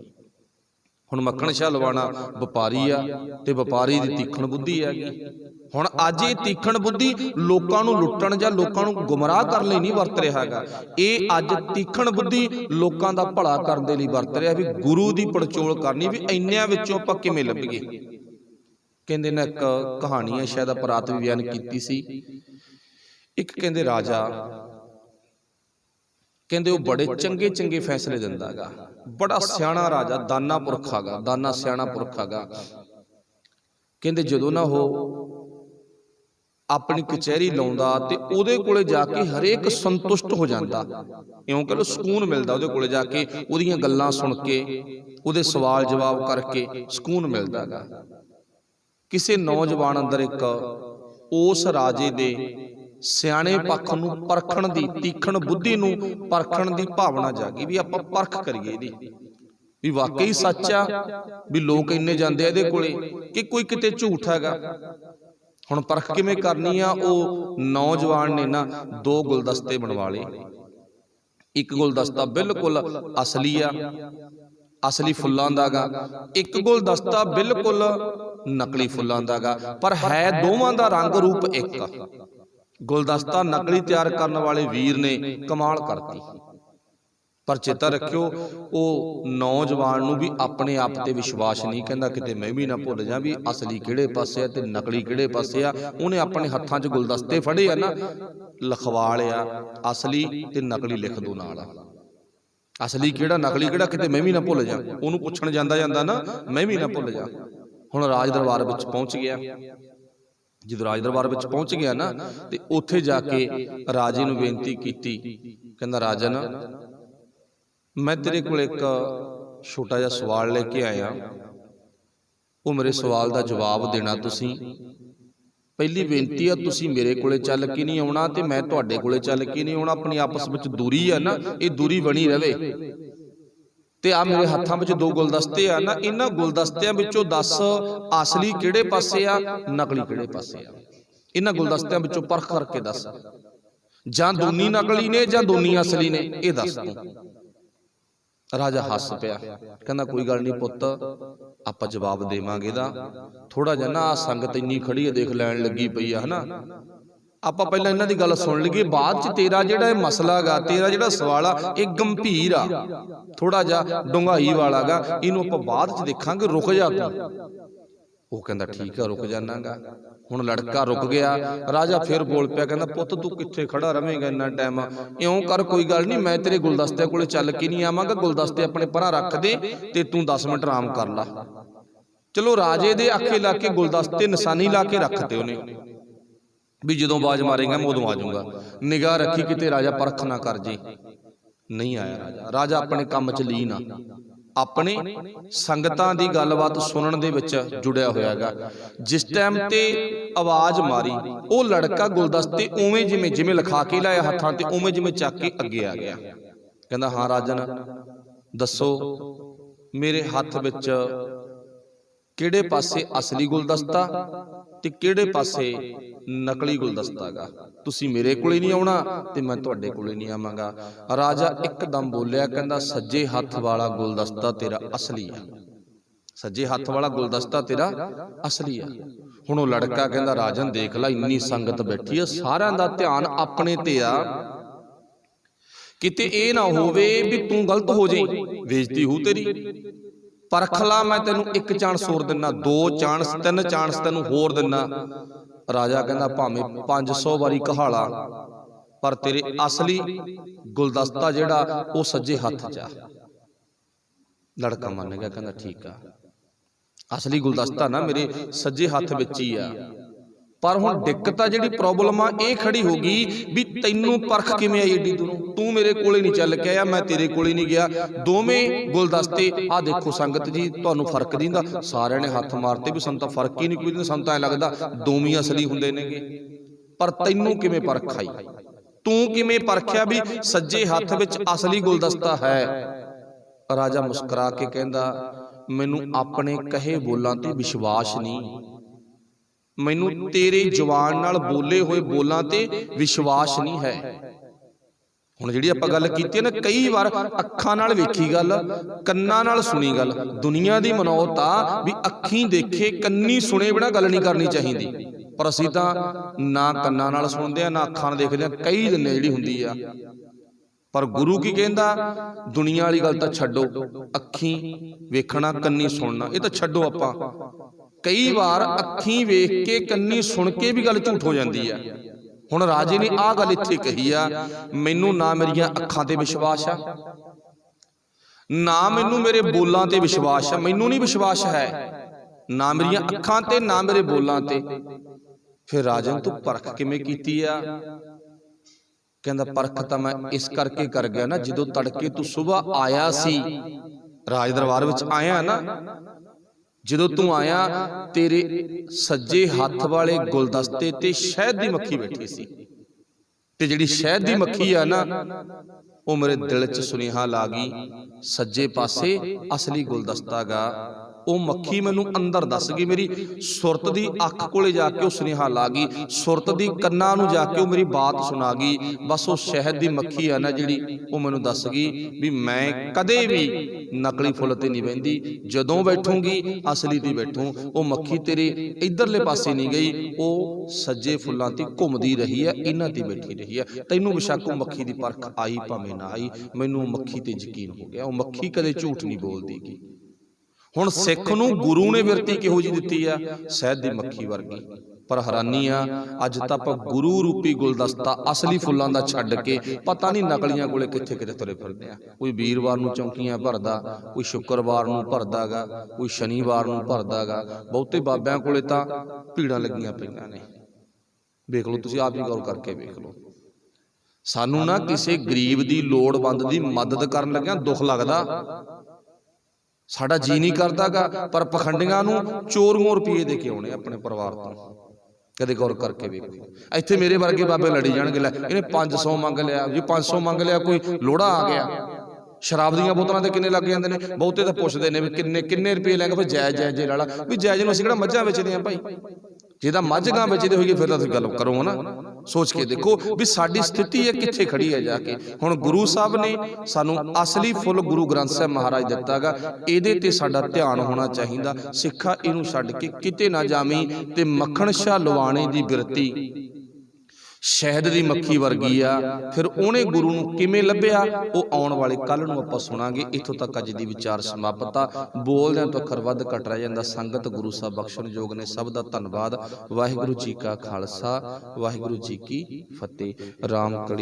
ਹੁਣ ਮੱਖਣ ਸ਼ਾਹ ਲਵਾਣਾ ਵਪਾਰੀ ਆ, ਤੇ ਵਪਾਰੀ ਦੀ ਤੀਖਣ ਬੁੱਧੀ ਹੈਗੀ। ਹੁਣ ਅੱਜ ਇਹ ਤੀਖਣ ਬੁੱਧੀ ਲੋਕਾਂ ਨੂੰ ਲੁੱਟਣ ਜਾਂ ਲੋਕਾਂ ਨੂੰ ਗੁੰਮਰਾਹ ਕਰਨ ਲਈ ਨਹੀਂ ਵਰਤ ਰਿਹਾ ਹੈਗਾ। ਇਹ ਅੱਜ ਤੀਖਣ ਬੁੱਧੀ ਲੋਕਾਂ ਦਾ ਭਲਾ ਕਰਨ ਦੇ ਲਈ ਵਰਤ ਰਿਹਾ ਵੀ ਗੁਰੂ ਦੀ ਪੜਚੋਲ ਕਰਨੀ, ਵੀ ਇੰਨਿਆਂ ਵਿੱਚੋਂ ਆਪਾਂ ਕਿਵੇਂ ਲੱਭੀਏ, ਕਹਿੰਦੇ ਨਾ ਇੱਕ ਕਹਾਣੀ ਹੈ, ਸ਼ਾਇਦ ਅਪਰਾਧ ਵੀ ਬਿਆਨ ਕੀਤੀ ਸੀ। ਇੱਕ ਕਹਿੰਦੇ ਰਾਜਾ, ਕਹਿੰਦੇ ਉਹ ਬੜੇ ਚੰਗੇ ਚੰਗੇ ਫੈਸਲੇ ਦਿੰਦਾ ਗਾ, ਬੜਾ ਸਿਆਣਾ ਰਾਜਾ, ਦਾਨਾ ਪੁਰਖ ਹੈਗਾ, ਦਾਨਾ ਸਿਆਣਾ ਪੁਰਖ ਹੈਗਾ। ਕਹਿੰਦੇ ਜਦੋਂ ਨਾ ਉਹ ਆਪਣੀ ਕਚਹਿਰੀ ਲਾਉਂਦਾ ਤੇ ਉਹਦੇ ਕੋਲੇ ਜਾ ਕੇ ਹਰੇਕ ਸੰਤੁਸ਼ਟ ਹੋ ਜਾਂਦਾ, ਇਉਂ ਕਹ ਲਓ ਸਕੂਨ ਮਿਲਦਾ ਉਹਦੇ ਕੋਲੇ ਜਾ ਕੇ, ਉਹਦੀਆਂ ਗੱਲਾਂ ਸੁਣ ਕੇ, ਉਹਦੇ ਸਵਾਲ ਜਵਾਬ ਕਰਕੇ ਸਕੂਨ ਮਿਲਦਾ ਗਾ। ਕਿਸੇ ਨੌਜਵਾਨ ਅੰਦਰ ਇੱਕ ਉਸ ਰਾਜੇ ਦੇ ਸਿਆਣੇ ਪੱਖ ਨੂੰ ਪਰਖਣ ਦੀ, ਤੀਖਣ ਬੁੱਧੀ ਨੂੰ ਪਰਖਣ ਦੀ ਭਾਵਨਾ ਜਾਗੀ ਵੀ ਆਪਾਂ ਪਰਖ ਕਰੀਏ ਇਹਦੀ, ਵੀ ਵਾਕਈ ਸੱਚ ਆ, ਵੀ ਲੋਕ ਇੰਨੇ ਜਾਂਦੇ ਆ ਇਹਦੇ ਕੋਲੇ ਕਿ ਕੋਈ ਕਿਤੇ ਝੂਠ ਹੈਗਾ। ਹੁਣ ਪਰਖ ਕਿਵੇਂ ਕਰਨੀ ਆ? ਉਹ ਨੌਜਵਾਨ ਨੇ ਨਾ ਦੋ ਗੁਲਦਸਤੇ ਬਣਵਾ ਲਏ। ਇੱਕ ਗੁਲਦਸਤਾ ਬਿਲਕੁਲ ਅਸਲੀ ਆ, ਅਸਲੀ ਫੁੱਲਾਂ ਦਾ ਗਾ, ਇੱਕ ਗੁਲਦਸਤਾ ਬਿਲਕੁਲ ਨਕਲੀ ਫੁੱਲਾਂ ਦਾ ਗਾ, ਪਰ ਹੈ ਦੋਵਾਂ ਦਾ ਰੰਗ ਰੂਪ ਇੱਕ। ਗੁਲਦਸਤਾ ਨਕਲੀ ਤਿਆਰ ਕਰਨ ਵਾਲੇ ਵੀਰ ਨੇ ਕਮਾਲ ਕਰਤੀ। ਪਰ ਚੇਤਾ ਰੱਖਿਓ, ਉਹ ਨੌਜਵਾਨ ਨੂੰ ਵੀ ਆਪਣੇ ਆਪ ਤੇ ਵਿਸ਼ਵਾਸ ਨਹੀਂ, ਕਹਿੰਦਾ ਕਿਤੇ ਮੈਂ ਵੀ ਨਾ ਭੁੱਲ ਜਾ ਵੀ ਅਸਲੀ ਕਿਹੜੇ ਪਾਸੇ ਆ ਤੇ ਨਕਲੀ ਕਿਹੜੇ ਪਾਸੇ ਆ। ਉਹਨੇ ਆਪਣੇ ਹੱਥਾਂ 'ਚ ਗੁਲਦਸਤੇ ਫੜੇ ਆ ਨਾ, ਲਿਖਵਾ ਲਿਆ ਅਸਲੀ ਤੇ ਨਕਲੀ ਲਿਖ ਦੋ ਨਾਲ, ਅਸਲੀ ਕਿਹੜਾ ਨਕਲੀ ਕਿਹੜਾ, ਕਿਤੇ ਮੈਂ ਵੀ ਨਾ ਭੁੱਲ ਜਾ। ਉਹਨੂੰ ਪੁੱਛਣ ਜਾਂਦਾ ਜਾਂਦਾ ਨਾ, ਮੈਂ ਵੀ ਨਾ ਭੁੱਲ ਜਾ। ਹੁਣ ਰਾਜ ਦਰਬਾਰ ਵਿੱਚ ਪਹੁੰਚ ਗਿਆ। ਜਦੋਂ ਰਾਜ ਦਰਬਾਰ ਵਿੱਚ ਪਹੁੰਚ ਗਿਆ ਨਾ, ਤੇ ਉੱਥੇ ਜਾ ਕੇ ਰਾਜੇ ਨੂੰ ਬੇਨਤੀ ਕੀਤੀ, ਕਹਿੰਦਾ ਰਾਜਨ, ਮੈਂ ਤੇਰੇ ਕੋਲ ਇੱਕ ਛੋਟਾ ਜਿਹਾ ਸਵਾਲ ਲੈ ਕੇ ਆਇਆ, ਉਹ ਮੇਰੇ ਸਵਾਲ ਦਾ ਜਵਾਬ ਦੇਣਾ ਤੁਸੀਂ। ਪਹਿਲੀ ਬੇਨਤੀ ਆ, ਤੁਸੀਂ ਮੇਰੇ ਕੋਲੇ ਚੱਲ ਕੇ ਨਹੀਂ ਆਉਣਾ ਤੇ ਮੈਂ ਤੁਹਾਡੇ ਕੋਲੇ ਚੱਲ ਕੇ ਨਹੀਂ ਆਉਣਾ। ਆਪਣੀ ਆਪਸ ਵਿੱਚ ਦੂਰੀ ਆ ਨਾ, ਇਹ ਦੂਰੀ ਬਣੀ ਰਵੇ। ਤੇ ਆ ਮੇਰੇ ਹੱਥਾਂ ਵਿੱਚ ਦੋ ਗੁਲਦਸਤੇ ਆ ਨਾ, ਇਹਨਾਂ ਗੁਲਦਸਤਿਆਂ ਵਿੱਚੋਂ ਦੱਸ ਅਸਲੀ ਕਿਹੜੇ ਪਾਸੇ ਆ, ਨਕਲੀ ਕਿਹੜੇ ਪਾਸੇ ਆ। ਇਹਨਾਂ ਗੁਲਦਸਤਿਆਂ ਵਿੱਚੋਂ ਪਰਖ ਕਰਕੇ ਦੱਸ, ਜਾਂ ਦੋਨੀ ਨਕਲੀ ਨੇ ਜਾਂ ਦੋਨੀ ਅਸਲੀ ਨੇ, ਇਹ ਦੱਸ ਤੂੰ। ਰਾਜਾ ਹੱਸ ਪਿਆ, ਕਹਿੰਦਾ ਕੋਈ ਗੱਲ ਨਹੀਂ ਪੁੱਤ, ਆਪਾਂ ਜਵਾਬ ਦੇਵਾਂਗੇ ਦਾ। ਥੋੜਾ ਜਿਹਾ ਨਾ ਸੰਗਤ ਇੰਨੀ ਖੜੀ ਹੈ, ਦੇਖ ਲੈਣ ਲੱਗੀ ਪਈ ਆ ਹਨਾ, ਆਪਾਂ ਪਹਿਲਾਂ ਇਹਨਾਂ ਦੀ ਗੱਲ ਸੁਣ ਲਈਏ, ਬਾਅਦ ਚ ਤੇਰਾ ਜਿਹੜਾ ਇਹ ਮਸਲਾ ਗਾ, ਤੇਰਾ ਜਿਹੜਾ ਸਵਾਲ ਆ, ਇਹ ਗੰਭੀਰ ਆ, ਥੋੜਾ ਜਿਹਾ ਡੂੰਘਾਈ ਵਾਲਾ ਗਾ, ਇਹਨੂੰ ਆਪਾਂ ਬਾਅਦ ਚ ਦੇਖਾਂਗੇ, ਰੁਕ ਜਾ ਤੂੰ। ਉਹ ਕਹਿੰਦਾ ਠੀਕ ਆ, ਰੁਕ ਜਾਣਾਗਾ। ਹੁਣ ਲੜਕਾ ਰੁਕ ਗਿਆ। ਰਾਜਾ ਫਿਰ ਬੋਲ ਪਿਆ, ਕਹਿੰਦਾ ਪੁੱਤ ਤੂੰ ਕਿੱਥੇ ਖੜਾ ਰਵੇਂਗਾ ਇੰਨਾ ਟਾਈਮ, ਇਉਂ ਕਰ ਕੋਈ ਗੱਲ ਨਹੀਂ, ਮੈਂ ਤੇਰੇ ਗੁਲਦਸਤੇ ਕੋਲੇ ਚੱਲ ਕੇ ਨਹੀਂ ਆਵਾਂਗਾ, ਗੁਲਦਸਤੇ ਆਪਣੇ ਪਰਾਂ ਰੱਖ ਦੇ ਤੇ ਤੂੰ 10 ਮਿੰਟ ਆਰਾਮ ਕਰ ਲਾ। ਚਲੋ ਰਾਜੇ ਦੇ ਆਖੇ ਲਾ ਕੇ ਗੁਲਦਸਤੇ ਨਿਸ਼ਾਨੀ ਲਾ ਕੇ ਰੱਖਤੇ ਉਹਨੇ, ਵੀ ਜਦੋਂ ਆਵਾਜ਼ ਮਾਰੇਗਾ ਮੈਂ ਉਦੋਂ ਆ ਜਾਊਂਗਾ, ਨਿਗਾਹ ਰੱਖੀ ਕਿਤੇ ਰਾਜਾ ਪਰਖ ਨਾ ਕਰ ਜੇ। ਨਹੀਂ ਆਇਆ ਰਾਜਾ। ਰਾਜਾ ਆਪਣੇ ਕੰਮ 'ਚ ਲੀਨ ਆ, ਆਪਣੇ ਸੰਗਤਾਂ ਦੀ ਗੱਲਬਾਤ ਸੁਣਨ ਦੇ ਵਿੱਚ ਜੁੜਿਆ ਹੋਇਆ ਹੈਗਾ। ਜਿਸ ਟਾਈਮ ਤੇ ਆਵਾਜ਼ ਮਾਰੀ, ਉਹ ਲੜਕਾ ਗੁਲਦਸਤੇ ਉਵੇਂ ਜਿਵੇਂ ਲਿਖਾ ਕੇ ਲਾਇਆ ਹੱਥਾਂ ਤੇ, ਉਵੇਂ ਜਿਵੇਂ ਚੱਕ ਕੇ ਅੱਗੇ ਆ ਗਿਆ। ਕਹਿੰਦਾ ਹਾਂ ਰਾਜਨ, ਦੱਸੋ ਮੇਰੇ ਹੱਥ ਵਿੱਚ ਕਿਹੜੇ ਪਾਸੇ ਅਸਲੀ ਗੁਲਦਸਤਾ ਤੇ ਕਿਹੜੇ ਪਾਸੇ ਨਕਲੀ ਗੁਲਦਸਤਾ ਹੈਗਾ। ਤੁਸੀਂ ਮੇਰੇ ਕੋਲੇ ਨਹੀਂ ਆਉਣਾ ਤੇ ਮੈਂ ਤੁਹਾਡੇ ਕੋਲੇ ਨਹੀਂ ਆਵਾਂਗਾ। ਰਾਜਾ ਇੱਕਦਮ ਬੋਲਿਆ, ਕਹਿੰਦਾ ਸੱਜੇ ਹੱਥ ਵਾਲਾ ਗੁਲਦਸਤਾ ਤੇਰਾ ਅਸਲੀ ਆ, ਸੱਜੇ ਹੱਥ ਵਾਲਾ ਗੁਲਦਸਤਾ ਤੇਰਾ ਅਸਲੀ ਆ। ਹੁਣ ਉਹ ਲੜਕਾ ਕਹਿੰਦਾ ਰਾਜਨ ਦੇਖ ਲੈ, ਇੰਨੀ ਸੰਗਤ ਬੈਠੀ ਆ, ਸਾਰਿਆਂ ਦਾ ਧਿਆਨ ਆਪਣੇ ਤੇ ਆ, ਕਿਤੇ ਇਹ ਨਾ ਹੋਵੇ ਵੀ ਤੂੰ ਗਲਤ ਹੋ ਜਾਏ, ਬੇਇੱਜ਼ਤੀ ਹੋ ਤੇਰੀ। ਪਰਖ ਲਾ, ਮੈਂ ਤੈਨੂੰ ਇੱਕ ਚਾਂਸ ਹੋਰ ਦਿੰਨਾ, 2 ਚਾਂਸ 3 ਚਾਂਸ ਤੈਨੂੰ ਹੋਰ ਦਿੰਨਾ। ਰਾਜਾ ਕਹਿੰਦਾ ਭਾਵੇਂ 500 ਵਾਰੀ ਕਹਾਲਾ, ਪਰ ਤੇਰੇ ਅਸਲੀ ਗੁਲਦਸਤਾ ਜਿਹੜਾ ਉਹ ਸੱਜੇ ਹੱਥ 'ਚ ਆ। ਲੜਕਾ ਮੰਨ ਗਿਆ, ਕਹਿੰਦਾ ਠੀਕ ਆ, ਅਸਲੀ ਗੁਲਦਸਤਾ ਨਾ ਮੇਰੇ ਸੱਜੇ ਹੱਥ ਵਿੱਚ ਹੀ ਆ। ਪਰ ਹੁਣ ਦਿੱਕਤ ਆ, ਜਿਹੜੀ ਪ੍ਰੋਬਲਮ ਆ ਇਹ ਖੜੀ ਹੋ ਗਈ ਵੀ ਤੈਨੂੰ ਪਰਖ ਕਿਵੇਂ ਆਈ ਏਡੀ ਦੂਰੋਂ, ਤੂੰ ਮੇਰੇ ਕੋਲੇ ਨਹੀਂ ਚੱਲ ਕੇ ਆਇਆ, ਮੈਂ ਤੇਰੇ ਕੋਲੇ ਨਹੀਂ ਗਿਆ। ਦੋਵੇਂ ਗੁਲਦਸਤੇ ਆ ਦੇਖੋ ਸੰਗਤ ਜੀ, ਤੁਹਾਨੂੰ ਫਰਕ ਦਿੰਦਾ? ਸਾਰਿਆਂ ਨੇ ਹੱਥ ਮਾਰਤੇ ਵੀ ਸਾਨੂੰ ਤਾਂ ਫਰਕ ਹੀ ਨਹੀਂ ਕੋਈ, ਸਾਨੂੰ ਤਾਂ ਐ ਲੱਗਦਾ ਦੋਵੇਂ ਅਸਲੀ ਹੁੰਦੇ ਨੇਗੇ। ਪਰ ਤੈਨੂੰ ਕਿਵੇਂ ਪਰਖ ਆਈ? ਤੂੰ ਕਿਵੇਂ ਪਰਖਿਆ ਵੀ ਸੱਜੇ ਹੱਥ ਵਿੱਚ ਅਸਲੀ ਗੁਲਦਸਤਾ ਹੈ? ਰਾਜਾ ਮੁਸਕਰਾ ਕੇ ਕਹਿੰਦਾ, ਮੈਨੂੰ ਆਪਣੇ ਕਹੇ ਬੋਲਾਂ ਤੇ ਵਿਸ਼ਵਾਸ ਨਹੀਂ, ਮੈਨੂੰ ਤੇਰੇ ਜ਼ੁਬਾਨ ਨਾਲ ਬੋਲੇ ਹੋਏ ਬੋਲਾਂ ਤੇ ਵਿਸ਼ਵਾਸ ਨਹੀਂ ਹੈ। ਹੁਣ ਜਿਹੜੀ ਆਪਾਂ ਗੱਲ ਕੀਤੀ ਹੈ ਨਾ, ਕਈ ਵਾਰ ਅੱਖਾਂ ਨਾਲ ਵੇਖੀ ਗੱਲ, ਕੰਨਾਂ ਨਾਲ ਸੁਣੀ ਗੱਲ। ਦੁਨੀਆ ਦੀ ਮਨੌਤ ਆ ਵੀ ਅੱਖੀਂ ਦੇਖੇ ਕੰਨੀ ਸੁਣੇ ਬਿਨਾਂ ਗੱਲ ਨਹੀਂ ਕਰਨੀ ਚਾਹੀਦੀ, ਪਰ ਅਸੀਂ ਤਾਂ ਨਾ ਕੰਨਾਂ ਨਾਲ ਸੁਣਦੇ ਆ ਨਾ ਅੱਖਾਂ ਨਾਲ ਦੇਖਦੇ ਆ, ਕਈ ਦਿਨੇ ਜਿਹੜੀ ਹੁੰਦੀ ਆ। ਪਰ ਗੁਰੂ ਕੀ ਕਹਿੰਦਾ, ਦੁਨੀਆ ਵਾਲੀ ਗੱਲ ਤਾਂ ਛੱਡੋ, ਅੱਖੀਂ ਵੇਖਣਾ ਕੰਨੀ ਸੁਣਨਾ ਇਹ ਤਾਂ ਛੱਡੋ ਆਪਾਂ। कई बार अखीं वेख के कन्नी सुन के भी गल झूठ हो जाती है। हुण राजे ने आह गल इत्थे कही आ, मैनू ना मेरियां अखां ते विश्वास आ, ना मैनू मेरे बोलां ते विश्वास है। मैनू नहीं विश्वास है ना मेरियां अखां ते ना मेरे बोलां ते। फिर राजन तू परख किवें कीती आ? कहंदा परख तां मैं इस करके कर गया ना, जदों तड़के तू सुबह आया सी राज दरबार विच आया ना, जदों तू आया तेरे सज्जे हत्थ वाले गुलदस्ते ते शहद दी मक्खी बैठी सी, ते जिहड़ी शहद दी मक्खी आ ना वो मेरे दिल च सुनेहा ला गई, सज्जे पासे असली गुलदस्ता गा। वो मक्खी मैनू अंदर दस गई, मेरी सुरत दी अख कोले जाके वो सुनेहा ला गई, सुरत दी कन्ना नू जाके वो मेरी बात सुना गई। बस वो शहद दी मक्खी आ ना जिहड़ी, वो मैनू दस गई भी मैं कदे भी नकली फुल ते नहीं बहिंदी, जदों बैठूंगी असली ती बैठूं। वो मक्खी तेरे इधरले पासे नहीं गई, वो सज्जे फुल्लां ते घुमदी रही है, इन्हां ते बैठी रही है। तैनू बेशक वो मक्खी दी परख आई भावें ना आई, मैनू मक्खी ते यकीन हो गया। वो मक्खी कदे झूठ नहीं बोलदी गी। हुण सिख नूं गुरु ने बिरती किहो जी दित्ती आ? शहद दी मक्खी वर्गी। पर हैरानी आ अज तां आपां गुरु रूपी गुलदस्ता असली फुल्लां दा छड्ड के पता नहीं नकलियां कोले कित्थे कित्थे तुरे फिरदे आ। कोई वीरवार नूं चौंकियां भरदा, कोई शुक्रवार नूं भरदा गा, कोई शनीवार नूं भरदा गा। बहुते बाबिਆਂ कोले तां भीड़ां लगियां पईआं ने। वेख लो तुसीं आप ही गौर करके वेख लो। सानू ना किसी गरीब दी लोड़वंद दी मदद करन लग्या दुख लगदा, साडा जी नहीं करदा गा, पर पखंडियां नूं चोरियों रुपये दे के आउणे अपने परिवार तो। कदे गौर करके वेखो, इत्थे मेरे वर्गे बाबे लड़ी जाणगे, लै इहने 500 मंग लिया जी, 500 मंग लिया, कोई लोड़ा आ गया। शराब दीयां बोतलां ते किन्ने लग जांदे ने, बहुते तां पुछदे ने भी किन्ने किन्ने रुपये लैंगे, फिर जायज़ जायज़ जे लाला भी जायज़ नूं असीं किहड़ा मੱਝਾਂ ਵੇਚਦੇ ਆਂ भाई। ਜਿਹਦਾ ਮੱਝ ਗਾਂ ਵੇਚਦੇ ਹੋਈਏ ਫਿਰ ਤਾਂ ਤੁਸੀਂ ਗੱਲ ਕਰੋ ਨਾ, सोच के देखो भी साडी स्थिति है कित्थे खड़ी है जाके। हुण गुरु साहब ने सानू असली फुल गुरु ग्रंथ साहब महाराज दिता गा, इहदे ते साडा ध्यान होना चाहिदा। सिखा इहनूं छड्ड के किते ना जावीं ते मक्खण शाह लवाणे दी बिरती शहद दी मक्खी वर्गी आ। फिर उहने गुरु नूं किवें लभ्या वो आउण वाले कल नूं आपां सुणांगे। इत्थों तक अज दी विचार समाप्त आ। बोलदਿਆਂ तो अखर वध घट रह जांदा। संगत गुरु साहब बख्शण योग ने, सब दा धन्नवाद। वाहिगुरू जी का खालसा, वाहिगुरू जी की फतेह। राम कली